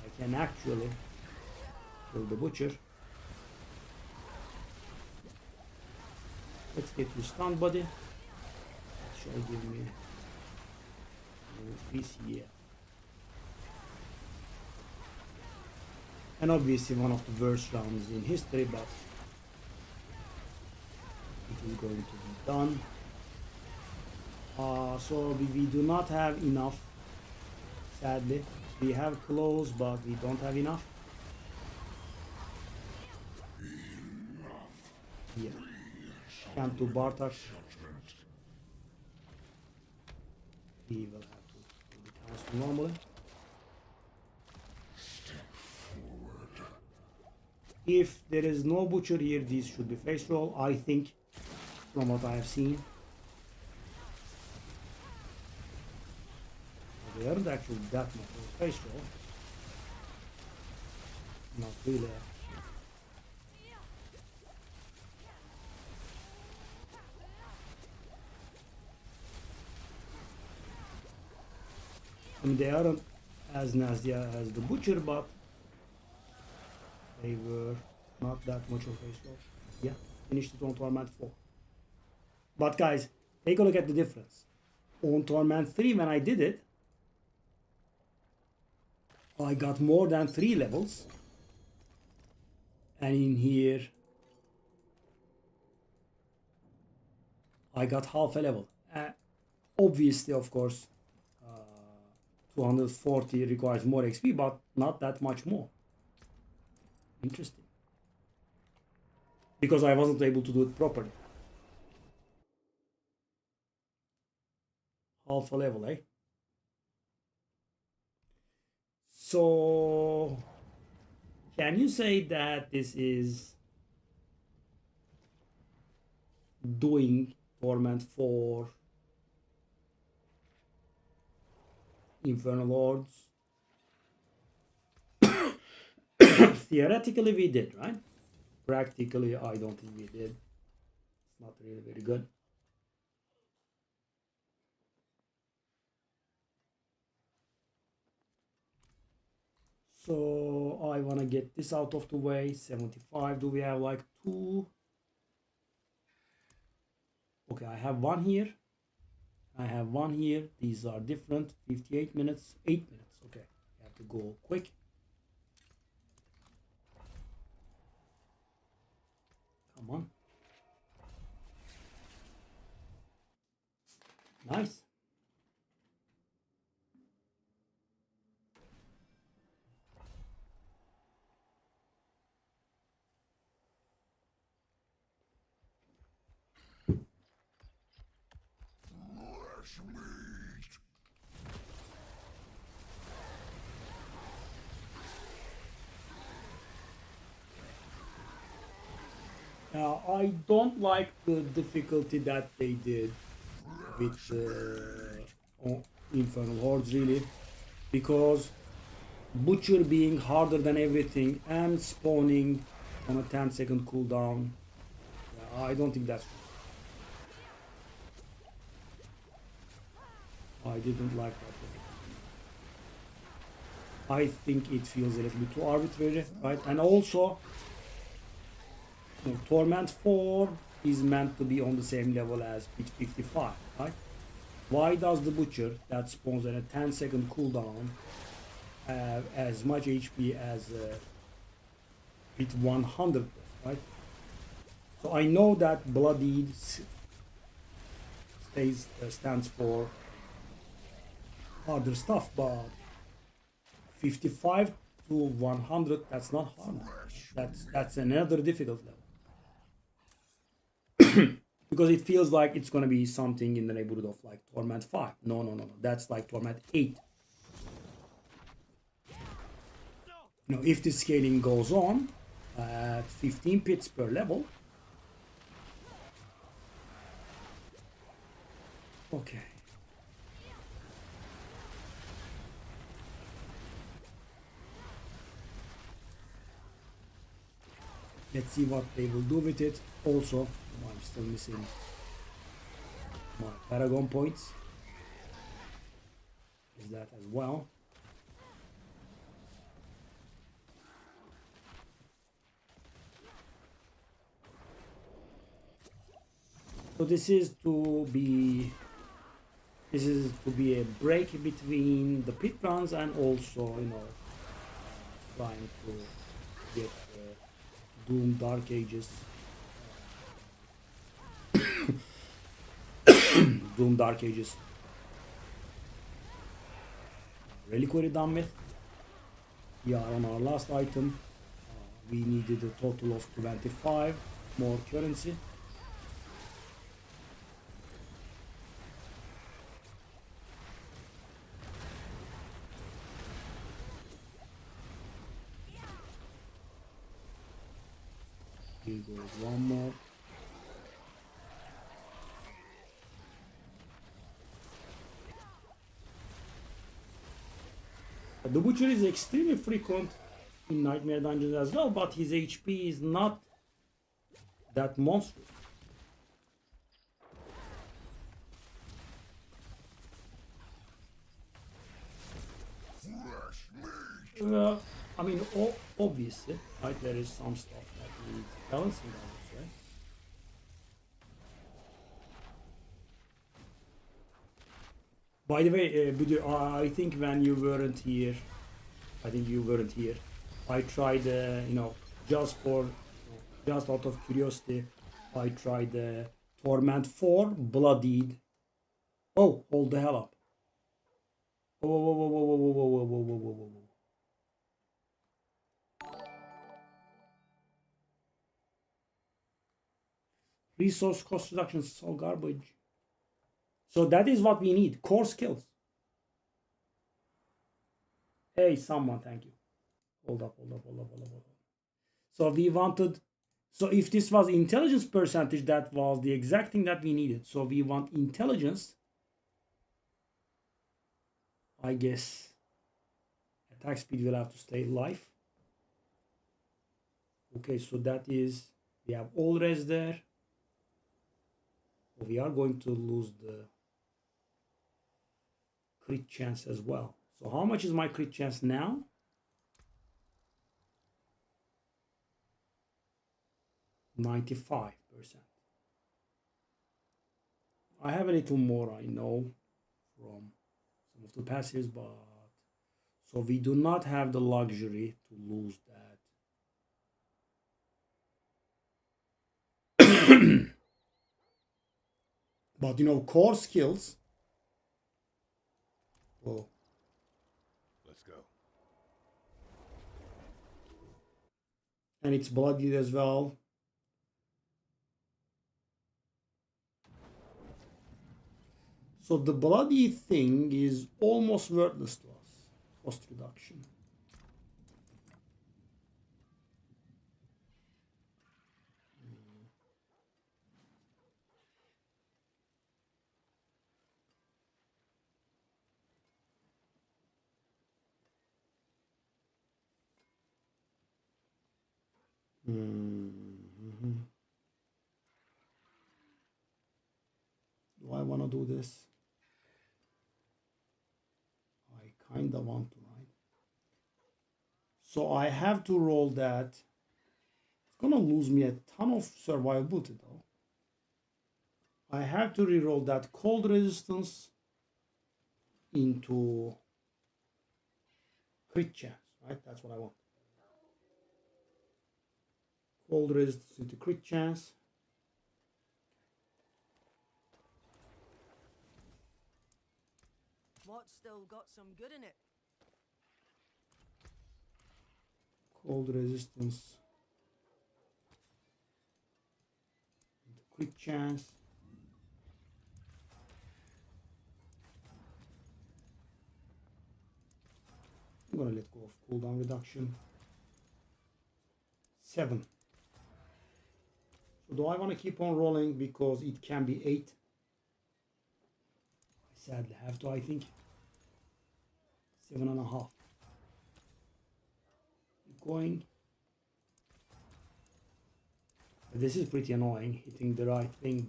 I can actually kill the butcher. Let's get you stunned, buddy. That shall give me a piece here. And obviously one of the worst rounds in history, but it is going to be done. So we do not have enough, sadly. We have clothes, but we don't have enough. Yeah. Can't do Bartak. We will have to do the task normally. If there is no butcher here, these should be face roll, I think, from what I have seen. They aren't actually that much of a face roll. Not really. I mean, they aren't as nasty as the butcher, but they were not that much of a face roll. Yeah, finished it on Torment 4. But guys, take a look at the difference. On Torment 3, when I did it, I got more than 3 levels. And in here, I got half a level. Obviously, of course, 240 requires more XP, but not that much more. Interesting. Because I wasn't able to do it properly. Half a level, eh? So, can you say that this is doing Torment for Infernal Lords? Theoretically we did, right? Practically I don't think we did. It's not really very good. So I want to get this out of the way. 75. Do we have like 2? Okay, I have 1 here. I have 1 here. These are different. 58 minutes, 8 minutes. Okay, I have to go quick. Come on. Nice. I don't like the difficulty that they did with Infernal Hordes, really, because Butcher being harder than everything and spawning on a 10-second cooldown, I don't think that's true. I didn't like that. I think it feels a little bit too arbitrary, right? And also, Torment 4 is meant to be on the same level as Pit 55, right? Why does the Butcher that spawns on a 10-second cooldown have as much HP as Pit 100, right? So I know that Bloodied stands for harder stuff, but 55 to 100, that's not hard. That's another difficult level. Because it feels like it's gonna be something in the neighborhood of like Torment 5. No, no, no, no. That's like Torment 8. You know, if the scaling goes on at 15 pits per level. Okay. Let's see what they will do with it. Also, I'm still missing my Paragon points. Is that as well? So this is to be a break between the pit runs and also, you know, trying to get Doom Dark Ages. Doom Dark Ages reliquary done with. We are on our last item. We needed a total of 25 more currency. Here goes one more. The Butcher is extremely frequent in Nightmare Dungeons as well, but his HP is not that monstrous. I mean, obviously, right, there is some stuff that needs balancing, I would say. By the way, Budu, I think when you weren't here, I tried, you know, just out of curiosity, I tried Torment 4 Bloodied. Oh, hold the hell up. Whoa, whoa, whoa, whoa, whoa, whoa, whoa, whoa, whoa, whoa, whoa. Resource cost reduction is so garbage. So that is what we need. Core skills. Hey, someone, thank you. Hold up. So we wanted... So if this was intelligence percentage, that was the exact thing that we needed. So we want intelligence. I guess attack speed will have to stay life. Okay, so that is... We have all res there. We are going to lose the crit chance as well. So how much is my crit chance now? %95. I have a little more, I know, from some of the passives, but so we do not have the luxury to lose that. But you know, core skills. Whoa. Let's go. And it's bloodied as well. So the bloody thing is almost worthless to us. Cost reduction. Do I want to do this? I kind of want to, right? So I have to roll that. It's going to lose me a ton of survivability though. I have to reroll that cold resistance into crit chance, right? That's what I want. Cold resistance into crit chance. What's still got some good in it? Cold resistance into crit chance. I'm gonna let go of cooldown reduction. 7. So do I want to keep on rolling because it can be 8? I sadly have to, I think. 7.5. Keep going. This is pretty annoying, hitting the right thing,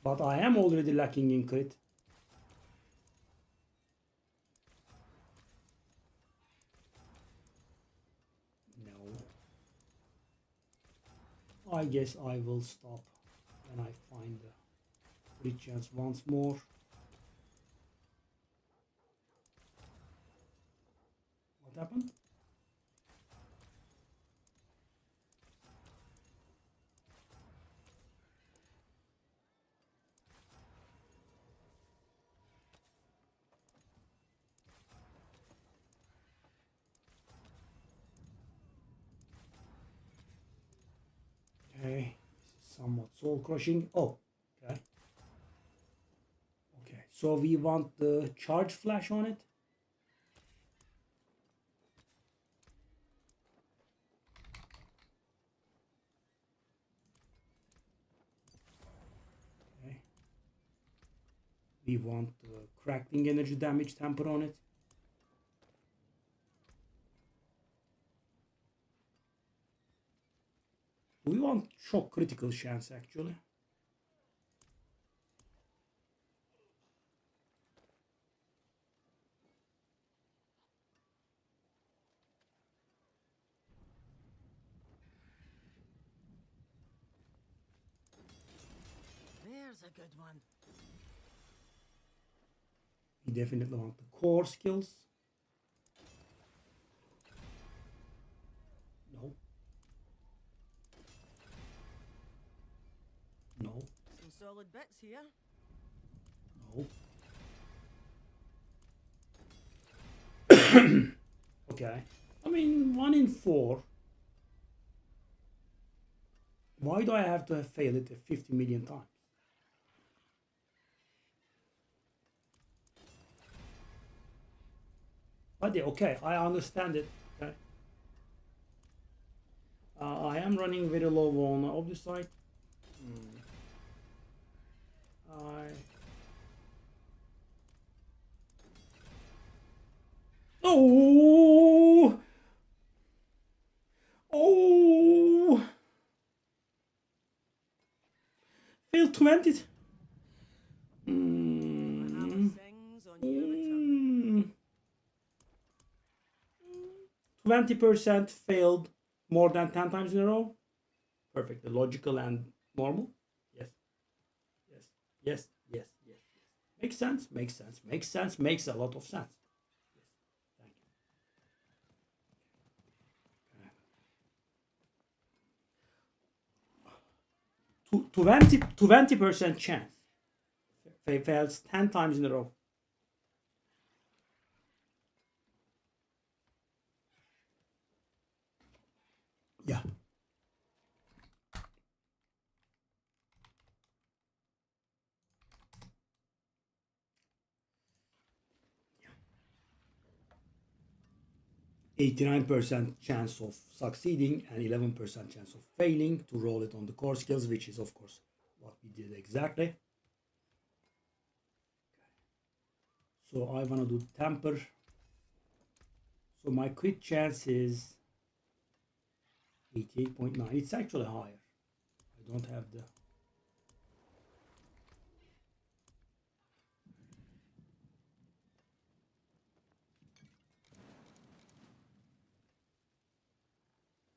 but I am already lacking in crit. No. I guess I will stop when I find the crit chance once more. What happened? Okay, this is somewhat soul crushing. Oh, okay. Okay, so we want the charge flash on it. Okay. We want the cracking energy damage temper on it. We want shock critical chance actually. There's a good one. We definitely want the core skills. No. No. Some solid bits here. No. Okay. I mean, 1 in 4. Why do I have to have failed it 50 million times? But yeah, okay, I understand it. Okay. I am running very low on Obdusite. Oh! Oh! Failed 20. My hammer sings on your return. 20% failed more than 10 times in a row. Perfect. Logical and normal. Yes. Yes. Yes. Yes. Yes. Yes. Makes sense. Makes sense. Makes sense. Makes a lot of sense. Yes. Thank you. 20% chance. Fails 10 times in a row. Yeah. Yeah. 89% chance of succeeding and 11% chance of failing to roll it on the core skills, which is of course what we did exactly. So I want to do temper. So my crit chance is 88.9. It's actually higher. I don't have the...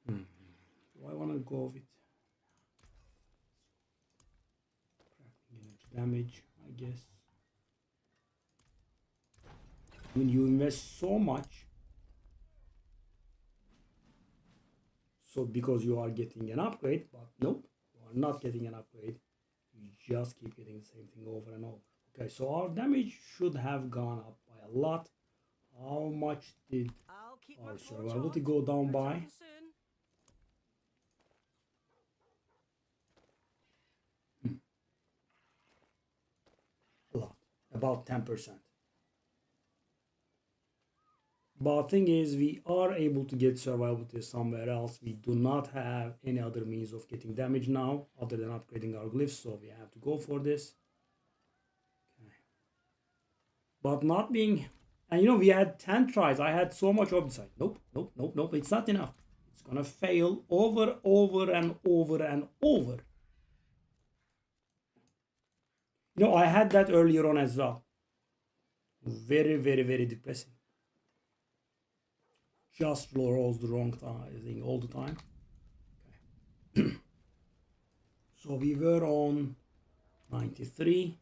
Do I want to go with cracking energy damage? I guess. I mean, you invest so much. So because you are getting an upgrade, but nope, you are not getting an upgrade. You just keep getting the same thing over and over. Okay, so our damage should have gone up by a lot. How much did I'll keep our my survivability go down by? Return soon. A lot, about 10%. But thing is, we are able to get survivability somewhere else. We do not have any other means of getting damage now other than upgrading our glyphs, so we have to go for this. Okay. But not being, and you know, we had 10 tries. I had so much oversight. Nope, nope, nope, nope. It's not enough. It's gonna fail over, and over and over. You know, I had that earlier on as well. Very, very, very depressing. Just rolls the wrong thing all the time. Okay. So we were on 93.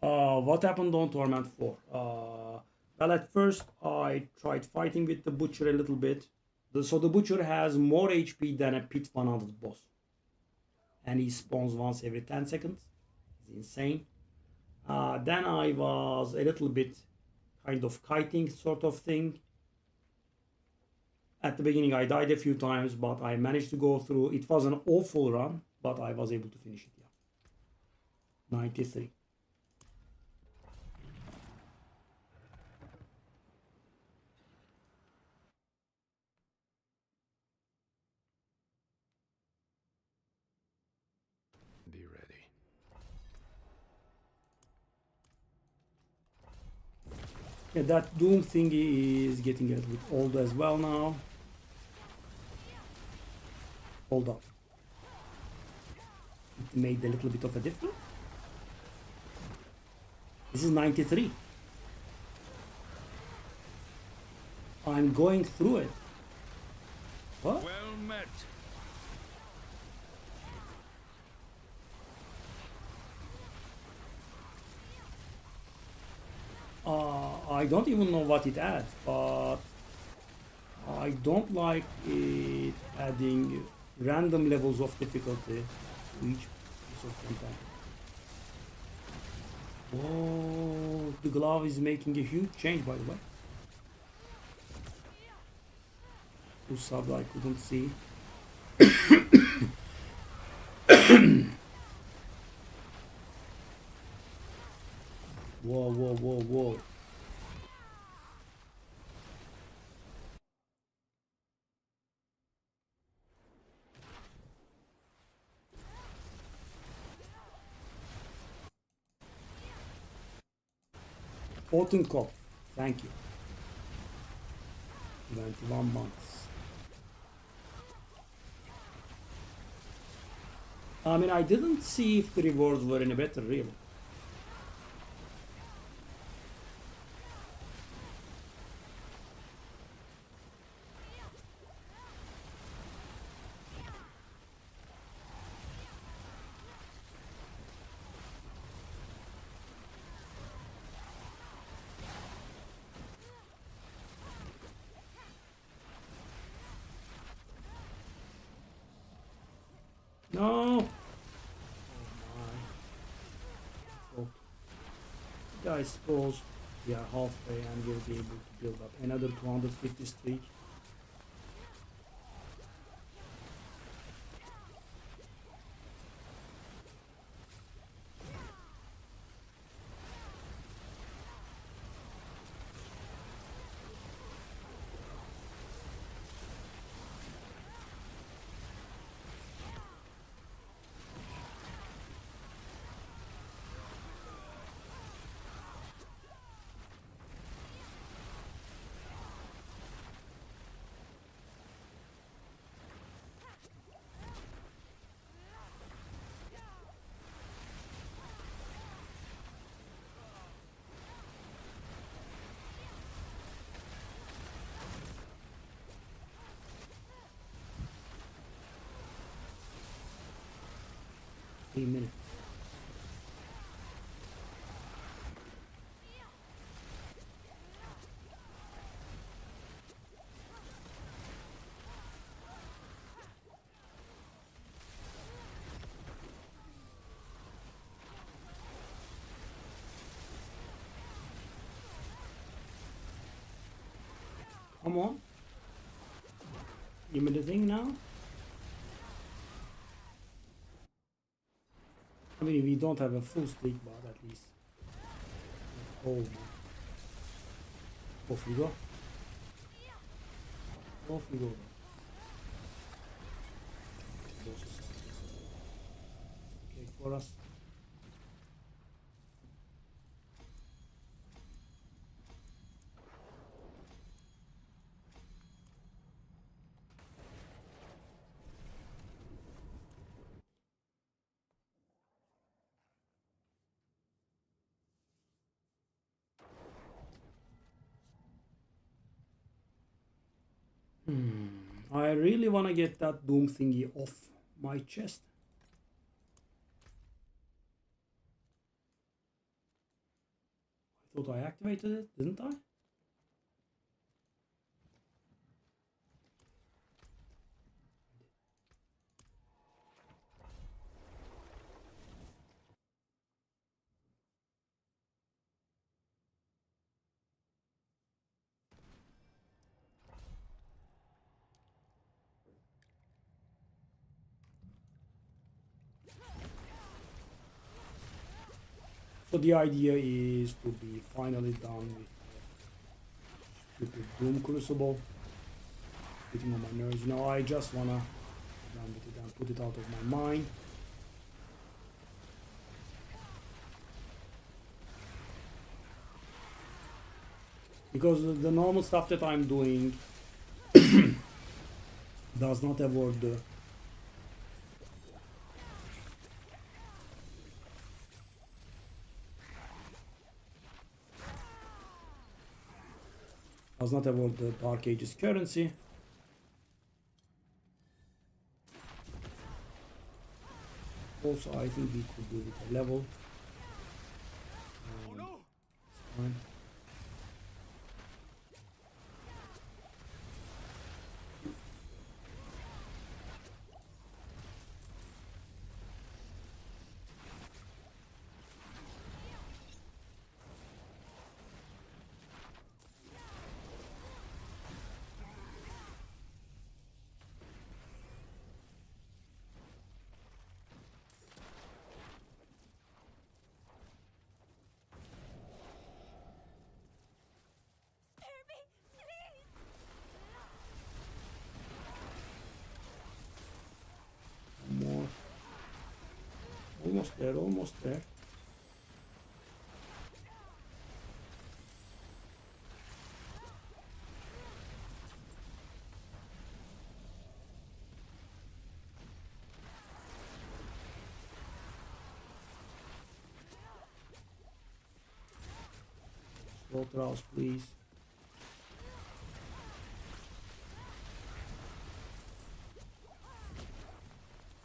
What happened on Torment 4? Well, at first I tried fighting with the Butcher a little bit. So the Butcher has more HP than a Pit 100 boss. And he spawns once every 10 seconds. It's insane. Then I was a little bit kind of kiting sort of thing. At the beginning I died a few times, but I managed to go through. It was an awful run, but I was able to finish it. Yeah. 93. Be ready. Yeah, that Doom thingy is getting a little bit old as well now. Hold up. It made a little bit of a difference. This is 93. I'm going through it. What? Well met. I don't even know what it adds, but I don't like it adding random levels of difficulty to each piece of content. Whoa, the glove is making a huge change, by the way. Who subbed I couldn't see. Whoa, whoa, whoa, whoa. Autumn thank you. 21 months. I mean, I didn't see if the rewards were any better, really. No! Oh my. Yeah, I suppose we are halfway and we'll be able to build up another 250 streak. Minutes. Come on. Give me the thing now. I mean, we don't have a full streak, but at least. Oh my. Off you go. Off you go. Okay for us. I really want to get that Doom thingy off my chest. I thought I activated it, didn't I? So the idea is to be finally done with the stupid Doom Crucible. Getting on my nerves. Now I just wanna be done with it and put it out of my mind. Because the normal stuff that I'm doing does not avoid the Dark Ages currency. Also, I think we could do with a level. Oh no! It's fine. Spare me, please! More. Almost there, almost there. Slaughterhouse, please.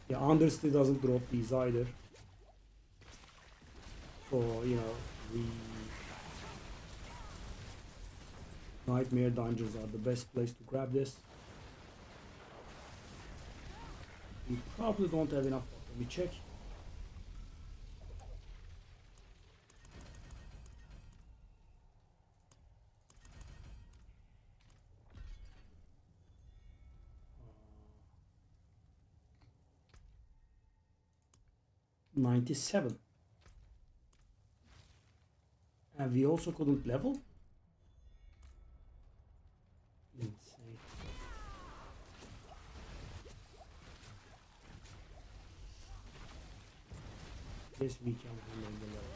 Yeah, Understay doesn't drop these either. So, you know, the Nightmare dungeons are the best place to grab this. We probably don't have enough. Let me check. Uh, 97. And we also couldn't level? Insane. Yes, we can handle the level.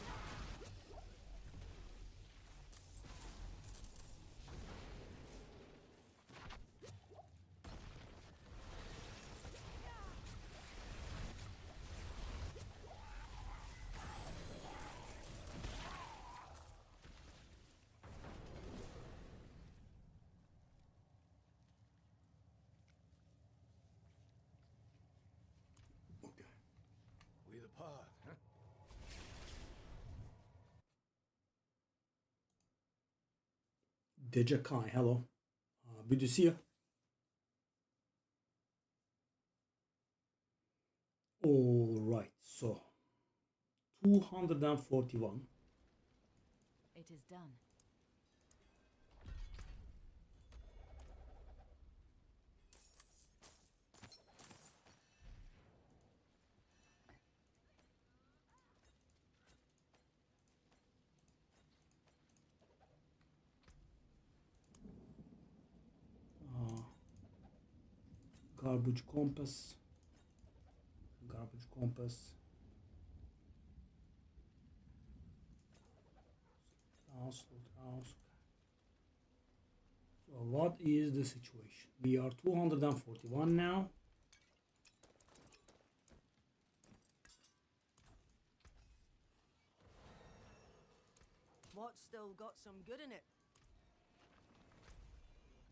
We the pod, huh? Deja Kai, hello. Good to see you. All right, so 241. It is done. Garbage compass. Garbage compass. Slow down. So what is the situation? We are 241 now. What's still got some good in it?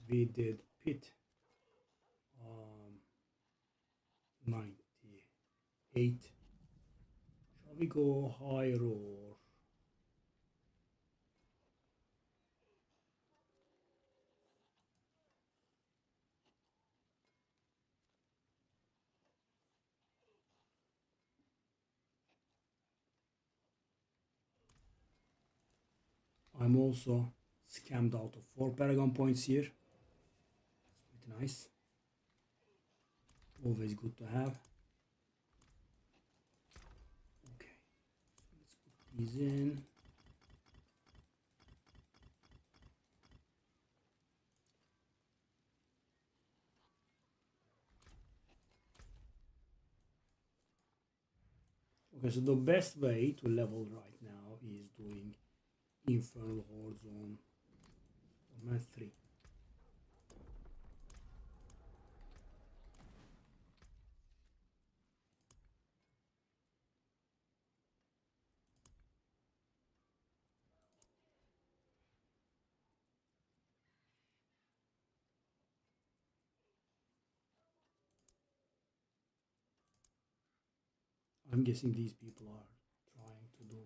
We did pit 98. Shall we go higher or I'm also scammed out of 4 Paragon points here. It's pretty nice. Always good to have. Okay, so let's put these in. Okay, so the best way to level right now is doing Infernal Hordes on Format 3. I'm guessing these people are trying to do.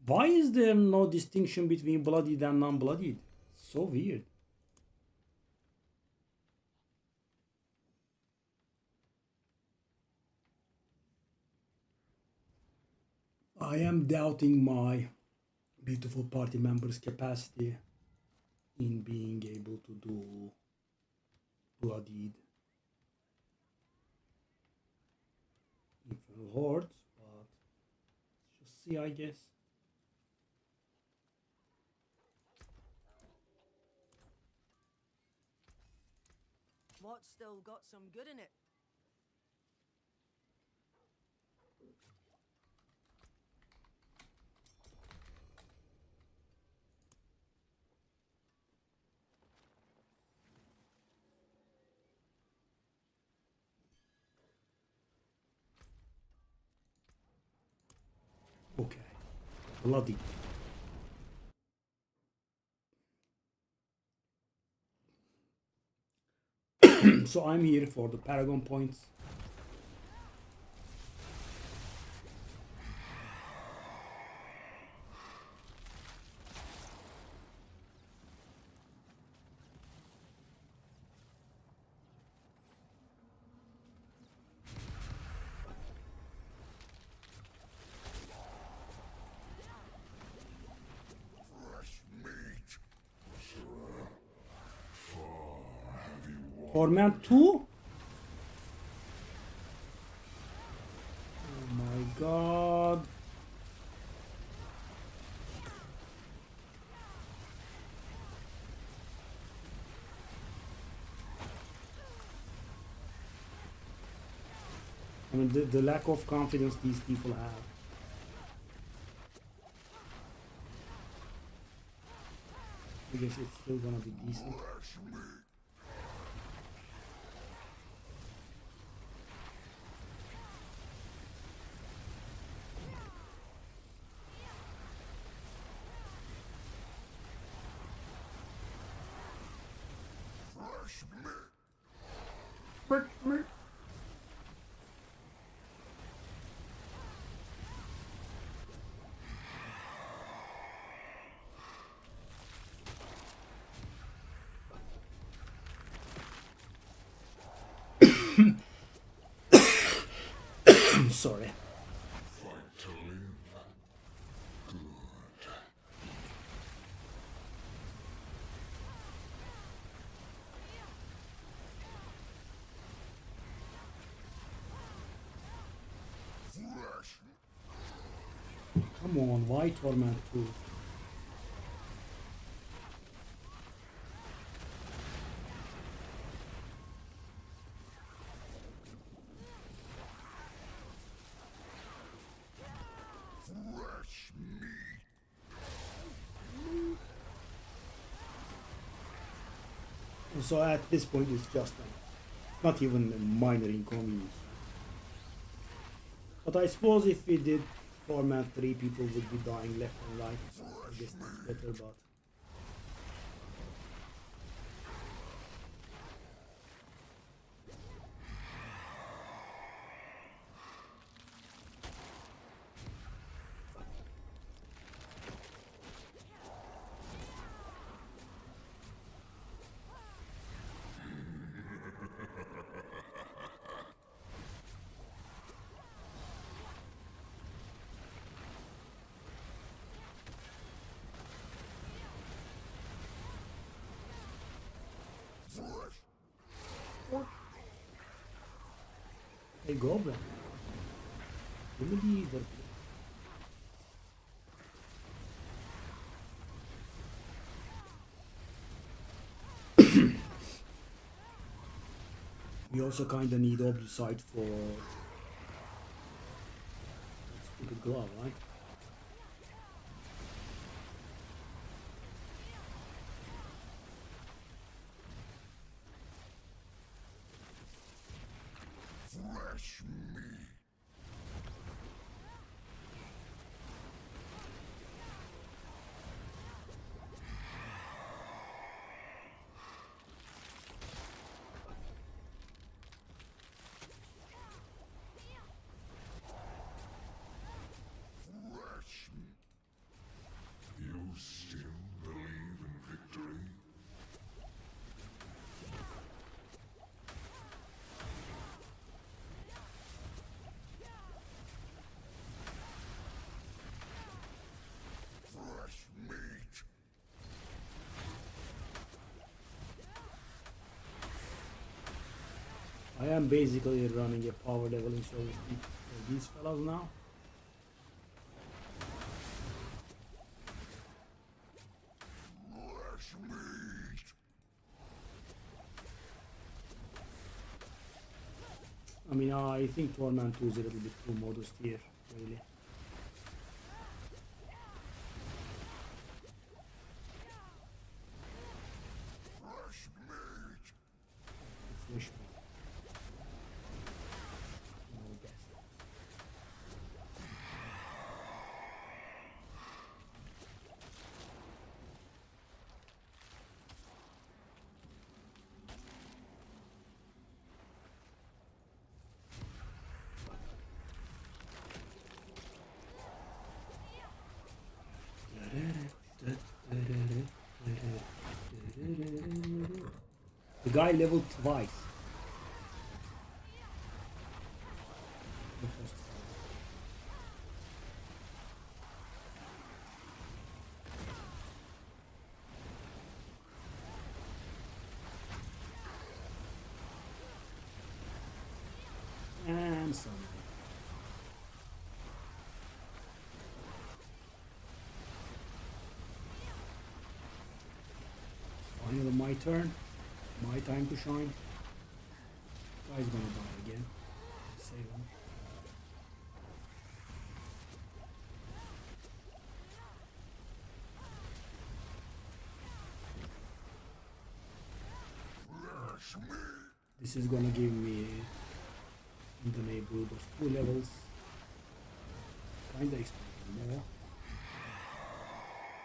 Why is there no distinction between bloodied and non-bloodied? So weird. I am doubting my beautiful party members' capacity in being able to do bloodied Infernal Hordes, but let's just see, I guess. What's still got some good in it? Okay, bloody. So I'm here for the Paragon points. Torment 2? Oh my god. I mean, the lack of confidence these people have. I guess it's still gonna be decent. Sorry. Come on, why Torment 2? Fresh meat. So at this point it's just not even a minor inconvenience. But I suppose if we did Torment 3, people would be dying left and right. I guess that's better, but... Hey Goblin, give me the either. We also kinda need Obducite for stupid glove, right? Fresh meat. Fresh meat. You still believe in victory? Fresh meat. I am basically running a power leveling service for these fellas now. Fresh meat. I mean, I think Torment 2 is a little bit too modest here, really. Fresh meat. Fresh meat. No guess. The guy leveled twice. I'm sorry. Finally my turn. My time to shine. Guy's gonna die again. Save him. Fresh meat. This is gonna give me in the neighborhood of 2 levels. Kinda expecting more.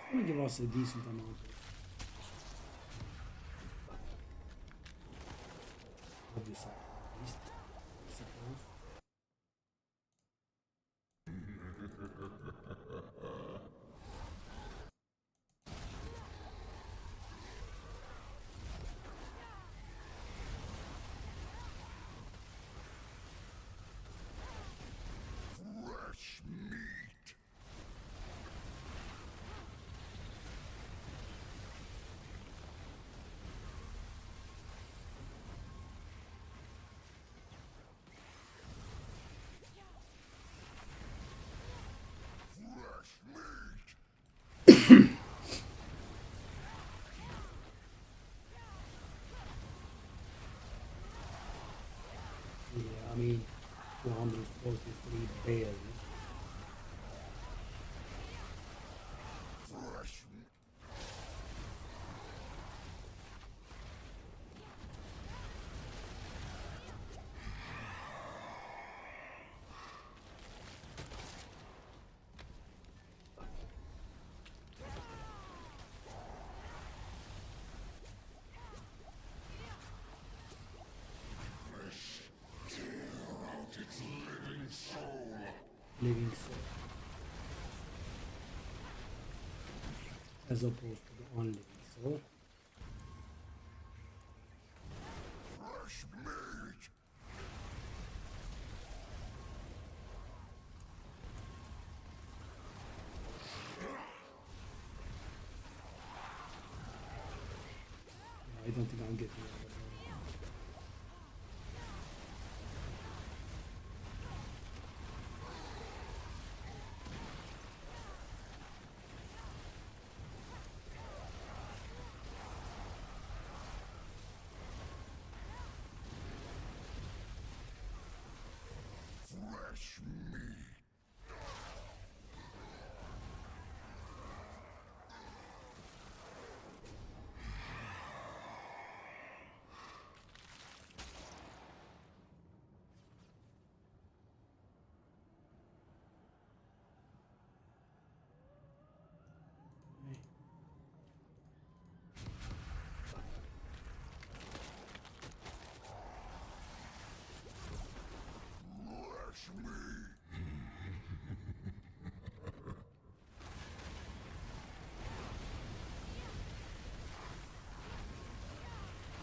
It's gonna give us a decent amount of this at least, I suppose. Fresh meat. 143 barely. Fresh meat. Its living soul. Living soul. As opposed to the unliving soul. Fresh meat. I don't think I'm getting out of there. Fresh meat. Fresh meat.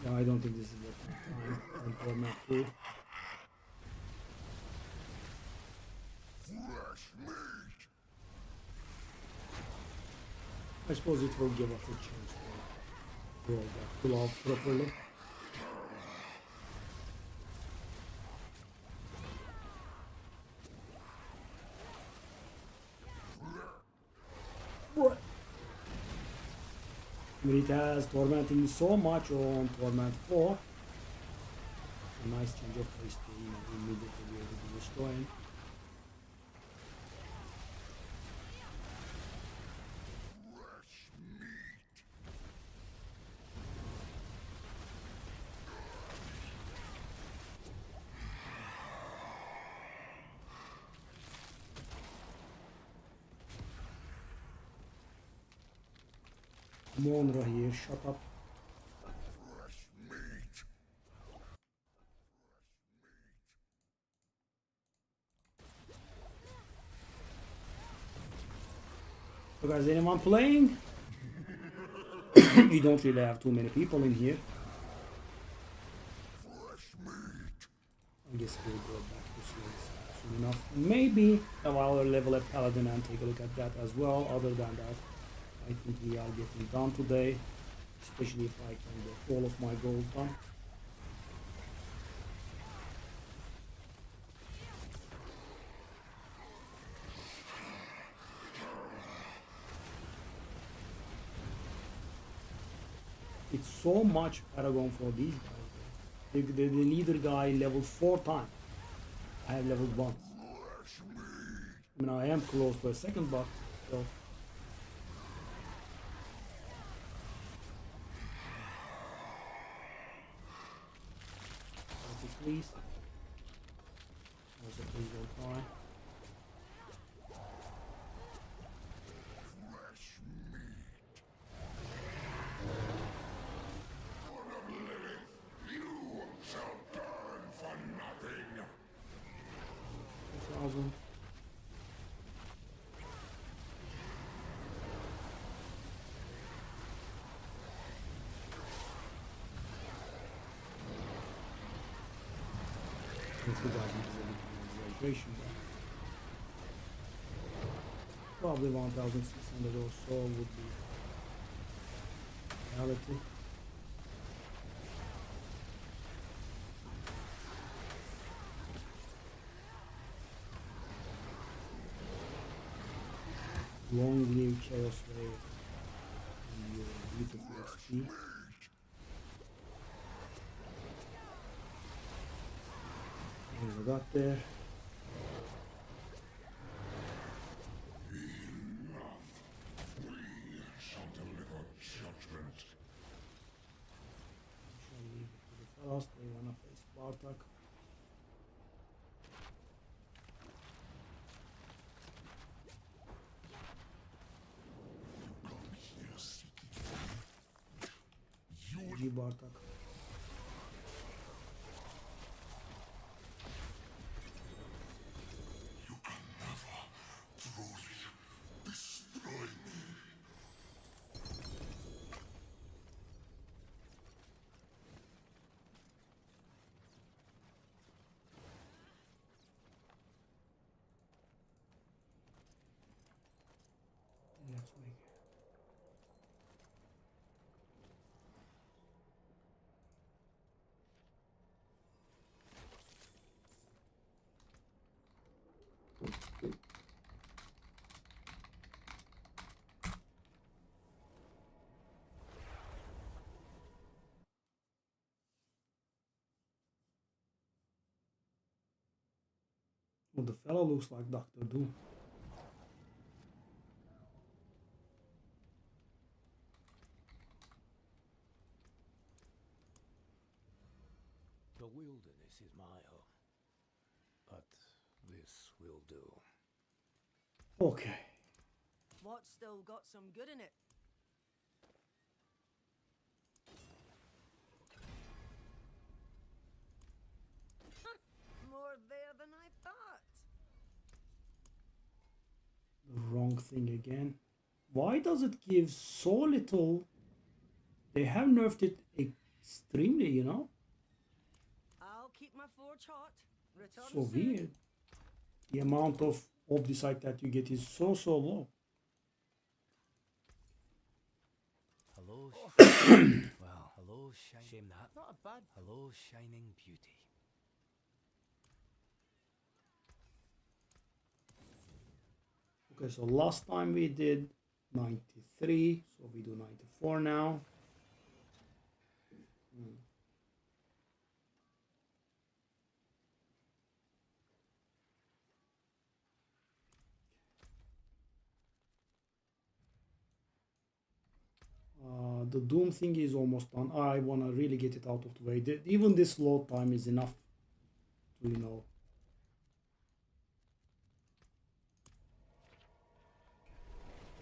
No, I don't think this is the time on format 2. Fresh meat. I suppose it will give us a chance to roll that pull off properly. What? I mean, it has tormenting so much on Torment 4. A nice change of pace to immediately be able to destroy him. Fresh meat. Come on, Rahir, shut up. Fresh meat. So guys, anyone playing? We don't really have too many people in here. Fresh meat. I guess we'll go back to slaves soon enough. Maybe I'll level up Paladin and take a look at that as well. Other than that, I think we are getting done today. Especially if I can get all of my goals done. It's so much Paragon for these guys. The leader guy leveled 4 times. I have leveled once. Fresh meat. I mean, I am close to a second buck, so. Please. Also, please don't die. Fresh meat. You shall burn for nothing. 2,000. And 2,000 is a hydration. Probably 1,600 or so would be reality. Long live Chaos Wave and your beautiful XP. What I got there. us. They wanna face Bartak. Come here seeking you GG Bartak. can never truly destroy me. Let's make it. Well, the fellow looks like Doctor Doom. The wilderness is my home. But this will do. Okay. What's still got some good in it? More there than I thought. The wrong thing again. Why does it give so little? They have nerfed it extremely, you know? I'll keep my forge hot. Return So soon. weird. The amount of obdicite that you get is so low. Hello. Well, hello, shame that. Not a bad. Hello, shining beauty. Okay, so last time we did 93, so we do 94 now. The Doom thing is almost done. I want to really get it out of the way. Even this load time is enough to, you know.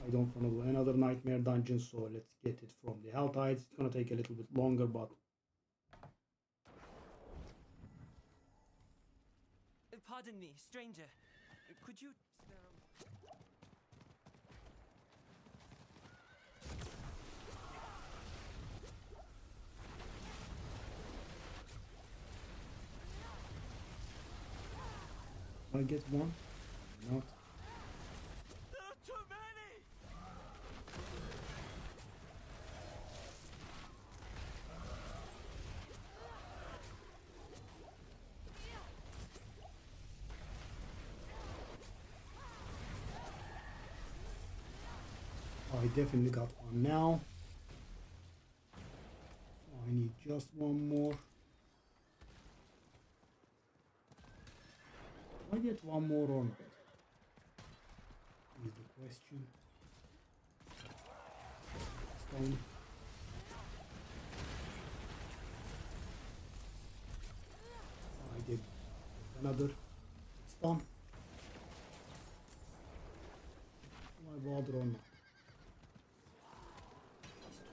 I don't want to do another nightmare dungeon, so let's get it from the Hell Tides. It's going to take a little bit longer, but... Pardon me, stranger. Could you... I get one? Not. There are too many! I definitely got one now. So I need just one more. Do I get one more or not? Is the question. Stone. I did another. It's done. Do I bother or not?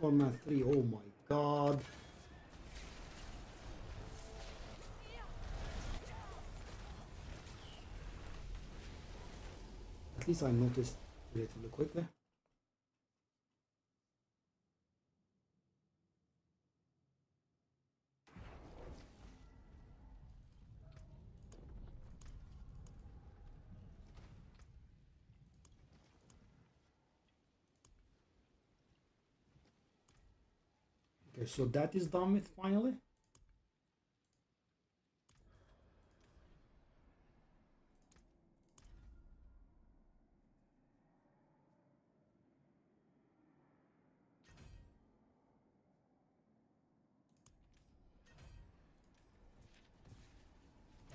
Torment 3, oh my god. At least I noticed relatively quickly. Okay, so that is done with finally.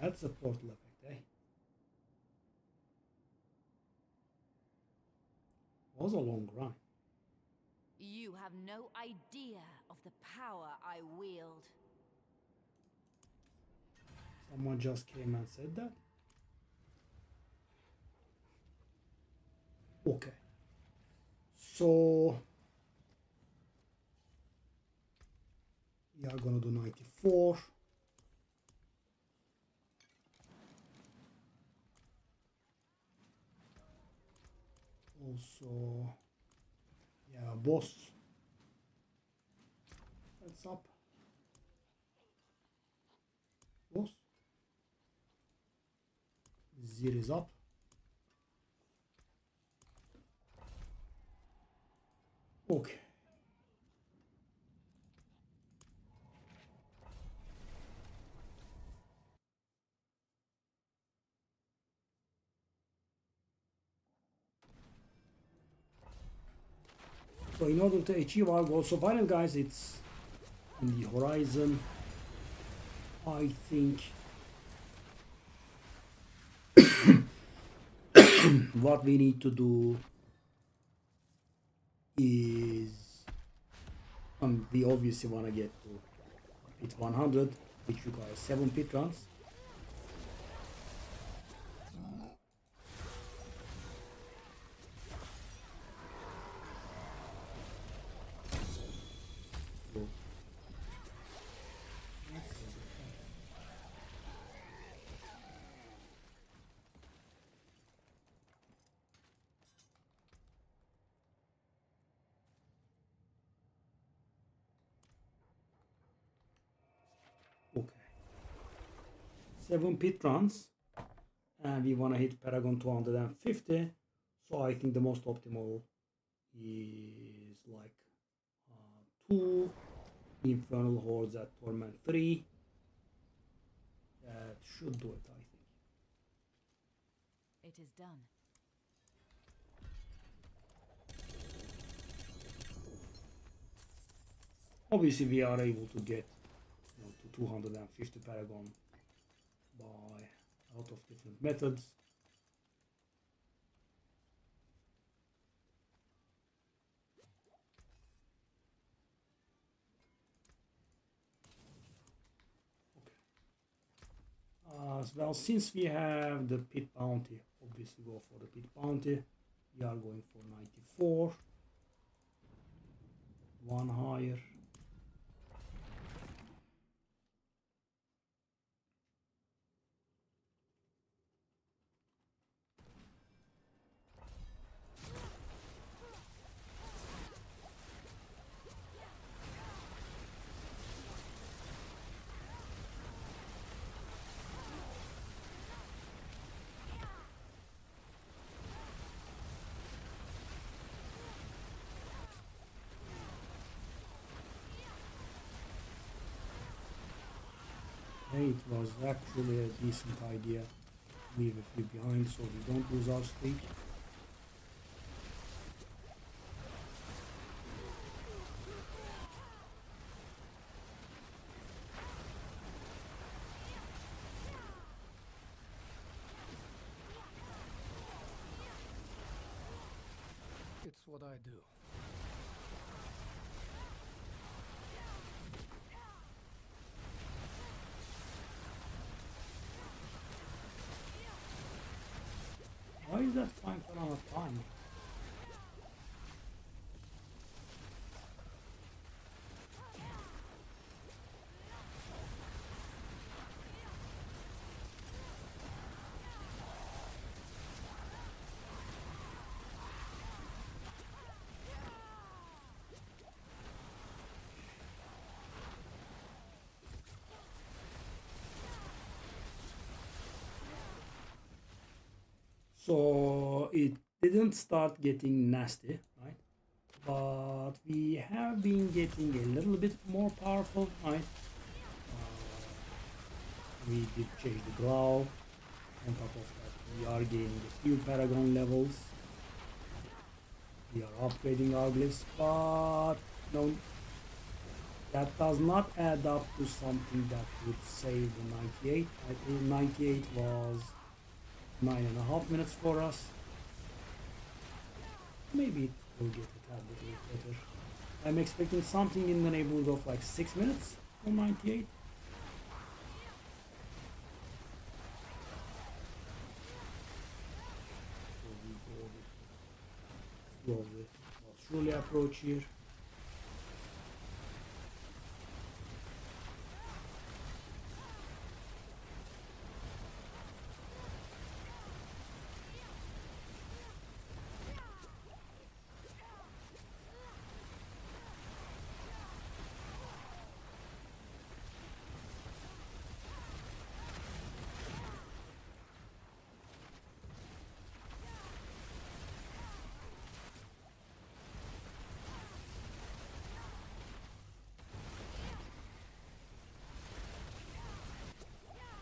That's a portal effect, eh? Was a long run. You have no idea of the power I wield. Someone just came and said that. Okay. So we are gonna do 94. Also, yeah, boss. That's up. Boss. Zero is up. Okay. So in order to achieve our goal, so final guys, it's in the horizon. I think what we need to do is we obviously want to get to pit 100, which requires 7 pit runs. So, okay. 7 pit runs, and we want to hit Paragon 250. So I think the most optimal is like 2 Infernal Hordes at Torment 3. That should do it, I think. It is done. Obviously, we are able to get to 250 Paragon by a lot of different methods. Well, since we have the pit bounty, obviously go for the pit bounty. We are going for 94. One higher. It was actually a decent idea to leave a few behind so we don't lose our streak. It's what I do. Why is that flying for our time? So it didn't start getting nasty, right? But we have been getting a little bit more powerful, right? We did change the growl. On top of that, we are gaining a few Paragon levels. We are upgrading our glyphs, but no, that does not add up to something that would save the 98. I think 98 was 9.5 minutes for us. Maybe it will get a tad bit better. I'm expecting something in the neighborhood of like 6 minutes for 98. slowly but surely approach here.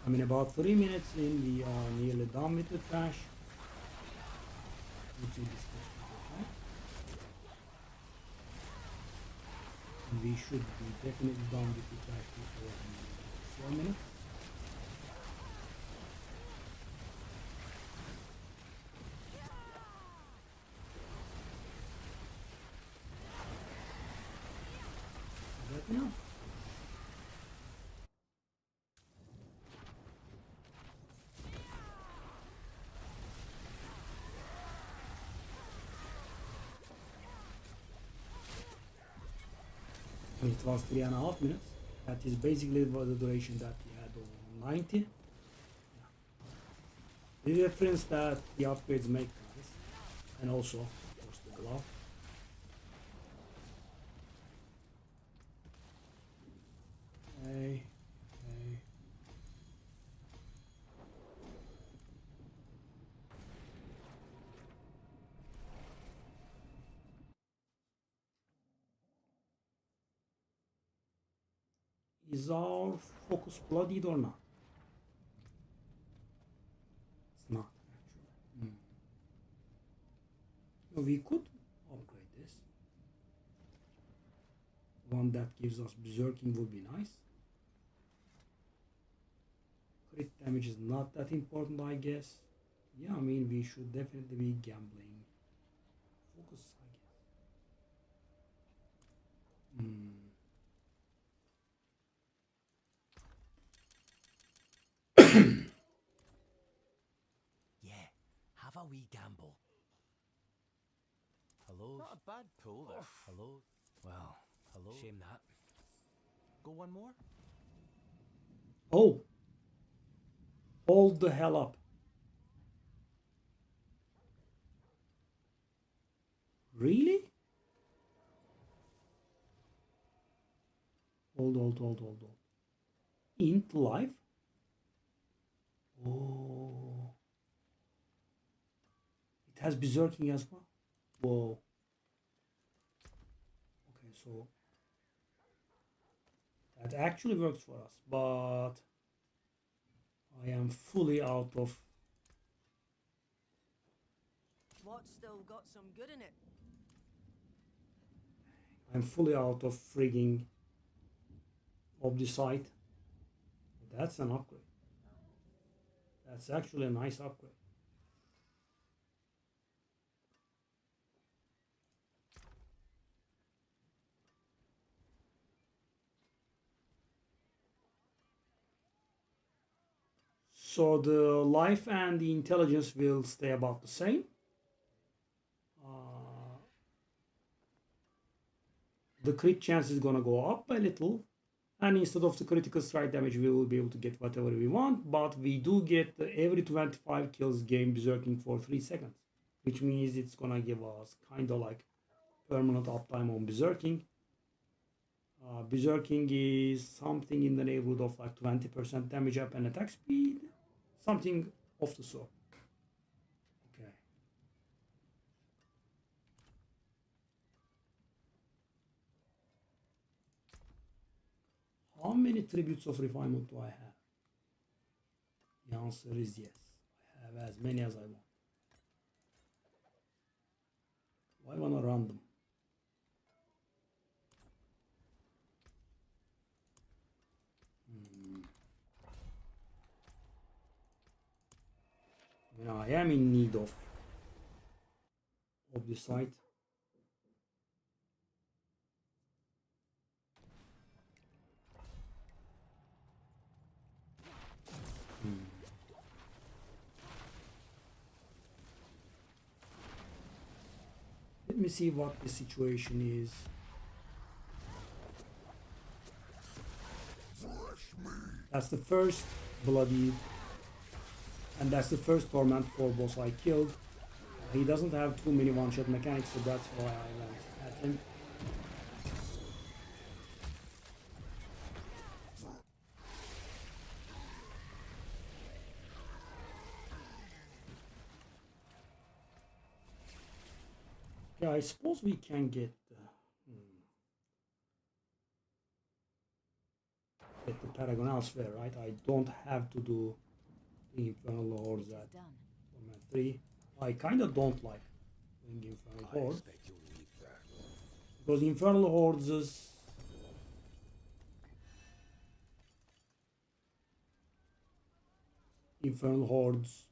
I mean, about 3 minutes in, we are nearly done with the trash. Let's see this first one, right? And we should be definitely done with the trash before 4 minutes. Is that enough? And it was 3.5 minutes. That is basically the duration that we had on 90. Yeah. The difference that the upgrades make, guys, and also, of course, the glove. Okay, okay. Is our focus bloodied or not? It's not actually. So we could upgrade this. One that gives us berserking would be nice. Crit damage is not that important, I guess. Yeah, I mean, we should definitely be gambling. Focus, I guess. Yeah, have a wee gamble. Hello? Not a bad pull there. Hello? Well, hello? Shame that. Go one more? Oh! Hold the hell up. Really? Hold. Int life? Oh. It has berserking as well? Whoa. Okay, so that actually works for us, but I am fully out of. What's still got some good in it? I'm fully out of frigging of the site. That's an upgrade. That's actually a nice upgrade. So the life and the intelligence will stay about the same. The crit chance is gonna go up a little, and instead of the critical strike damage, we will be able to get whatever we want. But we do get every 25 kills gain berserking for 3 seconds, which means it's gonna give us kind of like permanent uptime on berserking. Berserking is something in the neighborhood of like 20% damage up and attack speed, something of the sort. Okay. How many tributes of refinement do I have? The answer is yes. I have as many as I want. Why wanna run them? I mean, I am in need of the site. let me see what the situation is. That's the first bloody, and that's the first Torment 4 boss I killed. He doesn't have too many one-shot mechanics, so that's why I went at him. Yeah, I suppose we can get the Paragon elsewhere, right? I don't have to do the Infernal Lords at It's done. Torment 3. I kind of don't like doing Infernal Hordes. Because Infernal Hordes is... Infernal Hordes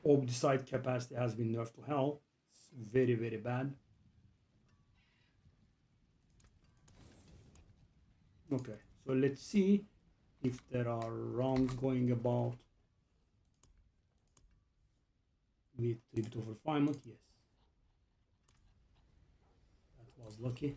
Obdicite capacity has been nerfed to hell. It's very, very bad. Okay, so let's see if there are rounds going about with Tribute of Refinement. Yes, that was lucky.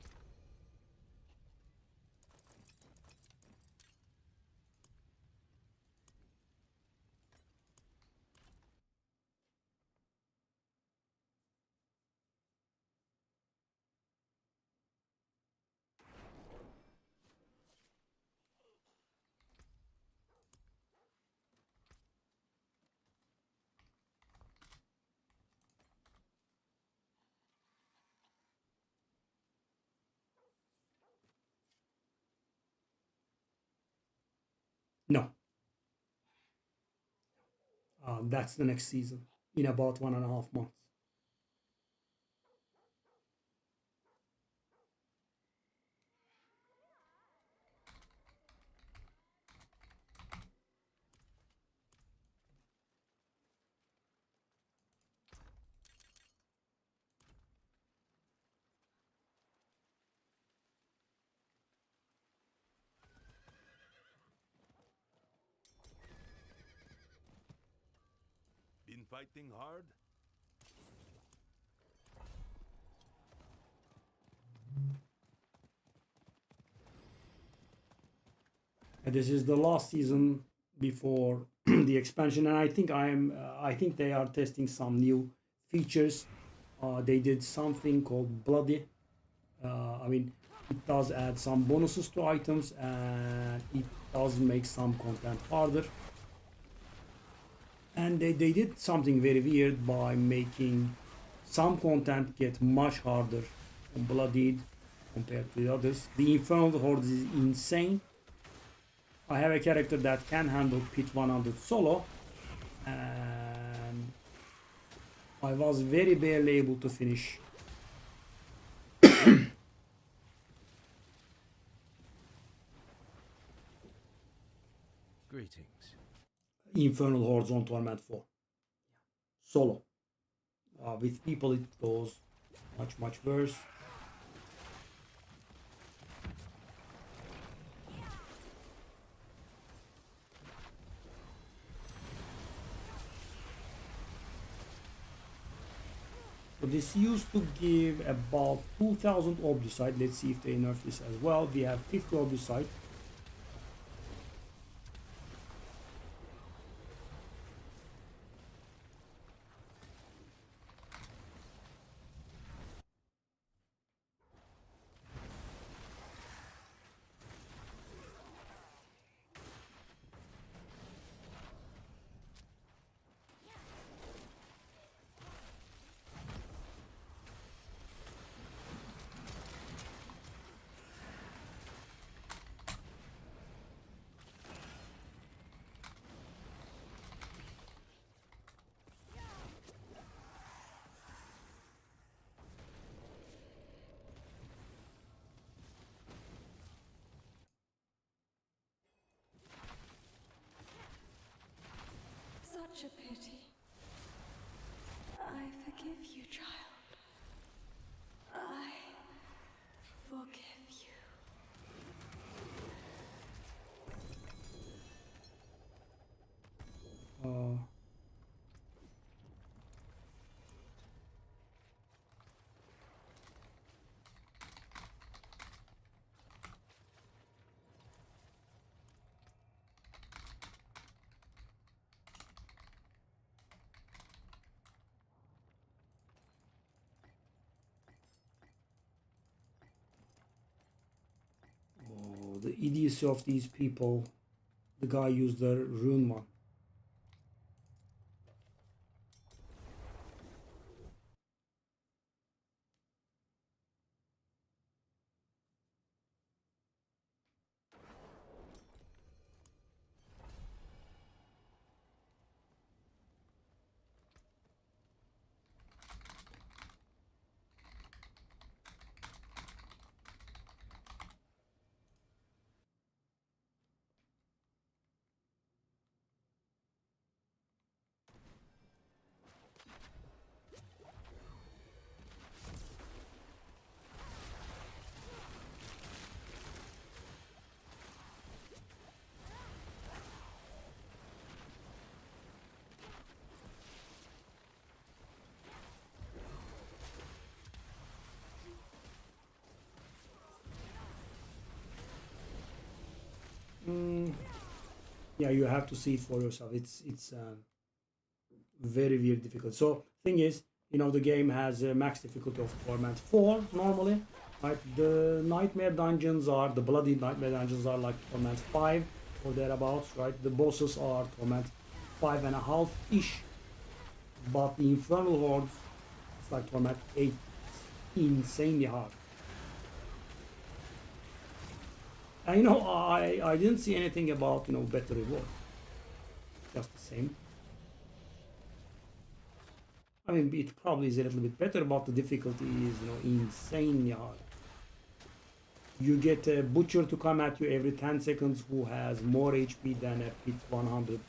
No, that's the next season in about 1.5 months. Been fighting hard? And this is the last season before the expansion, and I think they are testing some new features. They did something called Bloody. I mean, it does add some bonuses to items, and it does make some content harder. And they did something very weird by making some content get much harder on Bloodied compared to the others. The Infernal Horde is insane. I have a character that can handle Pit 100 solo, and I was very barely able to finish Greetings. Infernal Hordes on Torment 4 solo. With people it goes much worse. So this used to give about 2000 Obdicite. Let's see if they nerf this as well. We have 50 Obdicite. Such a pity. I forgive you, child. I forgive you. the idiocy of these people. The guy used the rune one. Yeah, you have to see it for yourself. It's very very difficult. So thing is, the game has a max difficulty of torment 4 normally, right? The nightmare dungeons are the bloody nightmare dungeons are like torment 5 or thereabouts, right? The bosses are torment 5.5 ish, but the infernal hordes, it's like torment 8. It's insanely hard. And I didn't see anything about better reward. Just the same. I mean, it probably is a little bit better, but the difficulty is insanely hard. You get a butcher to come at you every 10 seconds who has more HP than a pit 100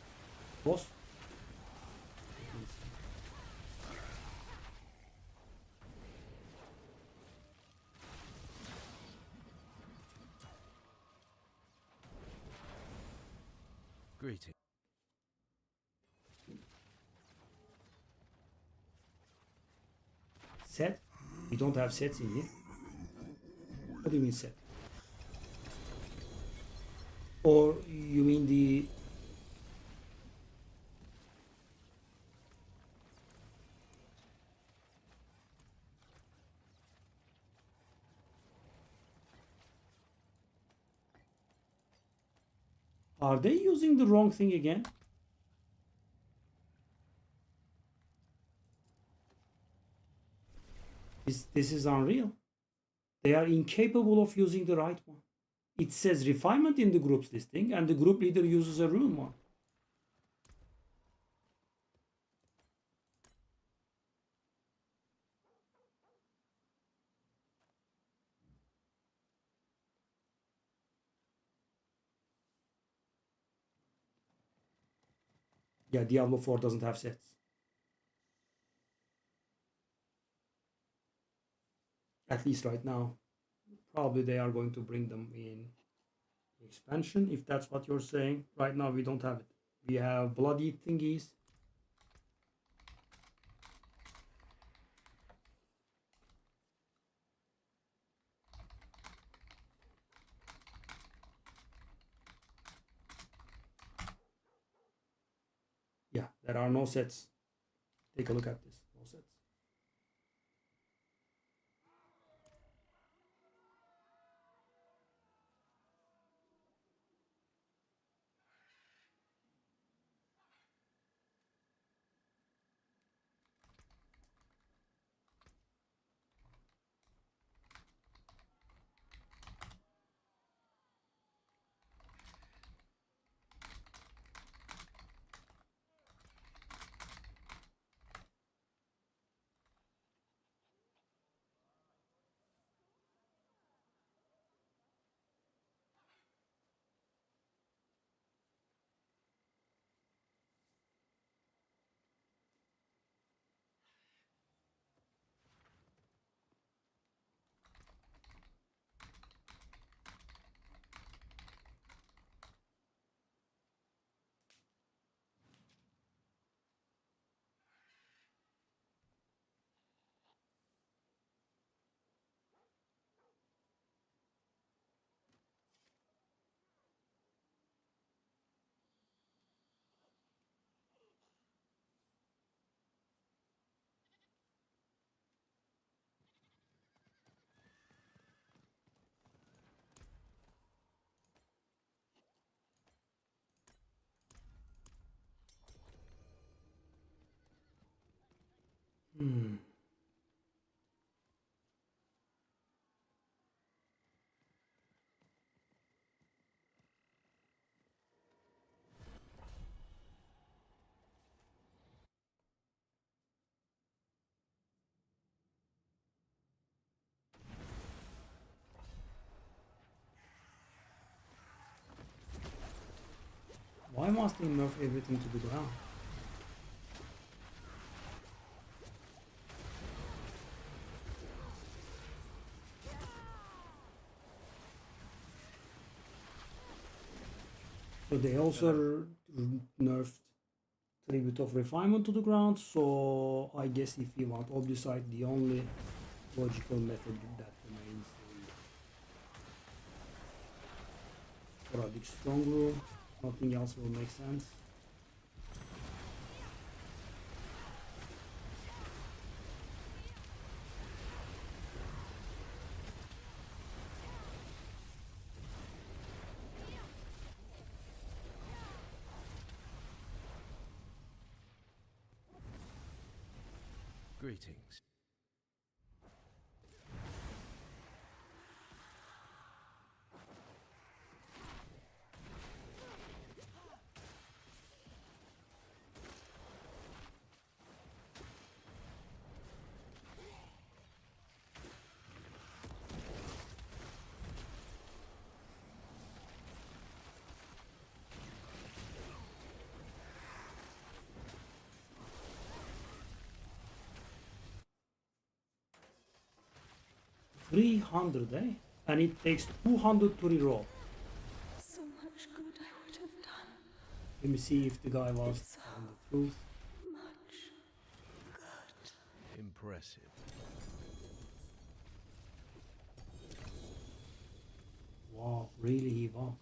boss. Greeting. Set? We don't have sets in here. What do you mean set? Or you mean the... Are they using the wrong thing again? This is unreal. They are incapable of using the right one. It says refinement in the group's listing, and the group leader uses a rune one. Yeah, Diablo 4 doesn't have sets. At least right now. Probably they are going to bring them in expansion, if that's what you're saying. Right now we don't have it. We have bloody thingies. Yeah, there are no sets. Take a look at this. No sets. Hmm. Why must they nerf everything to the ground? So they also nerfed Tribute of Refinement to the ground, so I guess if you want Obducite, the only logical method that remains is Sporadic Strong Room. Nothing else will make sense. Greetings. $300, eh? And it takes 200 to reroll. So much good I would have done. Let me see if the guy was telling the truth. Much good. Impressive. Wow, really he was.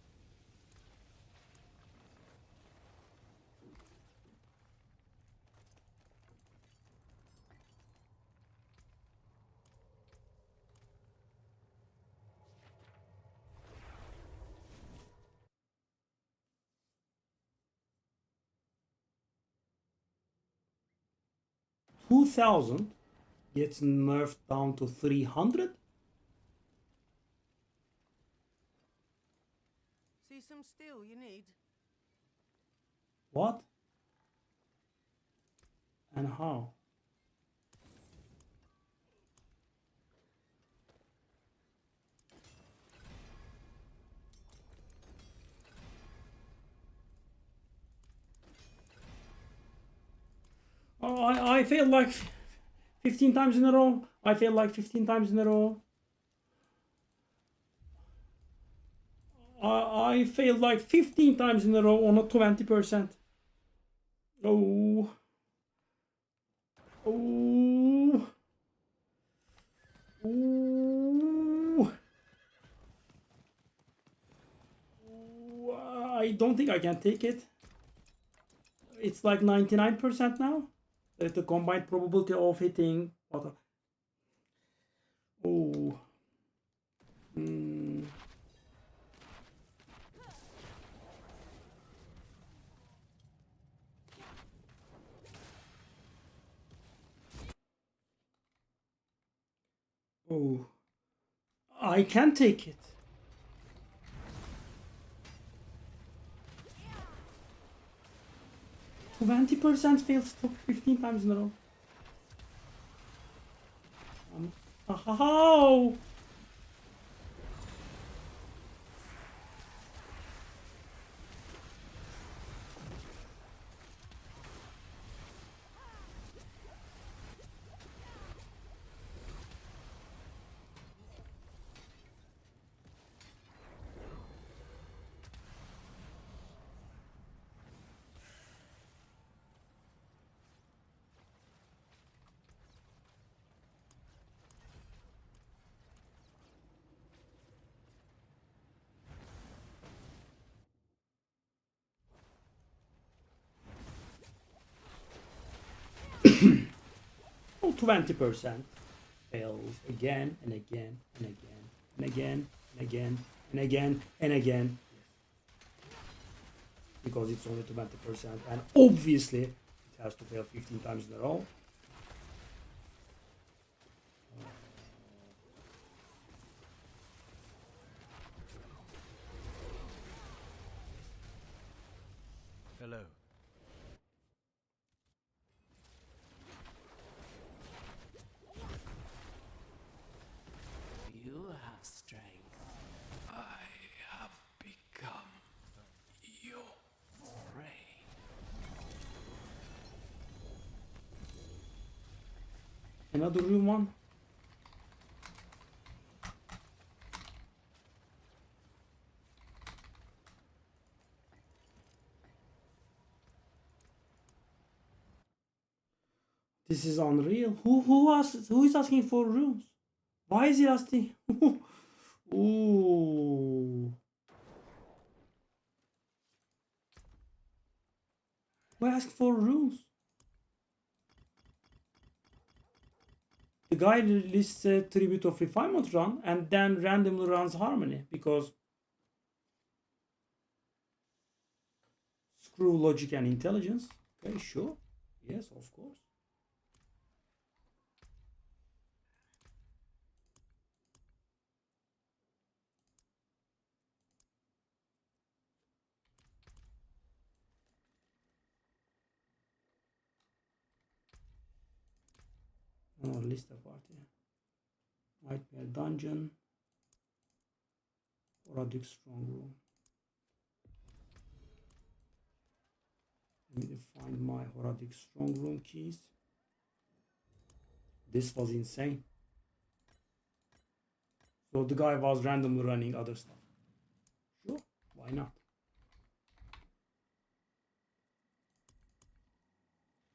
$2,000 gets nerfed down to 300. See some steel you need? What? And how? Oh, I failed like 15 times in a row. I failed like 15 times in a row. I failed like 15 times in a row on a 20%. Oh. Oh. Oh. I don't think I can take it. It's like 99% now. The combined probability of hitting. What? Oh. Hmm. Oh. I can take it. $20% fails 15 times in a row. How? Oh, 20% fails again and again and again and again and again and again and again. Because it's only 20%, and obviously it has to fail 15 times in a row. Another room one. This is unreal. Who is asking for rooms? Why is he asking? Ooh. Who asked for rooms? The guy lists a tribute of refinement run and then randomly runs harmony because screw logic and intelligence. Okay, sure. Yes, of course. Oh, list a party. Nightmare dungeon. Horadic strong room. Let me find my Horadic strong room keys. This was insane. So the guy was randomly running other stuff. Sure, why not?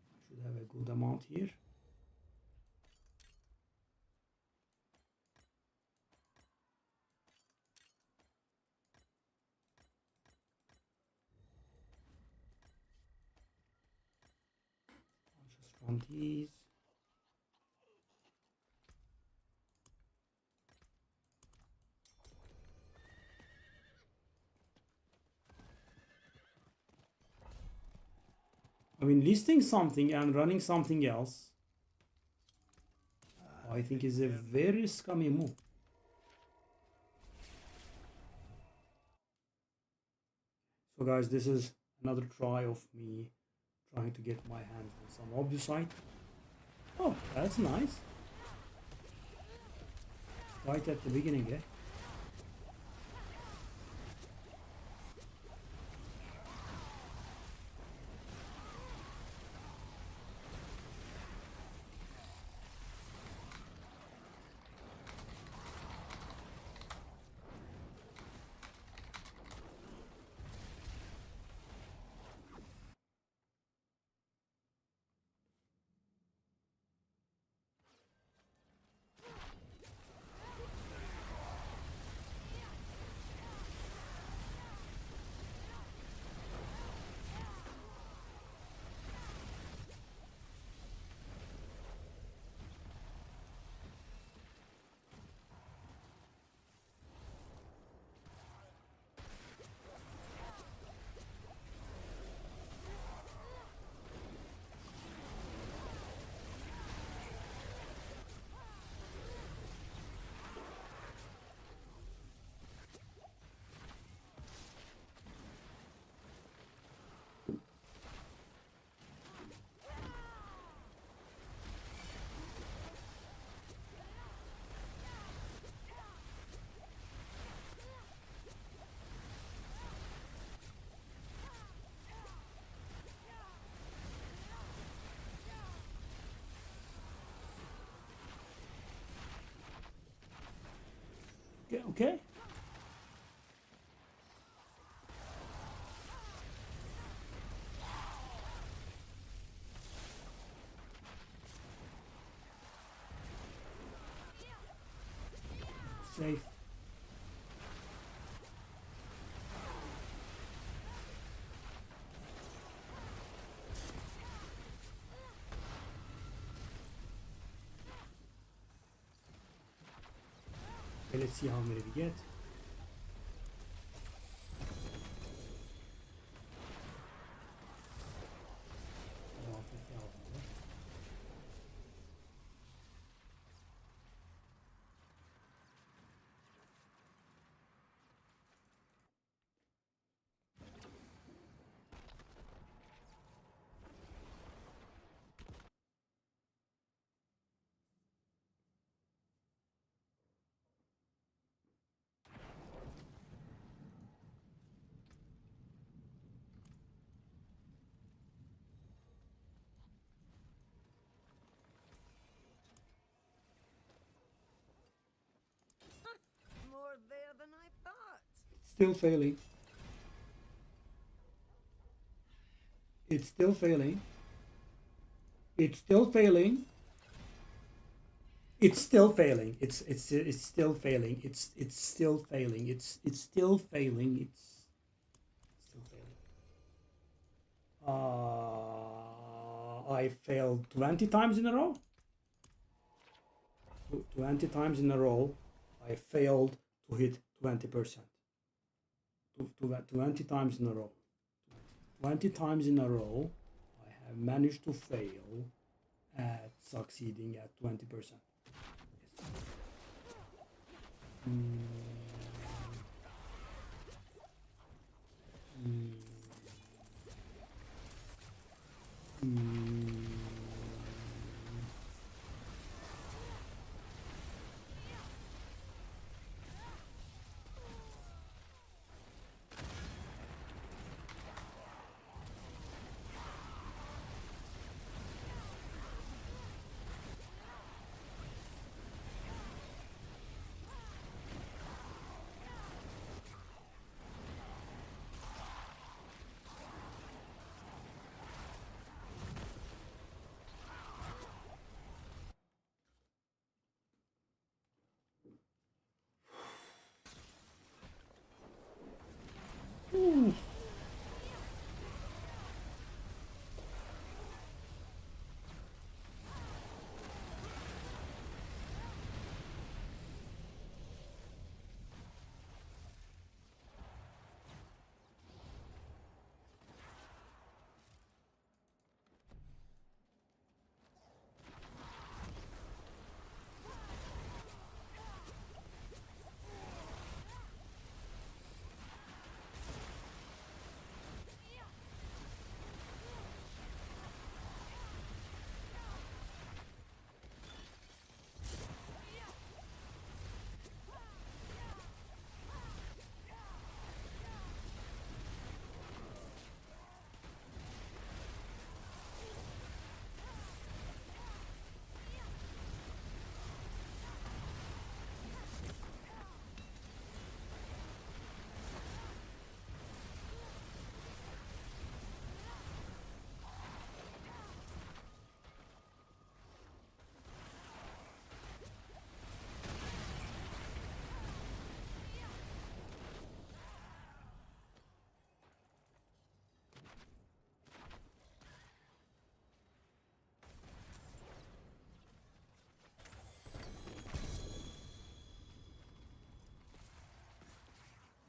I should have a good amount here. I'll just run these. I mean, listing something and running something else, I think is a very scummy move. So guys, this is another try of me trying to get my hands on some obusite. Oh, that's nice. Right at the beginning, eh? Okay. Safe. Okay, let's see how many we get. About 50,000, right? still failing. It's still failing. It's still failing. It's still failing. It's still failing. It's still failing. It's still failing. It's still failing. I failed 20 times in a row. 20 times in a row, I failed to hit 20%. 20 times in a row. 20 times in a row, I have managed to fail at succeeding at 20%.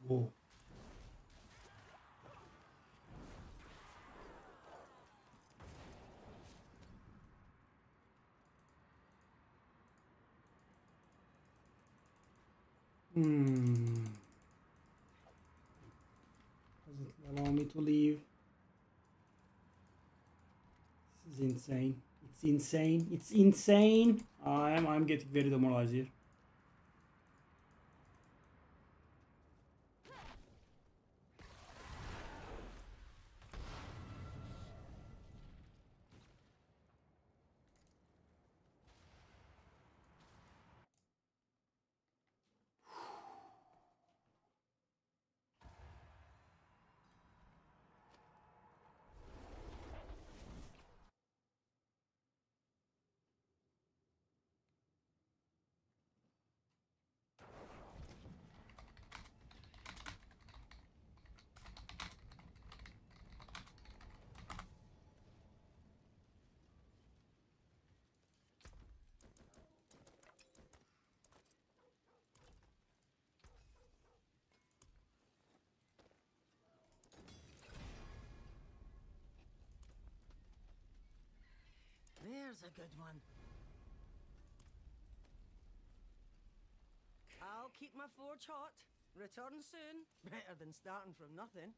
Whoa. Doesn't allow me to leave. This is insane. It's insane. It's insane. I'm getting very demoralized here. There's a good one. I'll keep my forge hot. Return soon. Better than starting from nothing.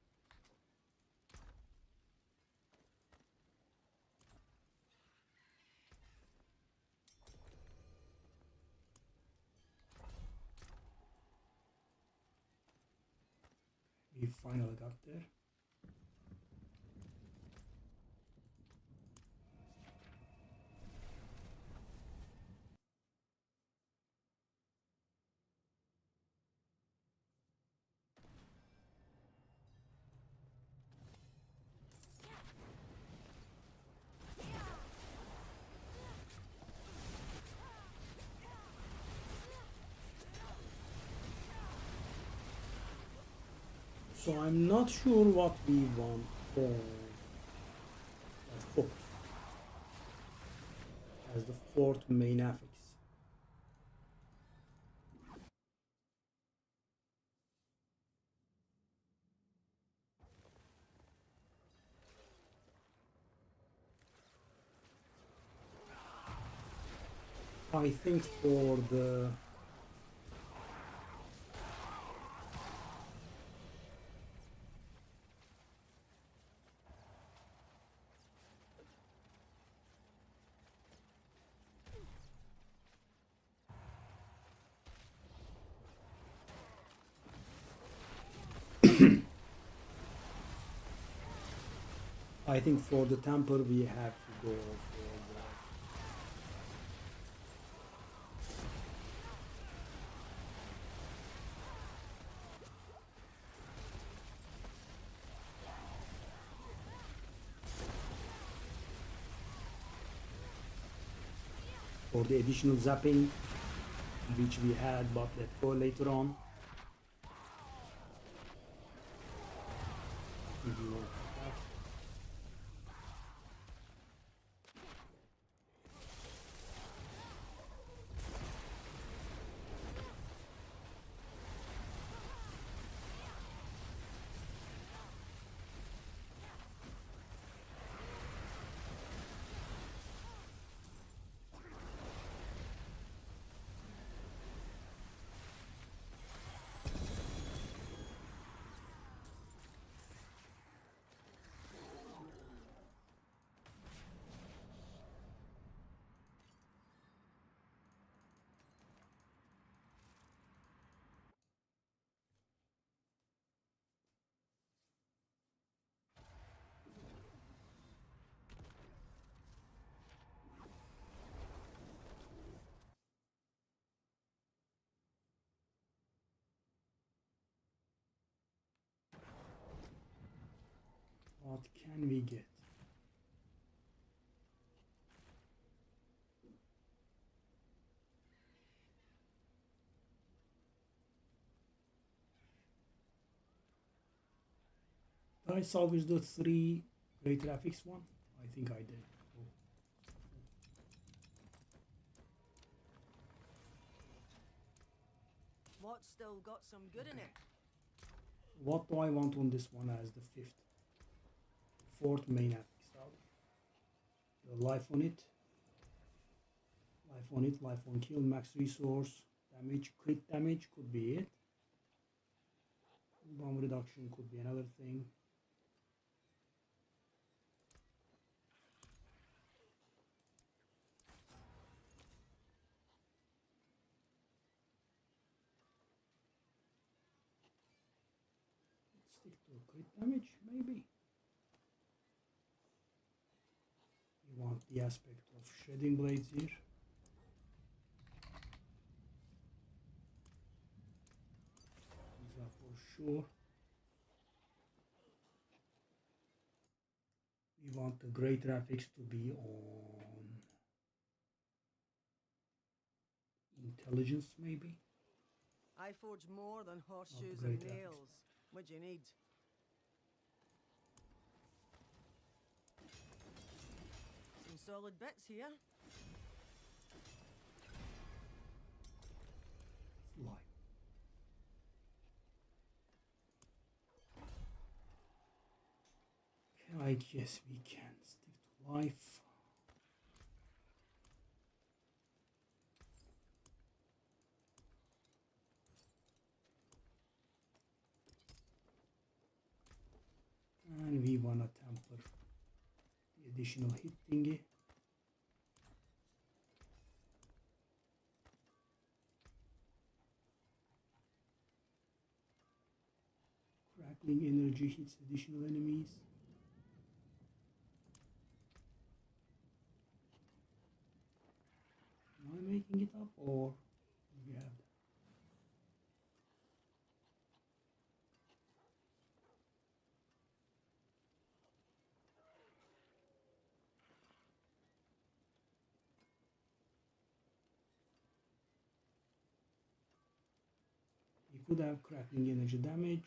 We finally got there. So I'm not sure what we want for focus as the fourth main affix. I think for the I think for the temple we have to go for the additional zapping which we had, but let's go later on. If you want that. What can we get? Did I salvage the 3 great graphics one? I think I did. Oh. What's still got some good in it? What do I want on this one as the fourth main affix? The life on it, life on kill, max resource, damage, crit damage could be it. Bomb reduction could be another thing. Let's stick to crit damage, maybe. We want the aspect of shredding blades here. These are for sure. We want the great graphics to be on intelligence, maybe. I forge more than horseshoes great and graphics. nails. What do you need? Some solid bits here. Life. Okay, I guess we can stick to life. And we wanna temper the additional hit thingy. Crackling energy hits additional enemies. Am I making it up or do we have that? You could have crackling energy damage.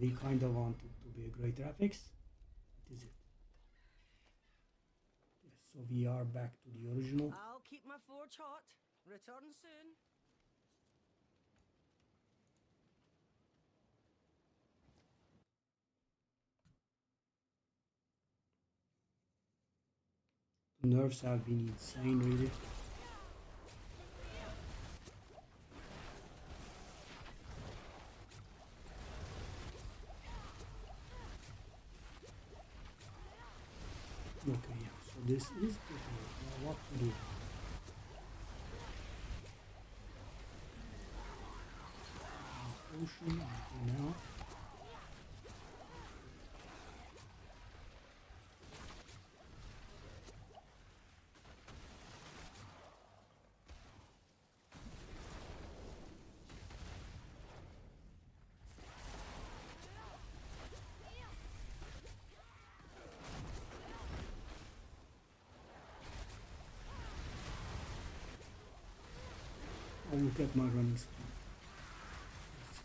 They kind of want it to be a great graphics. It is it. Yes, so we are back to the original. I'll keep my forge hot. Return soon. The nerves have been insane, really. Okay, yeah, so this is the now what to do. Potion until now. Oh, look at my running speed. Let's see.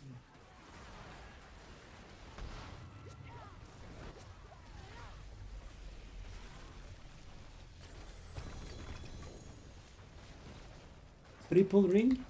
Triple ring.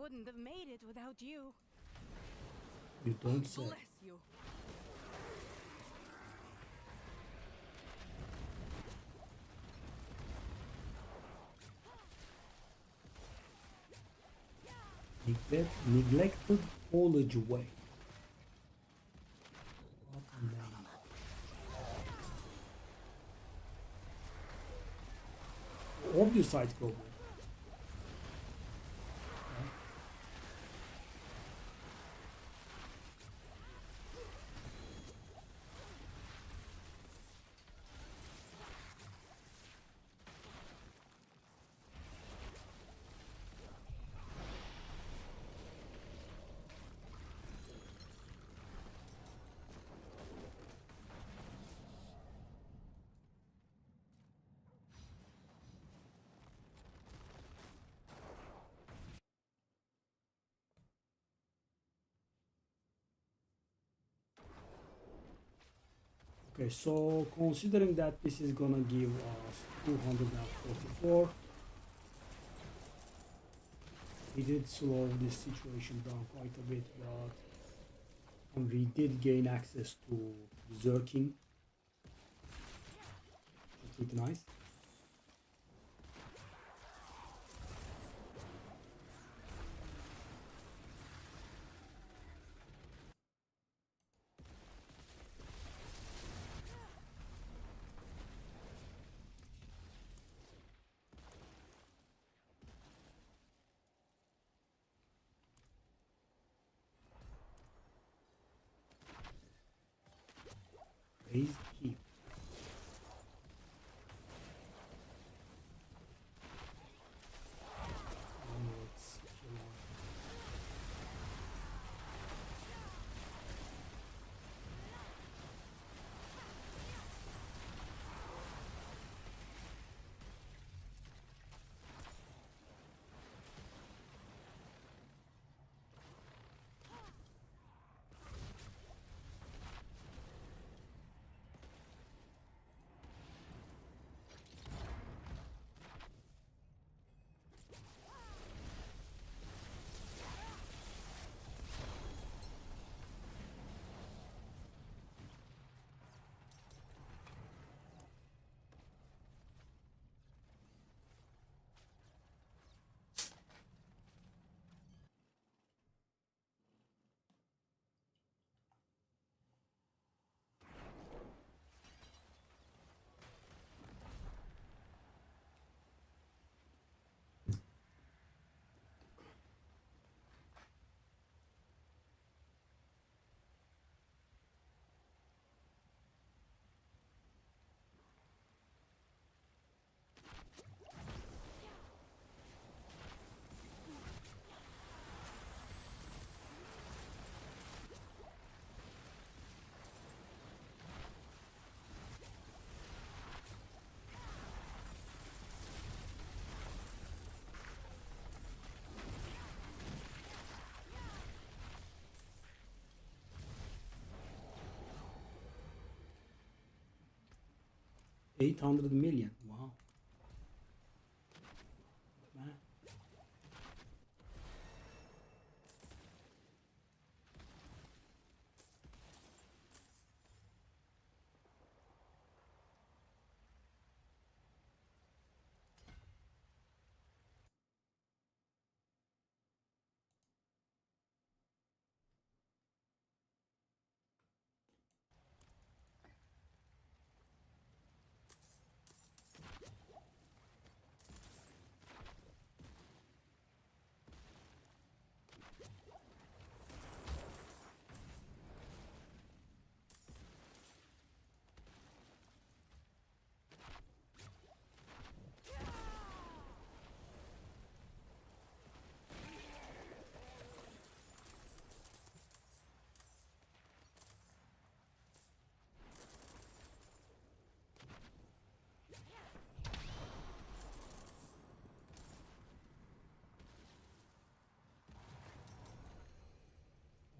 Wouldn't have made it without you. You don't say. Bless you. Neglected foliage way. What a name. Obvious side goblin. Okay, so considering that this is gonna give us 244, we did slow this situation down quite a bit, but and we did gain access to Zerking. It's pretty nice. Raise keep. Let's kill one. 800 million. Wow. Man.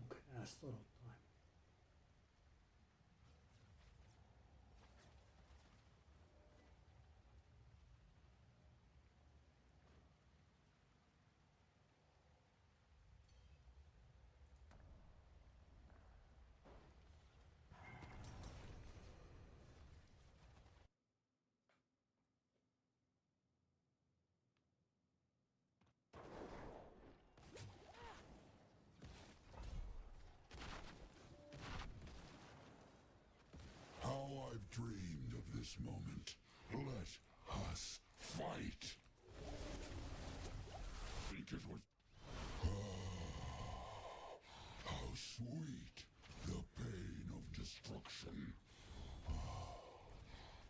Okay, that's sort of time. How I've dreamed of this moment. Let us fight. Think it was... How sweet the pain of destruction.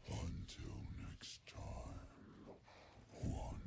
Until next time, Wanderer.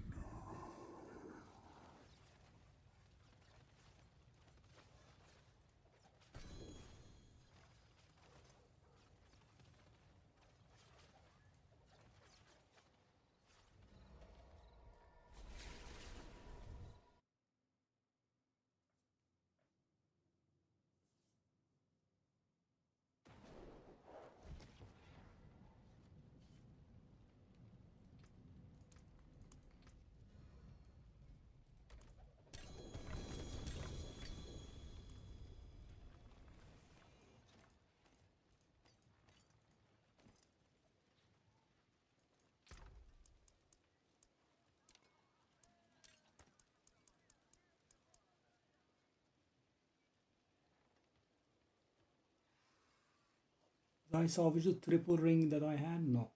Did I salvage the triple ring that I had? No.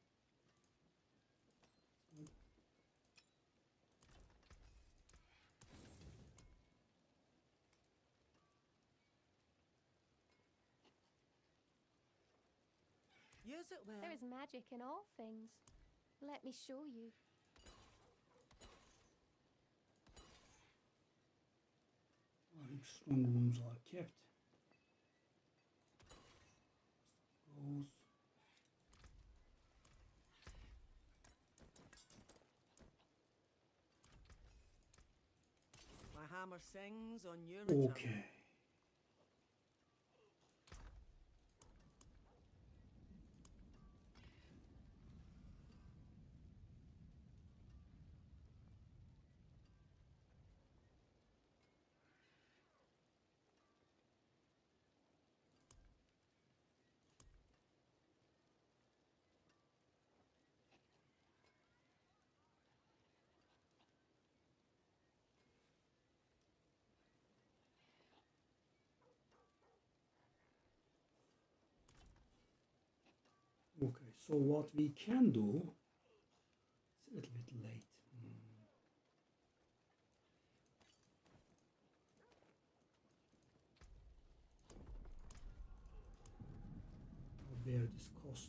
Use it well. There is magic in all things. Let me show you. I think strong rooms are kept. Goes. My hammer sings on your return. Okay. Okay, so what we can do, it's a little bit late. I'll bear this cost.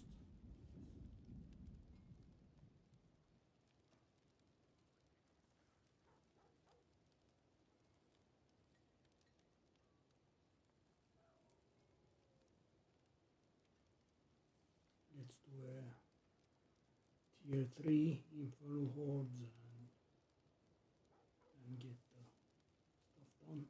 Let's do a tier 3 infernal hordes and get the stuff done.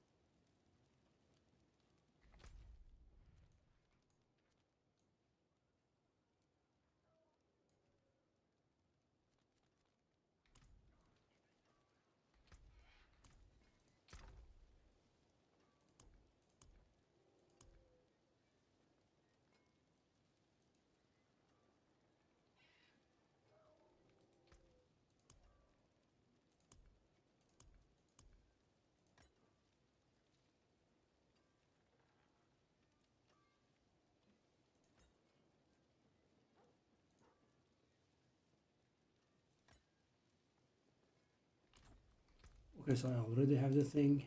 Okay, so I already have the thing.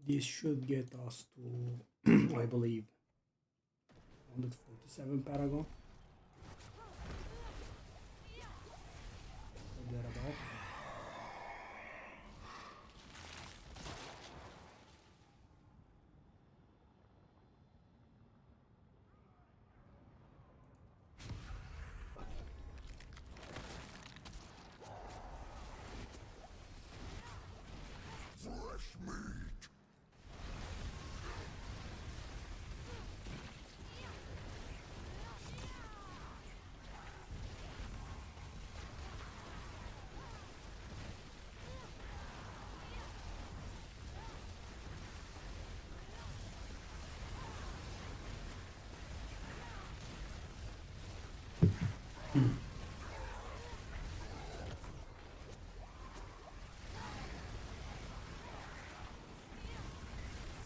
This should get us to, I believe, 147 Paragon. Or thereabout. Fresh meat.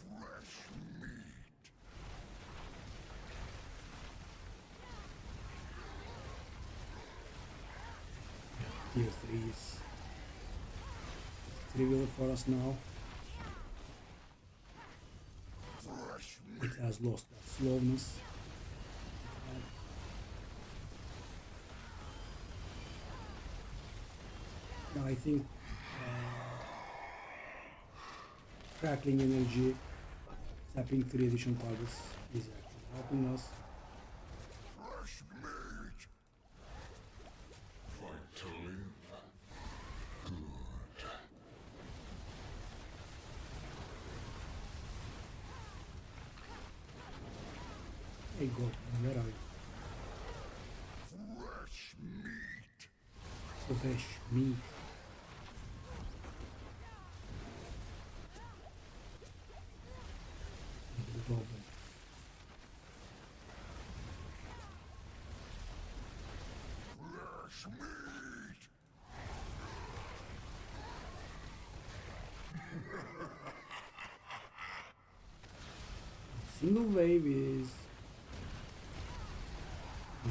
Fresh meat. Tier 3 is trivial for us now. Fresh It meat. has lost that slowness. Now I think crackling energy, zapping 3 additional targets is actually helping us. Fresh meat. Fight to live. Good. Hey Goblin, where are you? Fresh meat. Fresh meat. Look at the Goblin. Fresh meat. Single wave is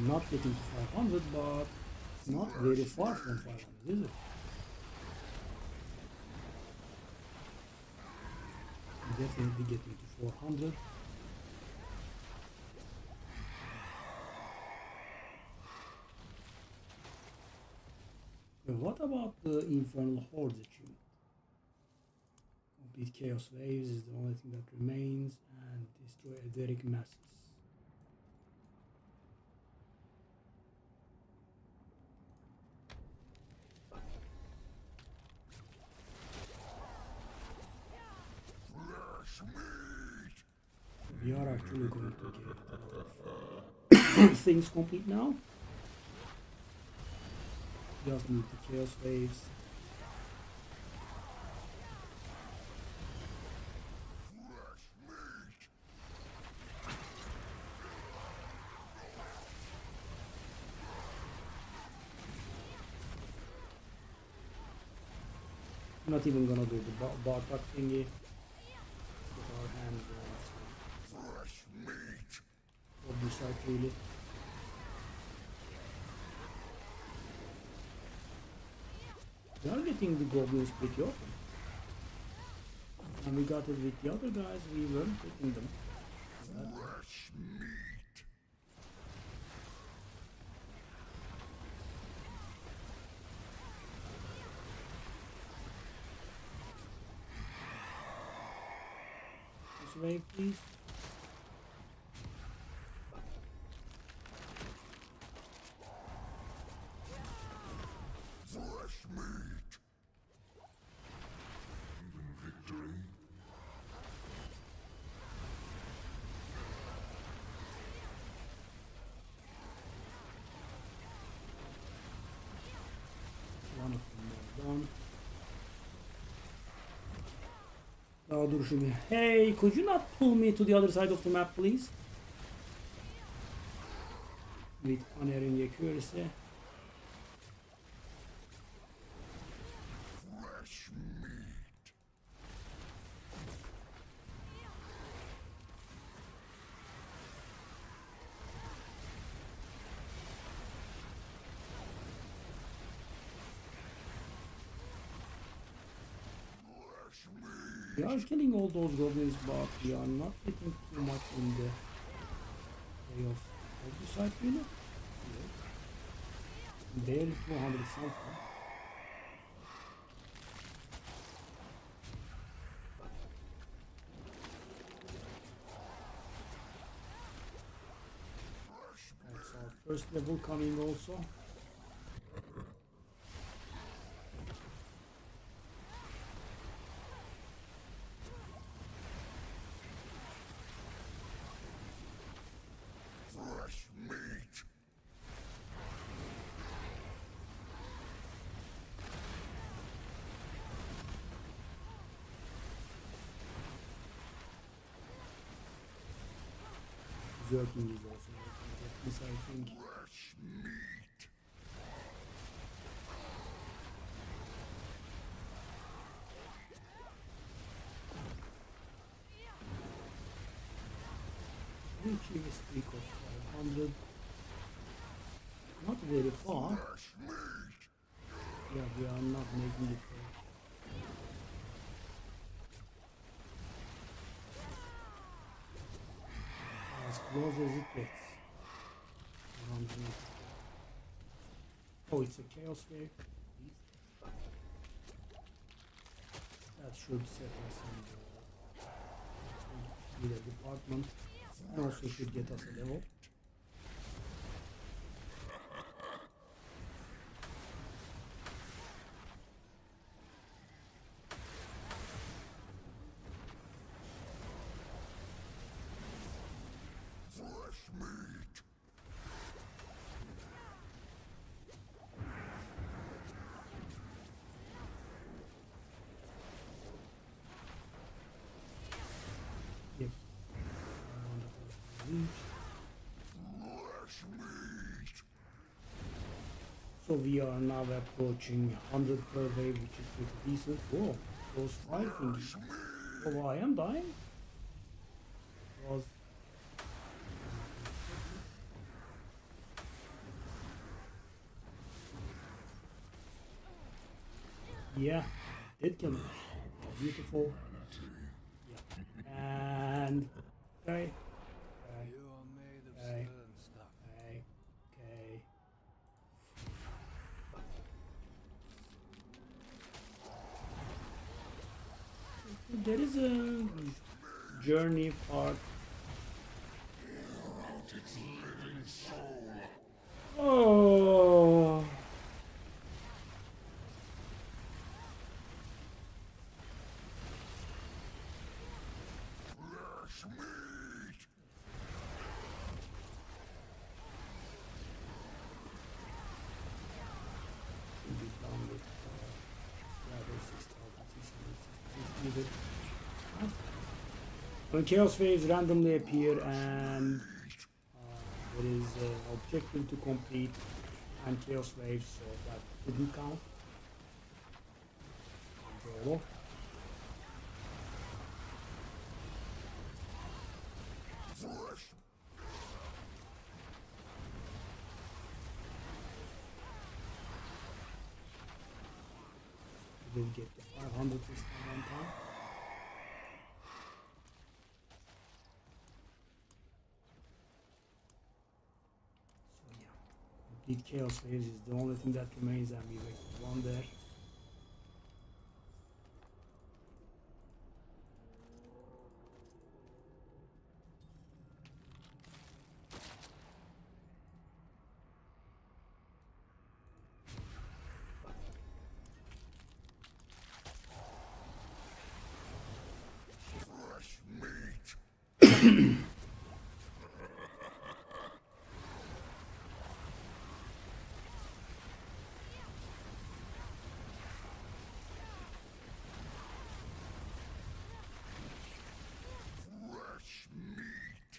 not getting to 500, but not very far from 500, is it? Definitely getting to 400. Okay, what about the Infernal Hordes achievement? Complete Chaos Waves is the only thing that remains, and destroy Etheric Masses. Fresh meat. We are actually going to get a lot of things complete now. Just need the Chaos Waves. Fresh meat. I'm not even gonna do the Bartok thingy. Get our hands on Fresh meat. this side really. We are getting the goblins pretty often. And we got it with the other guys, we weren't getting them. Fresh meat. This way, please. Fresh meat. Even victory. One of them are done. Daha dur şimdi. Hey, could you not pull me to the other side of the map, please? With unerring accuracy. Fresh meat. We are killing all those goblins, but we are not getting too much in the way of the side unit. Barely 200 something. That's our first level coming also. Fresh meat. Zerking is also making this, I think. Fresh meat. Reaching a streak of 500. Not very far. Fresh meat. Yeah, we are not making it there. As close as it gets. Around here. Oh, it's a chaos wave. That should set us in the department. And also should get us a level. Fresh meat. Yep. Reach. Fresh meat. So we are now approaching 100 per wave, which is pretty decent. Whoa, those fire thingies. Oh, I am dying? Was yeah, did kill me. Beautiful. Yeah. And okay. You are made of Okay. certain stuff. Okay. Okay. There is a journey part. Its living soul. Oh. Fresh meat. Should be done with rather 6,666 needed. When chaos waves randomly appear and there is an objective to complete and chaos waves, so that didn't count. Bravo. Fresh. We will get the 500 this time one time. So yeah, complete chaos waves is the only thing that remains, and we wait one there. Fresh meat. Fresh meat.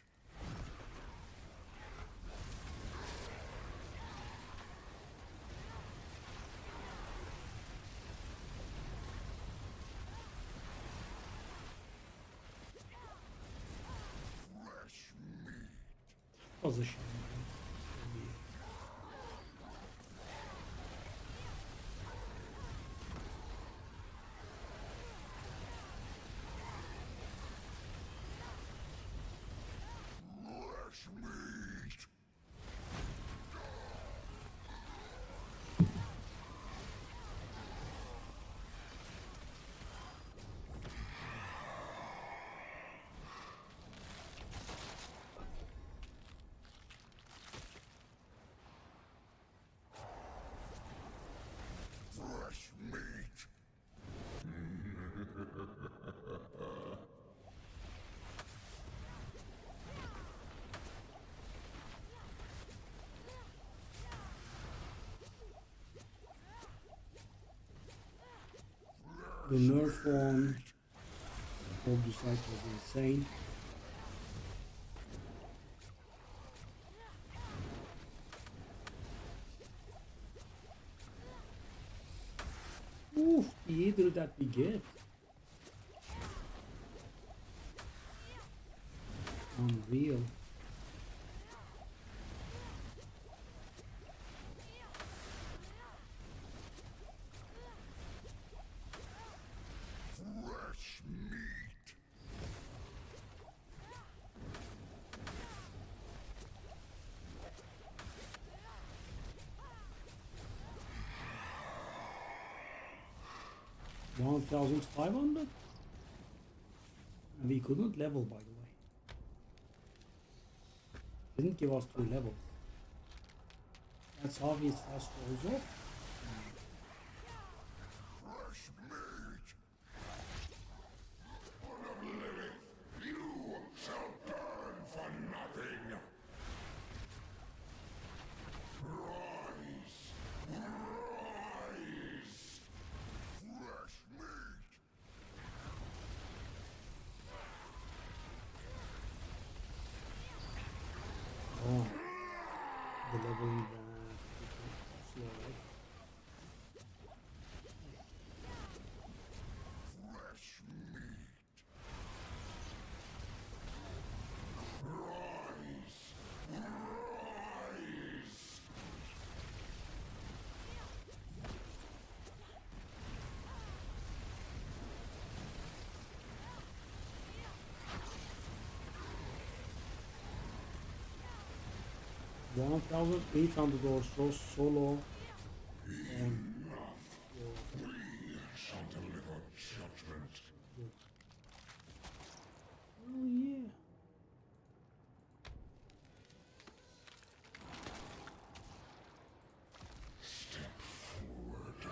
Fresh meat. Was a shame. The nerf on Obdusite was insane. Oof, either that we get. Unreal. Fresh meat. 1,500? And we couldn't level, by the way. Didn't give us 2 levels. That's how it fast rolls off. Fresh meat. One of living, you shall burn for nothing. Rise. Rise. Fresh meat. Oh, the leveling slow, right? Fresh meat. Rise. Rise. 1,800 or so solo. Shall deliver judgment. Oh yeah. Step forward.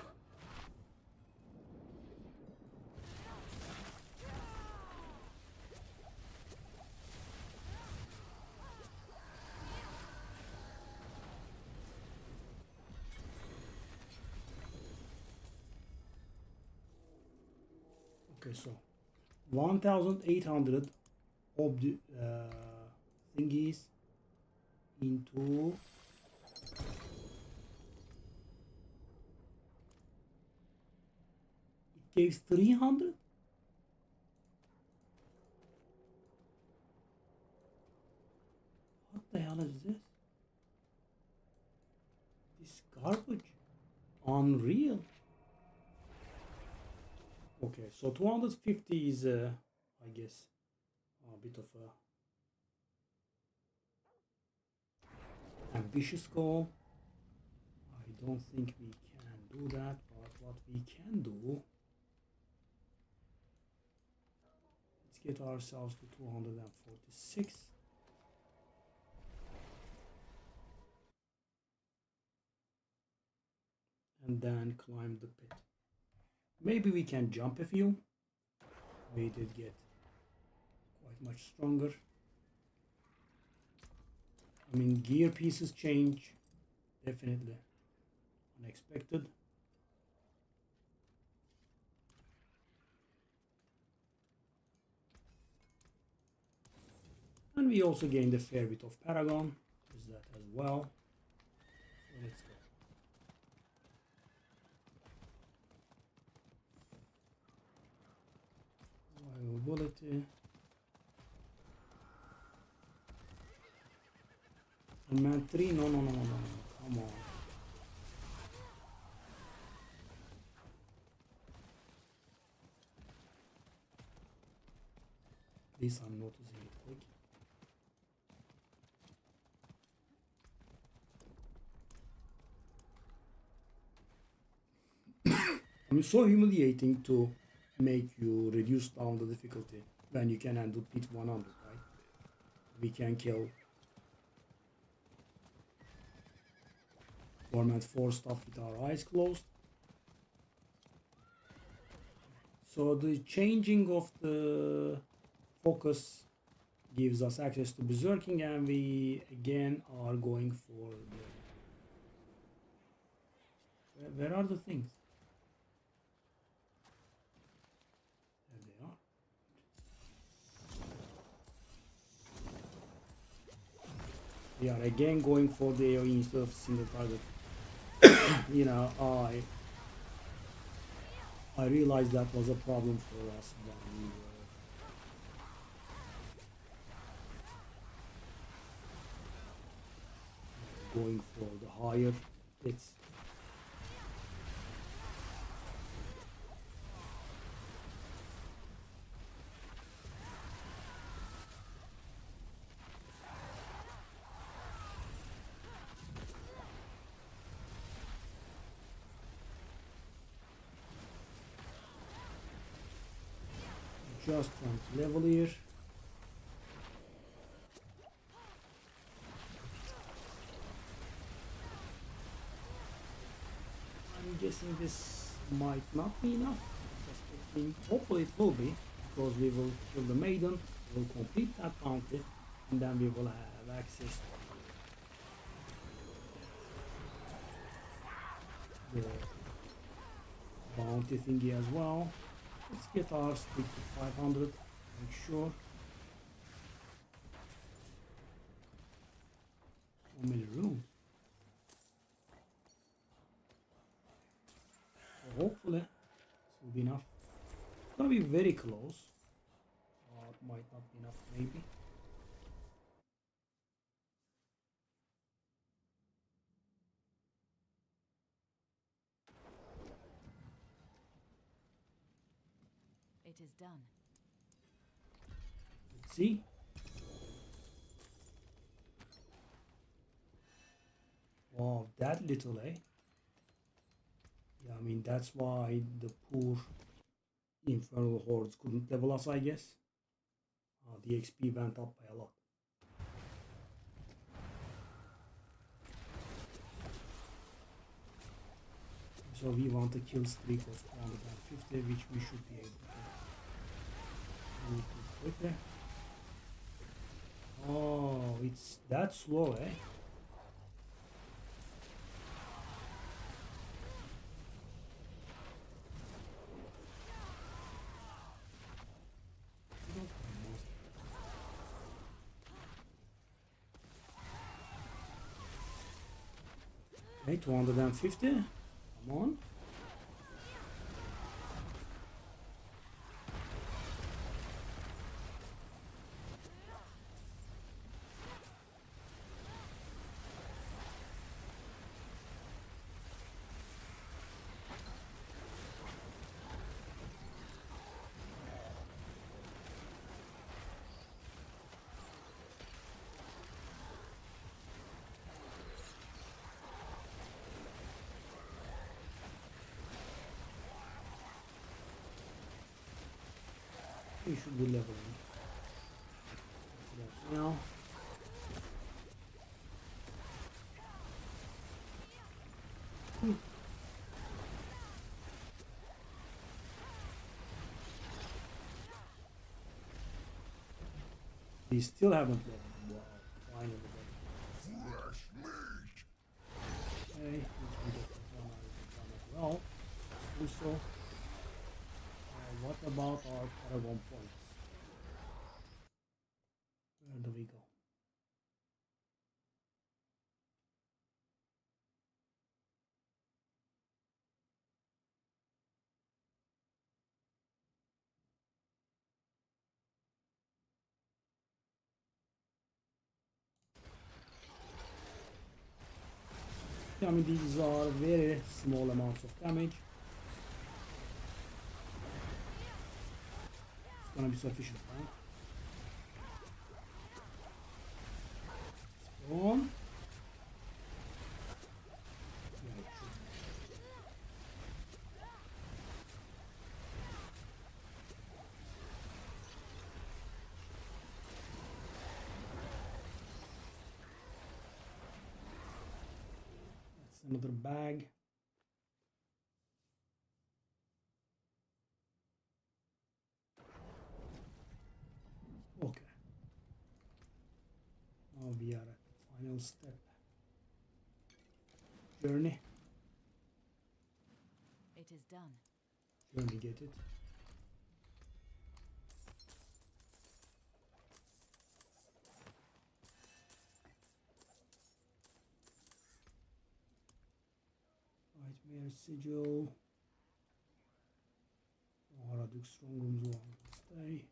Okay, so 1,800 of the thingies into it gives 300. What the hell is this? This garbage. Unreal. Okay, so 250 is, I guess, a bit of a ambitious goal. I don't think we can do that, but what we can do, let's get ourselves to 246. And then climb the pit. Maybe we can jump a few. We did get quite much stronger. I mean, gear pieces change. Definitely unexpected. And we also gained a fair bit of Paragon. Is that as well. So let's go. Viability. Unmanned 3? No. Come on. At least I'm noticing it quick. I mean, so humiliating to make you reduce down the difficulty when you can handle pit 100, right? We can kill Torment 4 stuff with our eyes closed. So the changing of the focus gives us access to berserking, and we again are going for the... Where are the things? We are again going for the AoE instead of single target. You know, I realized that was a problem for us when we were going for the higher hits. Just trying to level here. I'm guessing this might not be enough. Suspecting, hopefully it will be, because we will kill the maiden, we'll complete that bounty, and then we will have access to the bounty thingy as well. Let's get our stick to 500, make sure. So many rooms. So hopefully this will be enough. It's gonna be very close. It might not be enough, maybe. It is done. Let's see. Wow, that little, eh? Yeah, I mean, that's why the poor infernal hordes couldn't level us, I guess. The XP went up by a lot. So we want a kill streak of 150, which we should be able to do quickly. Oh, it's that slow, eh? Okay, 250. Come on. We should be leveling. Now. We still haven't leveled. Wow, finally. Flesh meat. Okay, we can get that one out of the gun as well. Also, what about our Paragon points? Where do we go? I mean, these are very small amounts of damage. It's gonna be sufficient, right? Spawn. Yeah, it should. That's another bag. Okay. Now we are at the final step. Journey. It is done. Journey, get it? Mere Sigil. Haraduk Strongrooms will stay.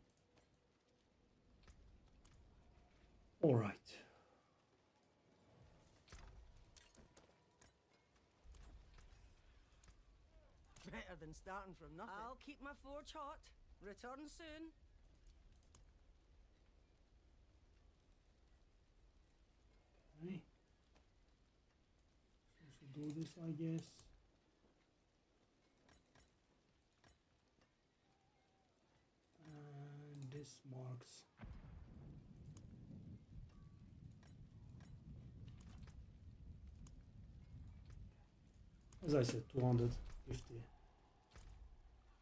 Alright. Better than starting from nothing. I'll keep my forge hot. Return soon. Okay. So do this, I guess. And this marks. As I said, 250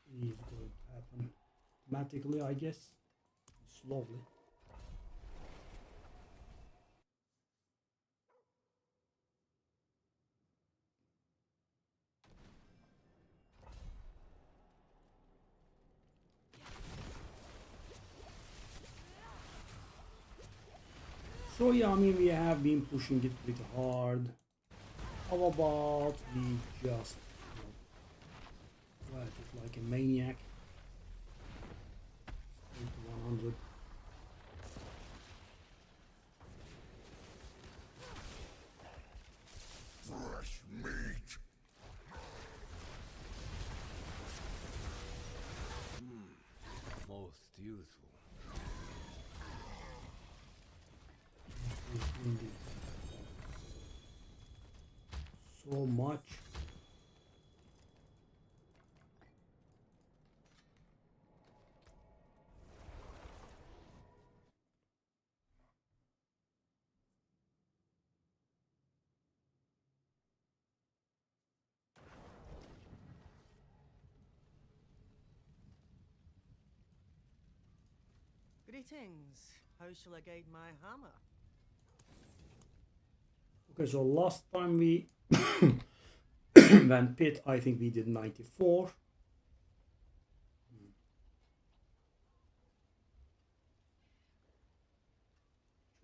is going to happen automatically, I guess, slowly. So yeah, I mean, we have been pushing it pretty hard. How about we just work it like a maniac? Straight to 100. Fresh meat. Most useful. Indeed. So much. Greetings. How shall I guide my hammer? Okay, so last time we went pit, I think we did 94. Which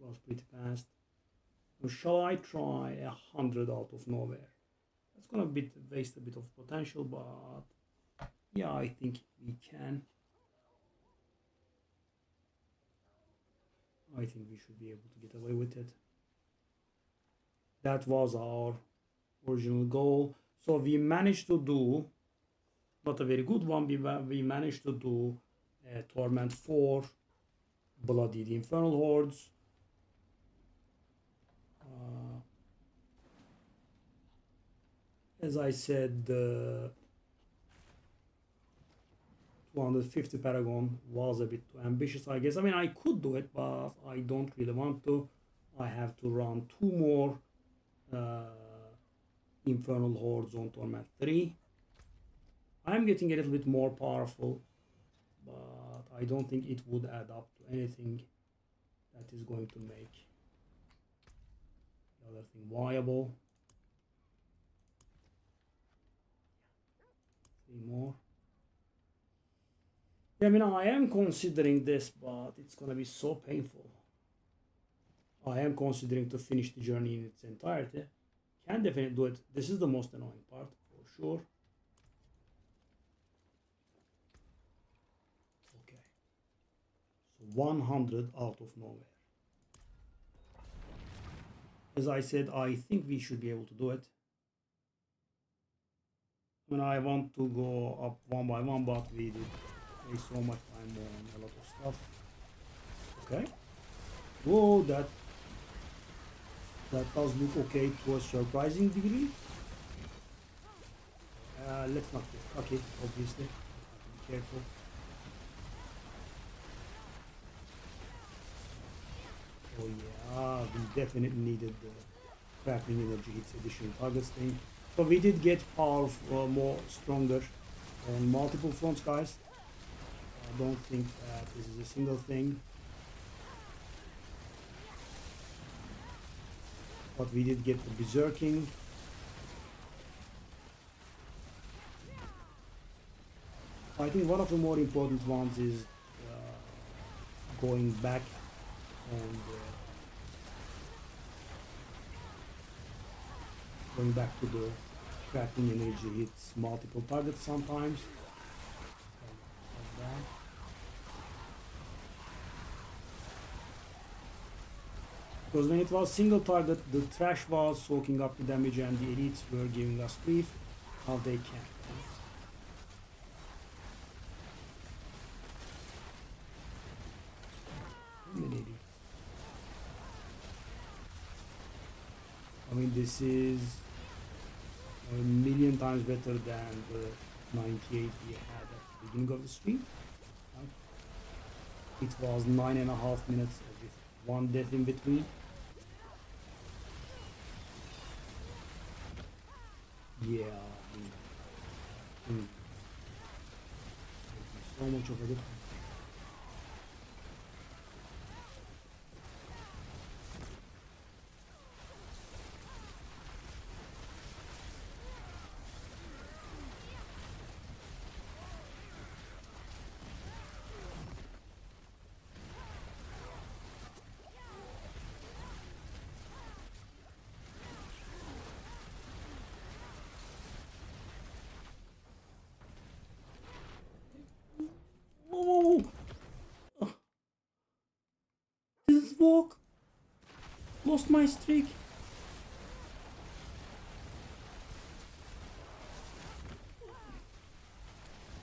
was pretty fast. So shall I try 100 out of nowhere? That's gonna waste a bit of potential, but yeah, I think we can. I think we should be able to get away with it. That was our original goal. So we managed to do, not a very good one, we managed to do Torment 4, Bloody the Infernal Hordes. As I said, 250 Paragon was a bit too ambitious, I guess. I mean, I could do it, but I don't really want to. I have to run 2 more Infernal Hordes on Torment 3. I'm getting a little bit more powerful, but I don't think it would add up to anything that is going to make the other thing viable. 3 more. Yeah, I mean, I am considering this, but it's gonna be so painful. I am considering to finish the journey in its entirety. Can definitely do it. This is the most annoying part, for sure. Okay. So 100 out of nowhere. As I said, I think we should be able to do it. I mean, I want to go up one by one, but we did waste so much time on a lot of stuff. Okay. Whoa, that does look okay to a surprising degree. Let's not get cocky, obviously. Be careful. Oh yeah, we definitely needed the Crackling Energy Hits additional targets thing. So we did get powerful, more stronger on multiple fronts, guys. I don't think that this is a single thing. But we did get the Berserking. I think one of the more important ones is going back and going back to the Cracking energy hits multiple targets sometimes. Like that. Because when it was single target, the trash was soaking up the damage and the elites were giving us grief. How they can. How many elites? I mean, this is a million times better than the 98 we had at the beginning of the stream. Right? It was 9.5 minutes with one death in between. Yeah, I mean, so much of a difference. Whoa! This walk lost my streak.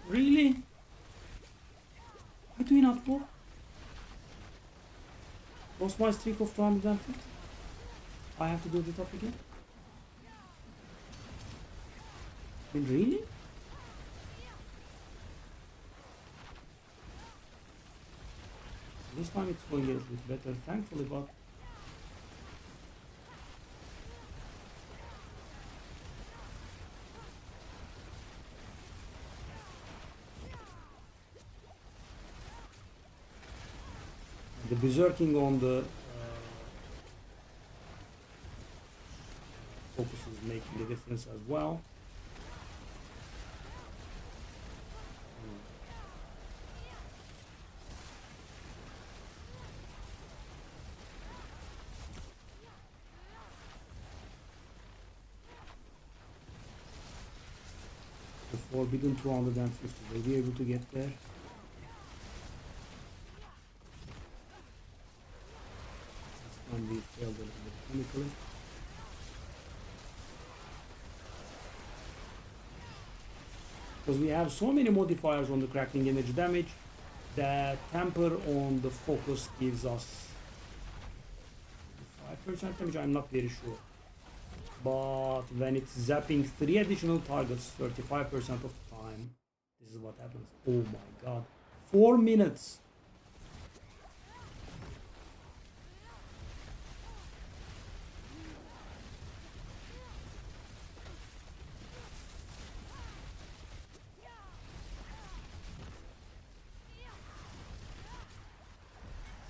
Really? Why do you not walk? Lost my streak of 250. I have to do it up again. I mean, really? This time it's going a little bit better, thankfully, but the berserking on the focus is making the difference as well. The forbidden 250, will be able to get there. This time we failed a little bit chemically. Because we have so many modifiers on the cracking energy damage that temper on the focus gives us 5% damage, I'm not very sure. But when it's zapping 3 additional targets 35% of the time, this is what happens. Oh my god. 4 minutes.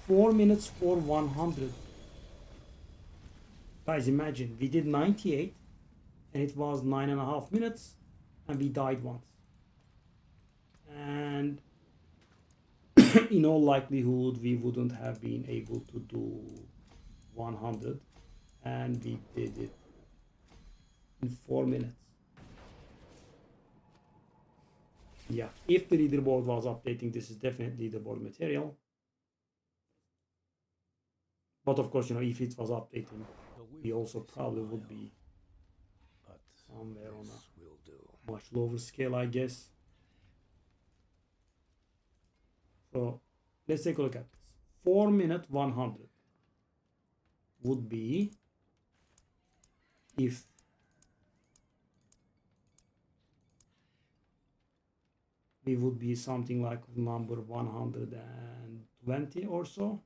Four minutes for 100. Guys, imagine we did 98 and it was 9.5 minutes and we died once. And in all likelihood, we wouldn't have been able to do 100, and we did it in 4 minutes. Yeah, if the leaderboard was updating, this is definitely leaderboard material. But of course, you know, if it was updating, we also probably would be somewhere on a much lower scale, I guess. So let's take a look at this. 4 minute 100 would be if we would be something like number 120 or so.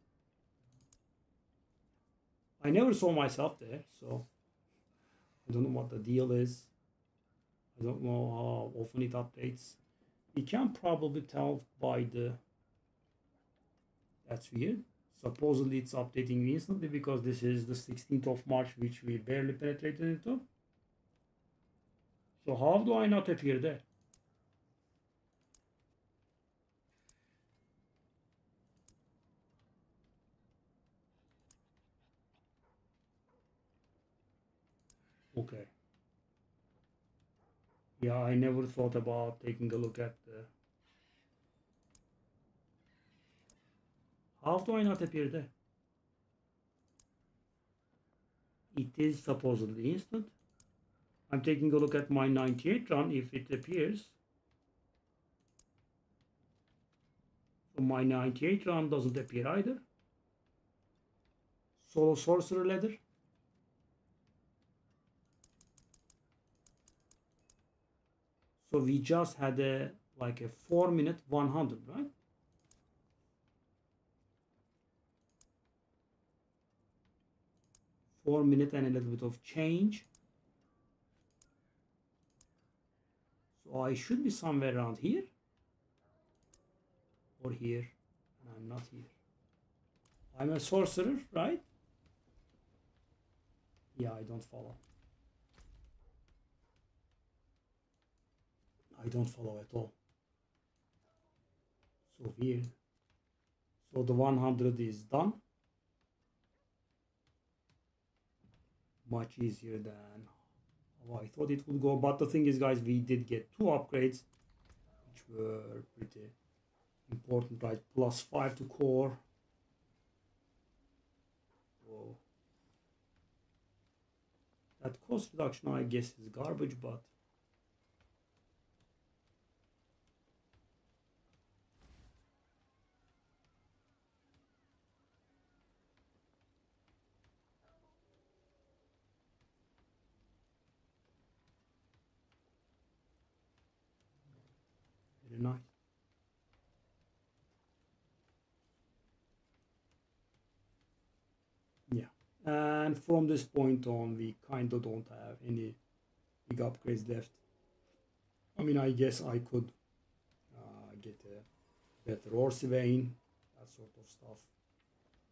I never saw myself there, so I don't know what the deal is. I don't know how often it updates. We can probably tell by the... That's weird. Supposedly it's updating instantly because this is the 16th of March, which we barely penetrated into. So how do I not appear there? Okay. Yeah, I never thought about taking a look at the... How do I not appear there? It is supposedly instant. I'm taking a look at my 98 run if it appears. So my 98 run doesn't appear either. Solo sorcerer ladder. So we just had a like a 4-minute 100, right? Four-minute and a little bit of change. So I should be somewhere around here. Or here. And I'm not here. I'm a sorcerer, right? Yeah, I don't follow. I don't follow at all. So weird. So the 100 is done. Much easier than how I thought it would go. But the thing is, guys, we did get 2 upgrades, which were pretty important, right? +5 to core. Whoa. That cost reduction, I guess, is garbage, but very nice. Yeah, and from this point on, we kind of don't have any big upgrades left. I mean, I guess I could get a better Orsi Vein, that sort of stuff,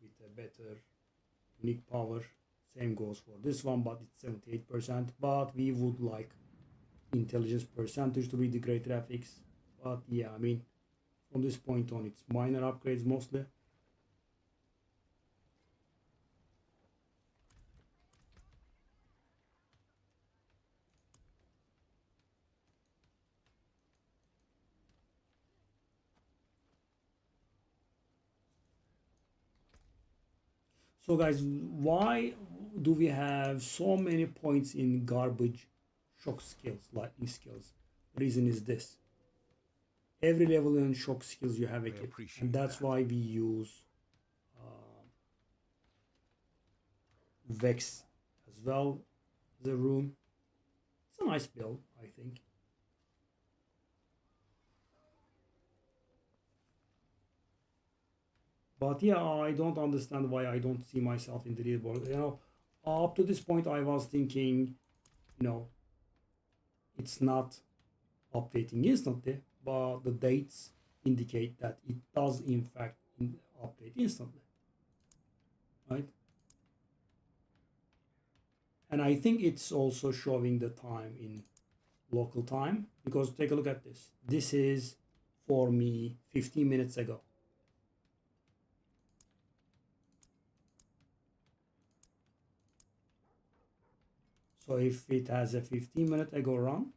with a better unique power. Same goes for this one, but it's 78%. But we would like intelligence percentage to be the great graphics. But yeah, I mean, from this point on, it's minor upgrades mostly. So guys, why do we have so many points in garbage shock skills, lightning skills? The reason is this. Every level in shock skills you have a kit. And that's why we use Vex as well as a room. It's a nice build, I think. But yeah, I don't understand why I don't see myself in the leaderboard. You know, up to this point, I was thinking, you know, it's not updating instantly, but the dates indicate that it does in fact update instantly, right? And I think it's also showing the time in local time, because take a look at this. This is for me 15 minutes ago. So if it has a 15-minute ago run,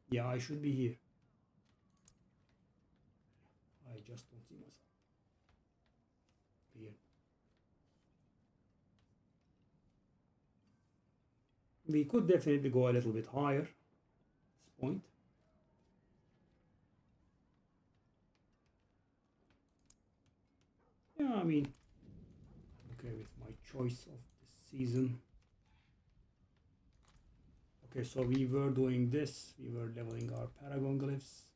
yeah, I should be here. I just don't see myself here. We could definitely go a little bit higher at this point. Yeah, I mean, okay with my choice of this season. Okay, so we were doing this. We were leveling our Paragon glyphs.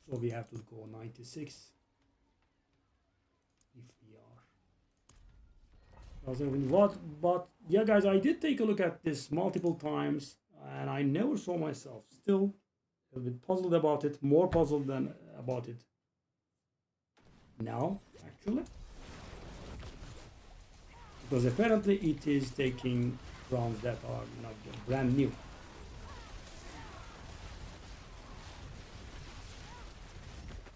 So we have to go 96. If we are. But yeah, guys, I did take a look at this multiple times. And I never saw myself. Still a little bit puzzled about it. More puzzled than about it now, actually. Because apparently it is taking rounds that are not brand new.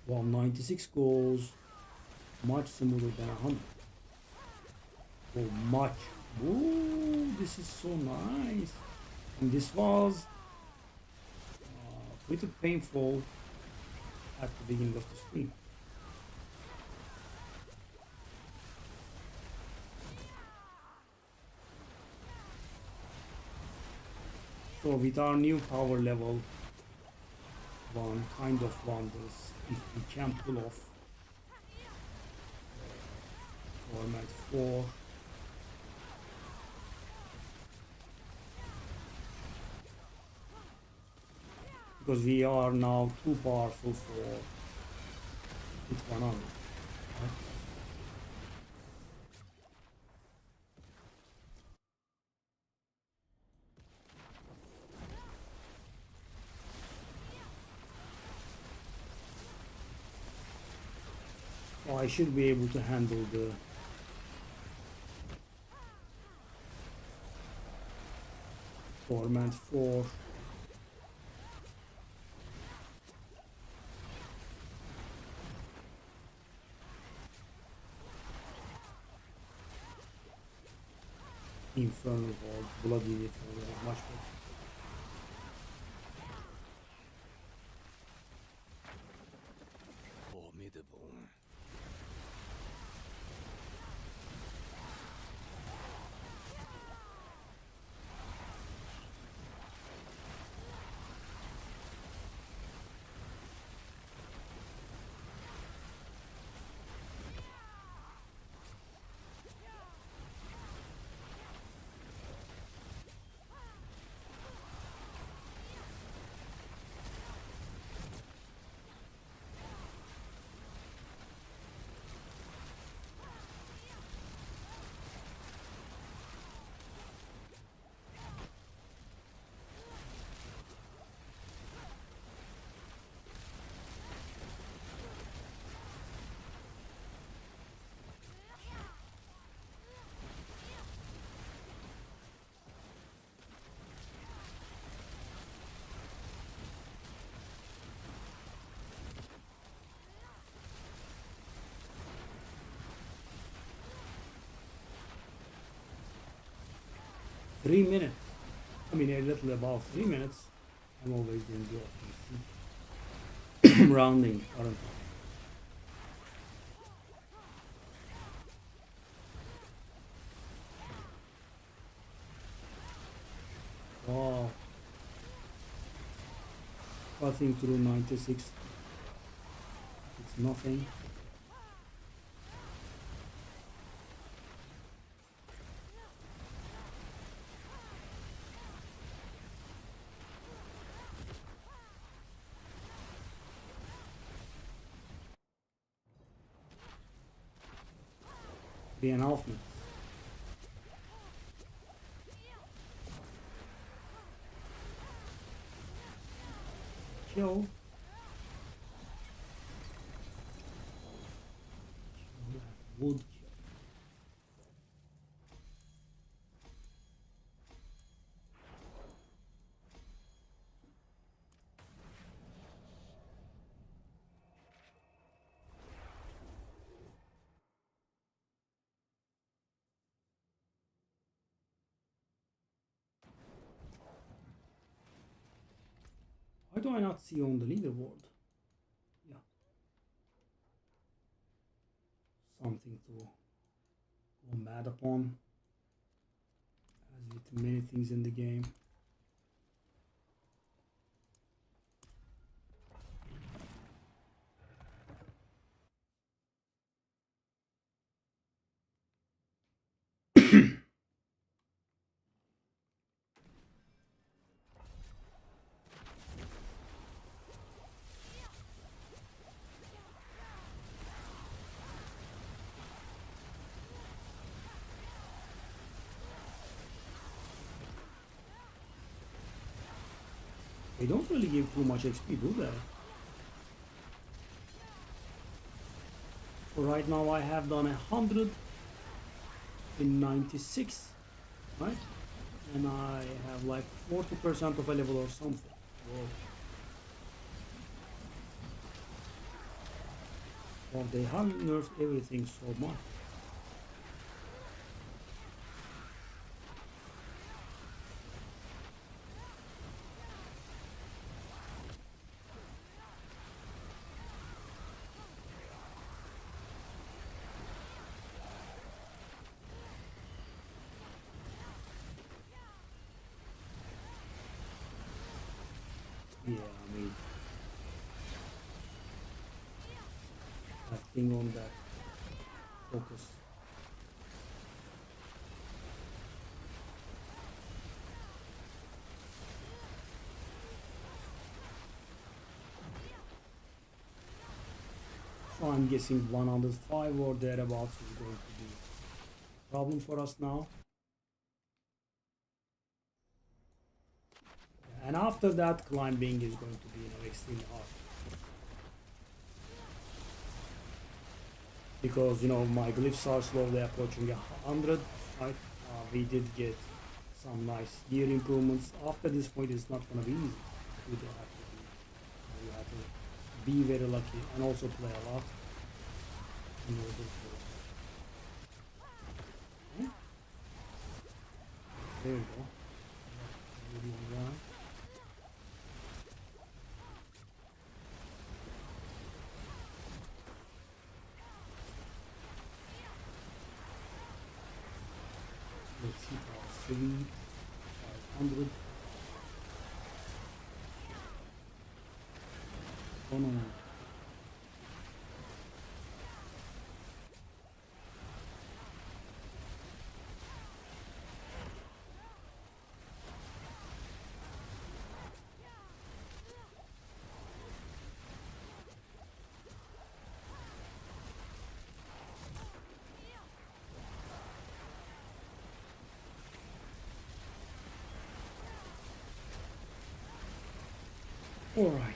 Well, 96 goes much smoother than 100. Oh, much. Ooh, this is so nice. And this was little painful at the beginning of the stream. So with our new power level 1 kind of wonders if we can pull off format 4. Because we are now too powerful for it one another. Right? So I should be able to handle the format 4. Infernal Horde, Bloody Infernal, much better. Formidable. Three minutes. I mean, a little above 3 minutes. I'm always doing the rounding currently. Wow. Passing through 96. It's nothing. Three and a half minutes. Kill. Wood kill. Why do I not see on the leaderboard? Yeah. Something to go mad upon. As with many things in the game. They don't really give too much XP, do they? So right now I have done 100 in 96, right? And I have like 40% of a level or something. Whoa. Well, they haven't nerfed everything so much. Yeah, I mean, that thing on that focus. So I'm guessing 105 or thereabouts is going to be a problem for us now. And after that, climbing is going to be, extremely hard. Because, my glyphs are slowly approaching 100, right? We did get some nice gear improvements. After this point, it's not going to be easy. You have to be very lucky and also play a lot in order to... Hmm? There you go. Let's see, 500. Oh no. All right.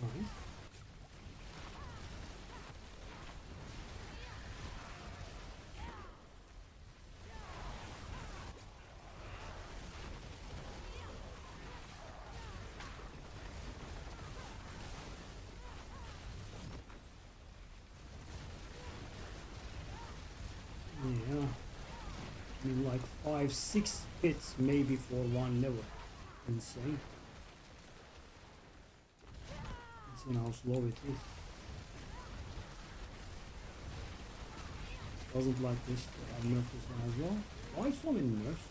Nice. Yeah. I mean, like 5-6 hits maybe for one level. Insane. Insane how slow it is. Doesn't like this. I've nerfed this one as well. Why so many nerfs?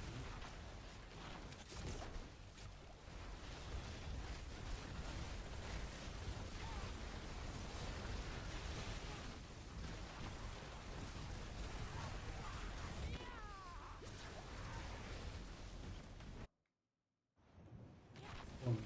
Um,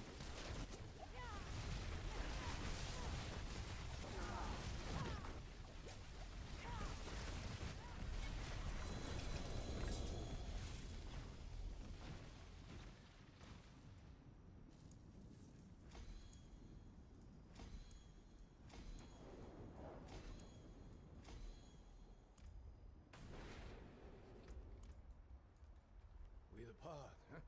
We the path, huh?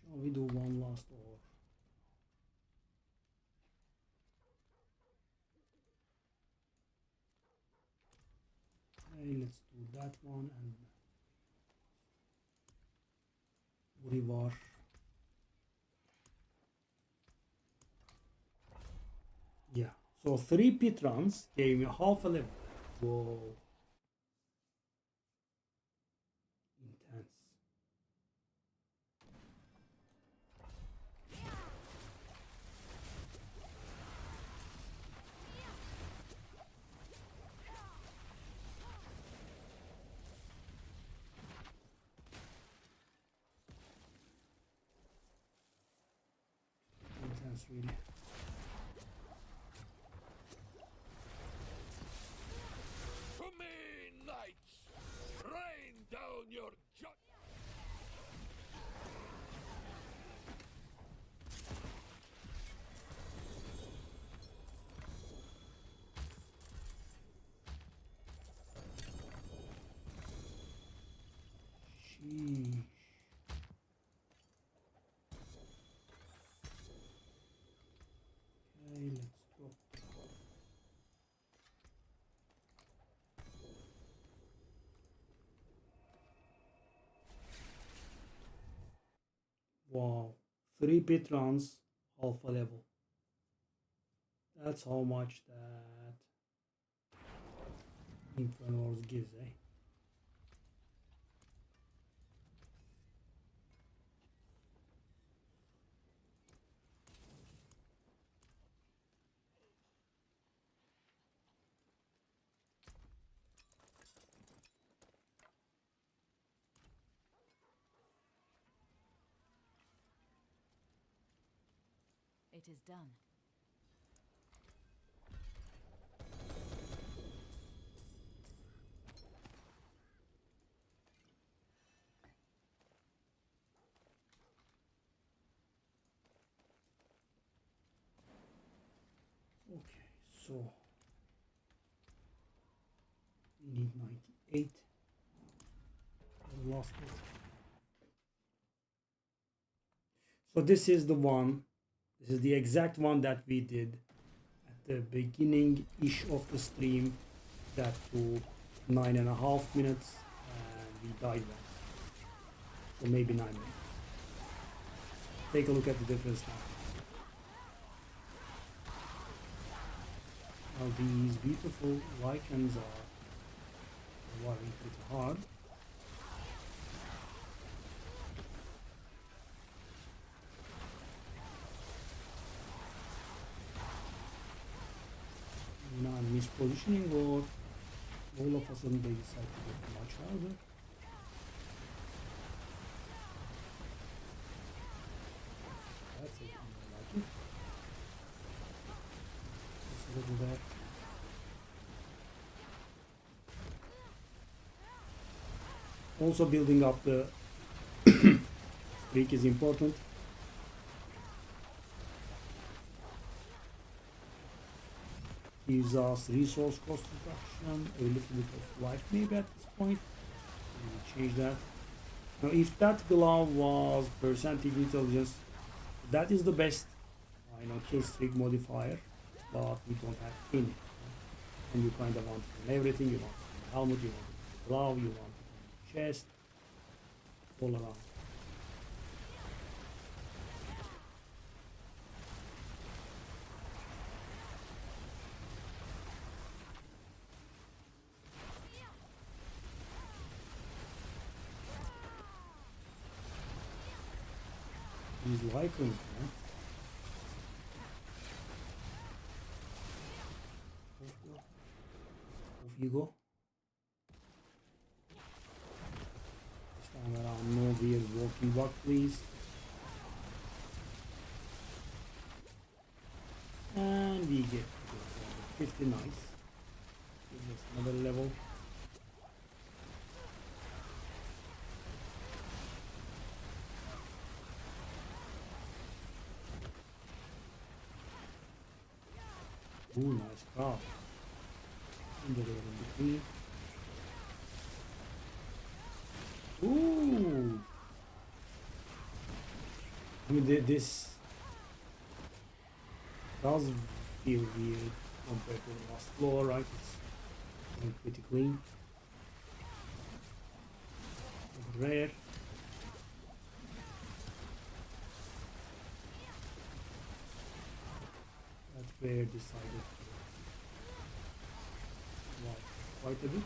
Shall we do one last or? Okay, let's do that one and Bolivar. Yeah. So 3 pit runs gave me half a level. Whoa. Intense. Intense, really. To me, knights! Rain down your judgment! Sheesh. 3 pit runs, alpha level. That's how much that Inferno Wars gives, eh? It is done. Okay, so we need 98. I lost it. So this is the one. This is the exact one that we did at the beginning-ish of the stream. That took 9.5 minutes, and we died once. So maybe 9 minutes. Take a look at the difference now. Now these beautiful lichens are working pretty hard. Now I'm mispositioning, or all of a sudden they decide to get much harder. That's it, I like it. Just a little there. Also building up the streak is important. Gives us resource cost reduction, a little bit of life maybe at this point. We'll change that. Now if that glove was percentage intelligence, that is the best kill streak modifier, but we don't have any. And you kind of want it on everything. You want it on the helmet, you want it on the glove, you want it on the chest, all around. These lichens, man. Off you go. This time around, no weird walking walk, please. And we get 50, nice. Gives us another level. Ooh, nice craft. And the layer in between. Ooh! I mean, this does feel weird compared to the last floor, right? It's going pretty clean. Rare. That's where decided to walk quite a bit.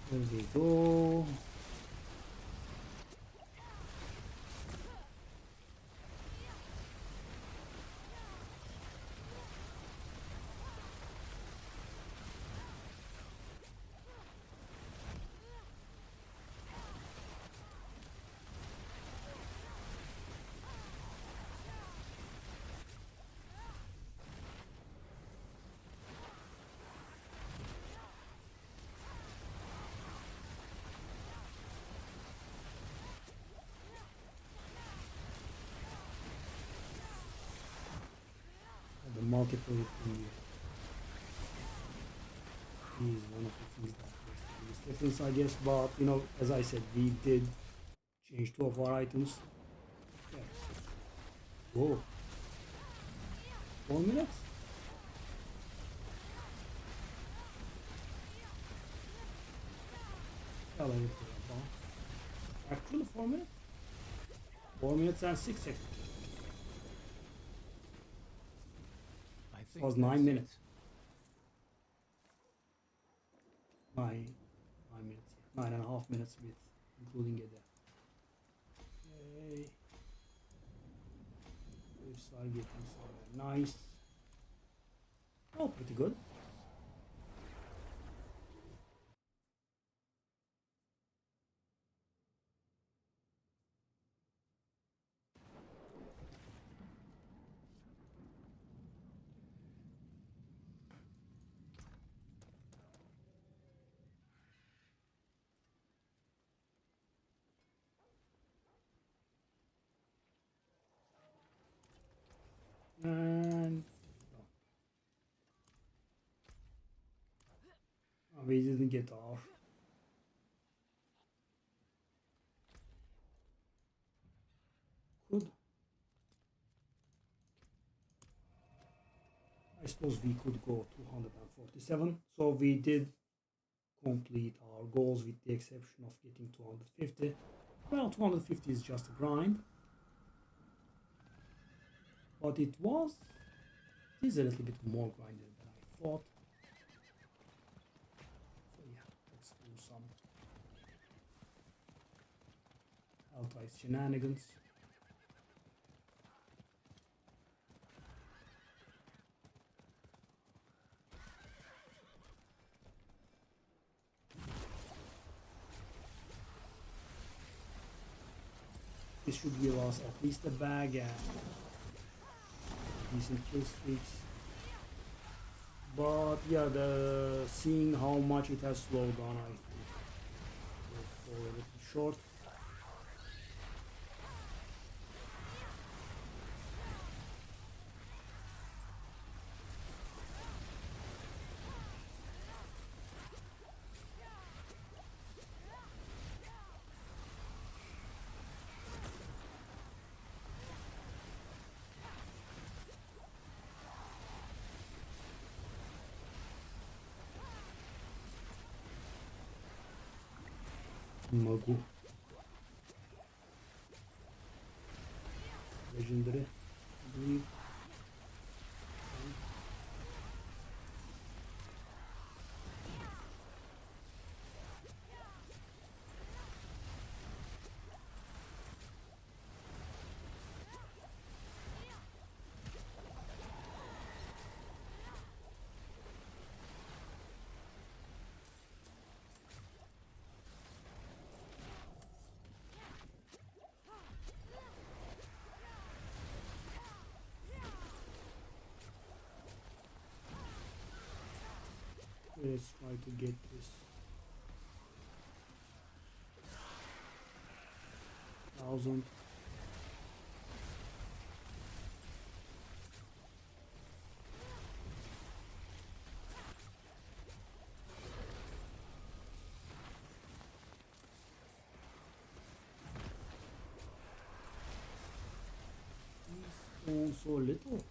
There we go. The multiple thing is one of the things that makes the biggest difference, I guess. But you know, as I said, we did change 2 of our items. Yeah. Whoa. 4 minutes? tell anything about. Actually, 4 minutes. 4 minutes and 6 seconds. I It think was that's 9 it. minutes. 9 minutes. Yeah. 9.5 minutes with including a death. Okay. We start getting somewhere nice. Oh, pretty good. And we didn't get off. Could. I suppose we could go 247. So we did complete our goals with the exception of getting 250. Well, 250 is just a grind. But it is a little bit more grinded than I thought. So yeah, let's do some Altai shenanigans. This should give us at least a bag and decent kill streaks. But yeah, seeing how much it has slowed down, I think we'll fall a little short. Magu. Legendary, I believe. Let's try to get this 1,000. These so little.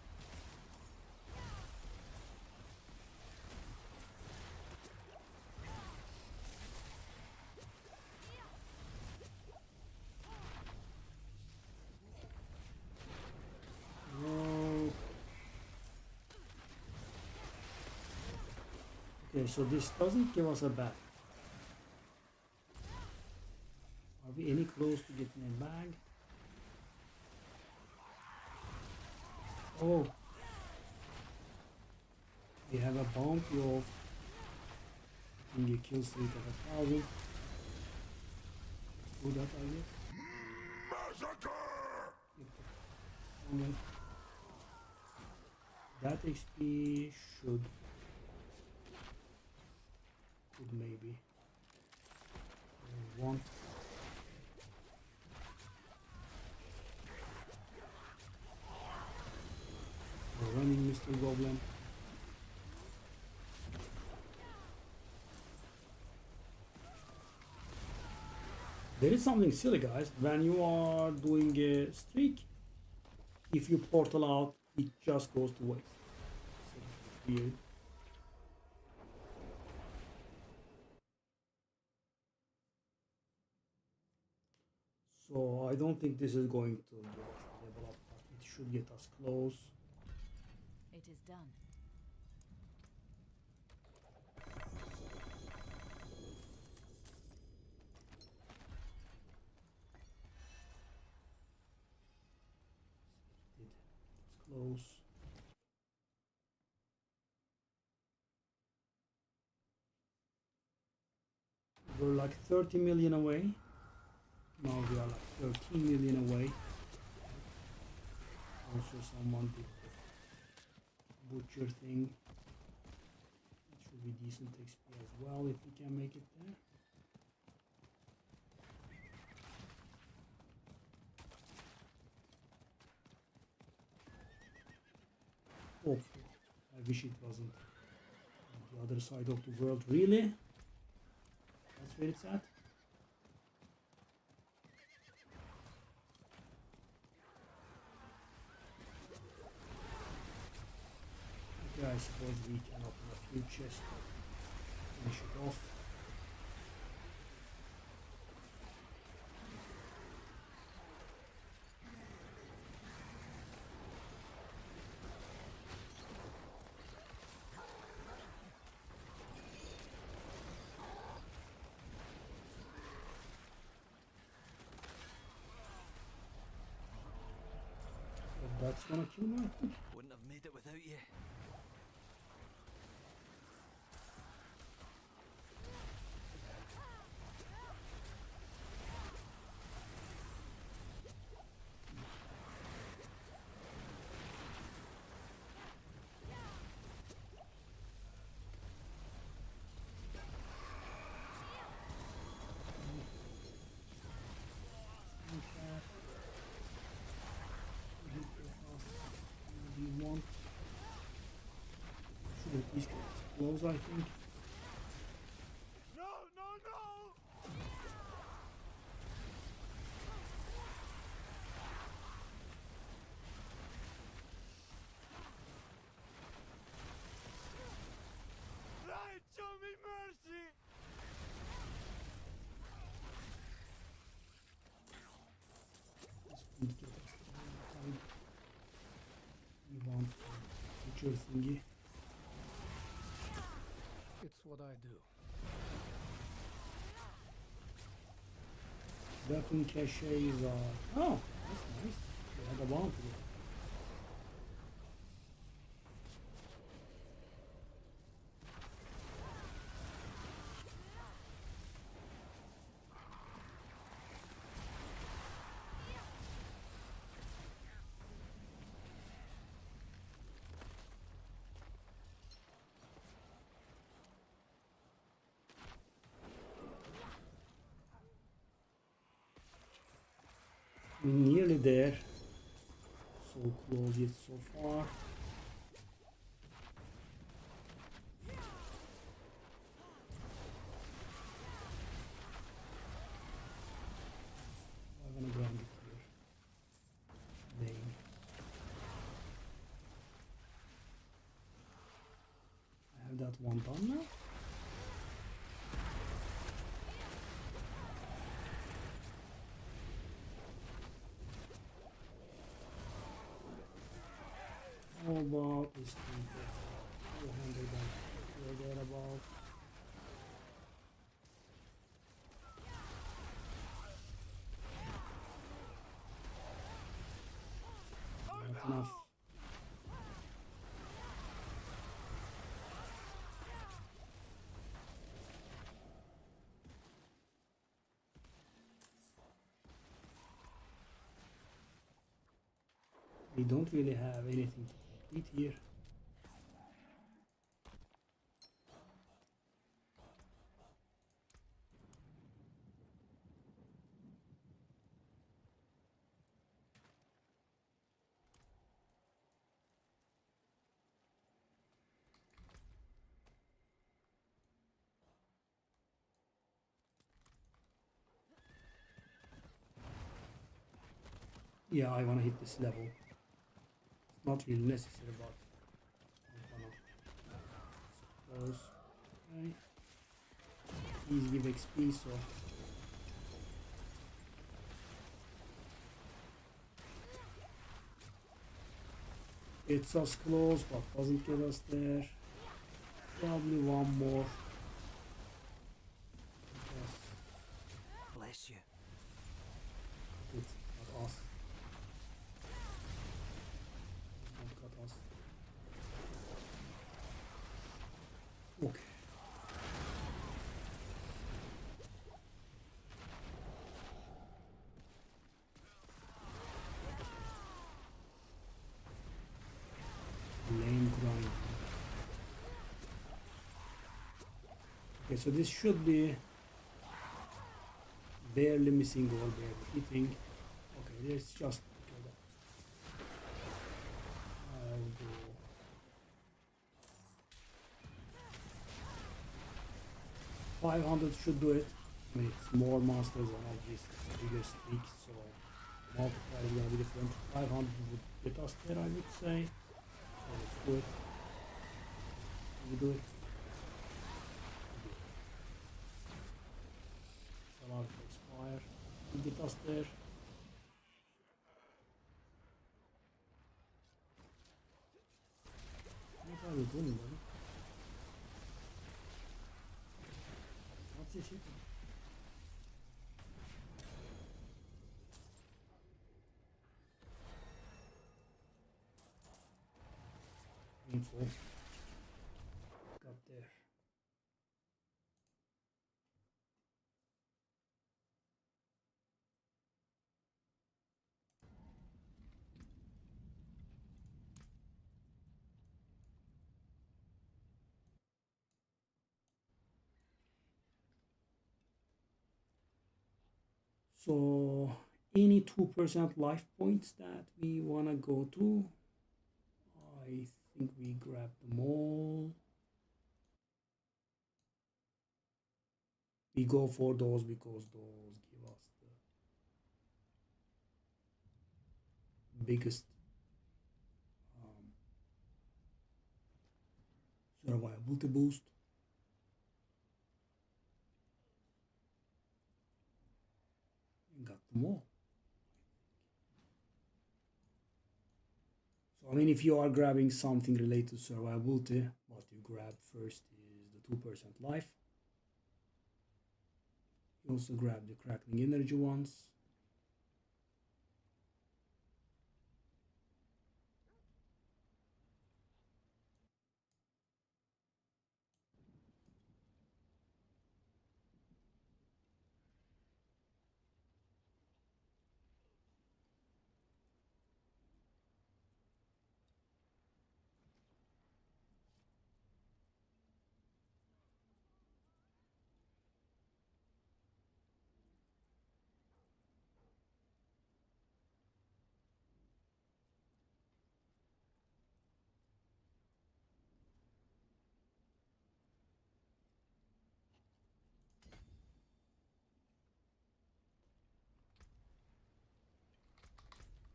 Okay, so this doesn't give us a bag. Are we any close to getting a bag? Oh, we have a bounty of getting a kill streak of 1,000. Do that, I guess. Massacre! Okay. That XP should maybe one. We're running Mr. Goblin. There is something silly, guys. When you are doing a streak, if you portal out, it just goes to waste. So, weird. So I don't think this is going to give us the level up, but it should get us close. It is done. It's close. We're like 30 million away. Now we are like 13 million away. Also someone did the butcher thing. It should be decent XP as well if we can make it there. Hopefully. I wish it wasn't on the other side of the world, really. That's where it's at. Okay, I suppose we can open a few chests to finish it off. But that's gonna kill me, I think. Wouldn't have made it without you. We want. Should at least get this close, I think. No, no, no! Right, show me mercy! This won't get us to the time. We want the butcher thingy. It's what I do. Weapon caches are. Oh, that's nice. We have a bounty there. We're nearly there. So close yet so far. I'm gonna grind it here. Lane. I have that one done now. How about this thing? 200 and there about. Not enough. We don't really have anything to complete here. Yeah, I want to hit this level. It's not really necessary, but I'm gonna close. Okay. Please give XP, so Gets us close, but doesn't get us there. Probably one more. Yes, Bless you. it's got us. It's not got us. Okay. Lane grind. Okay, so this should be barely missing or barely hitting. Okay, let's just okay, I'll go 500 should do it. I mean, it's more monsters and obviously it's bigger streaks, so multiplier is gonna be different. 500 would get us there, I would say. So let's do it. We do it. It's allowed to expire. We get us there. What are you doing, buddy? What's this shit? Info. Got there. So any 2% life points that we wanna go to, I think we grab them all. We go for those because those give us the biggest survivability boost. And got them all. So I mean, if you are grabbing something related to survivability, what you grab first is the 2% life. You also grab the crackling energy ones.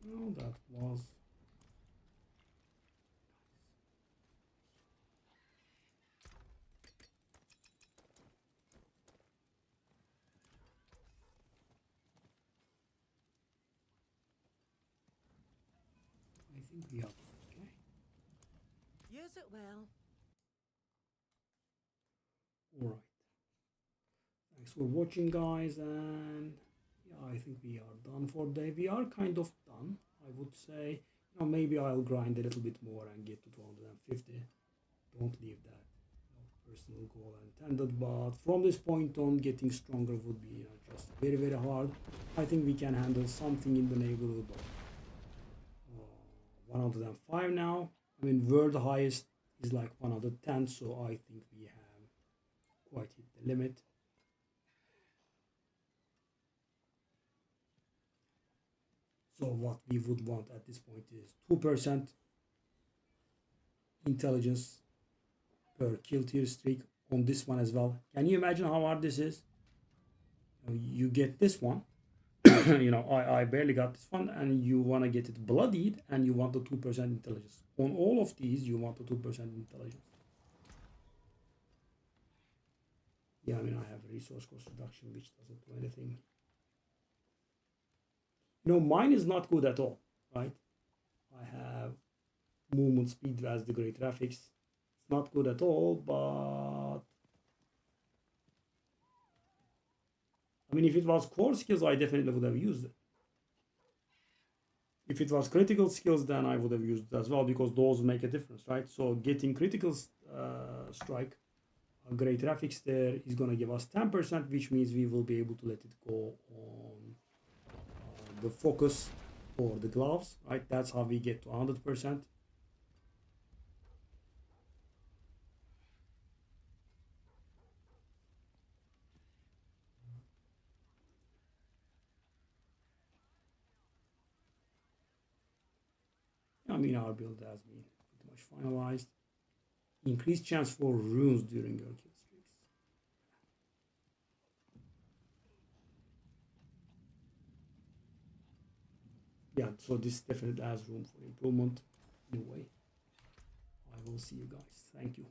No, that was I think we are okay. Use it well. Alright. Thanks for watching, guys, and yeah, I think we are done for today. We are kind of done, I would say. You know, maybe I'll grind a little bit more and get to 250. Don't leave that, you know, personal goal intended, but from this point on, getting stronger would be, you know, just very, very hard. I think we can handle something in the neighborhood of 105 now. I mean, world highest is like 110, so I think we have quite hit the limit. So what we would want at this point is 2% intelligence per kill tier streak on this one as well. Can you imagine how hard this is? You get this one. You know, I barely got this one, and you want to get it bloodied, and you want the 2% intelligence. On all of these, you want the 2% intelligence. Yeah, I mean, I have resource cost reduction, which doesn't do anything. You know, mine is not good at all, right? I have movement speed as the great graphics. It's not good at all, but I mean, if it was core skills, I definitely would have used it. If it was critical skills, then I would have used it as well, because those make a difference, right? So getting critical strike, great graphics there is going to give us 10%, which means we will be able to let it go on the focus or the gloves, right? That's how we get to 100%. I mean, our build has been pretty much finalized. Increased chance for runes during your kill streaks. Yeah, so this definitely has room for improvement in a way. I will see you guys. Thank you.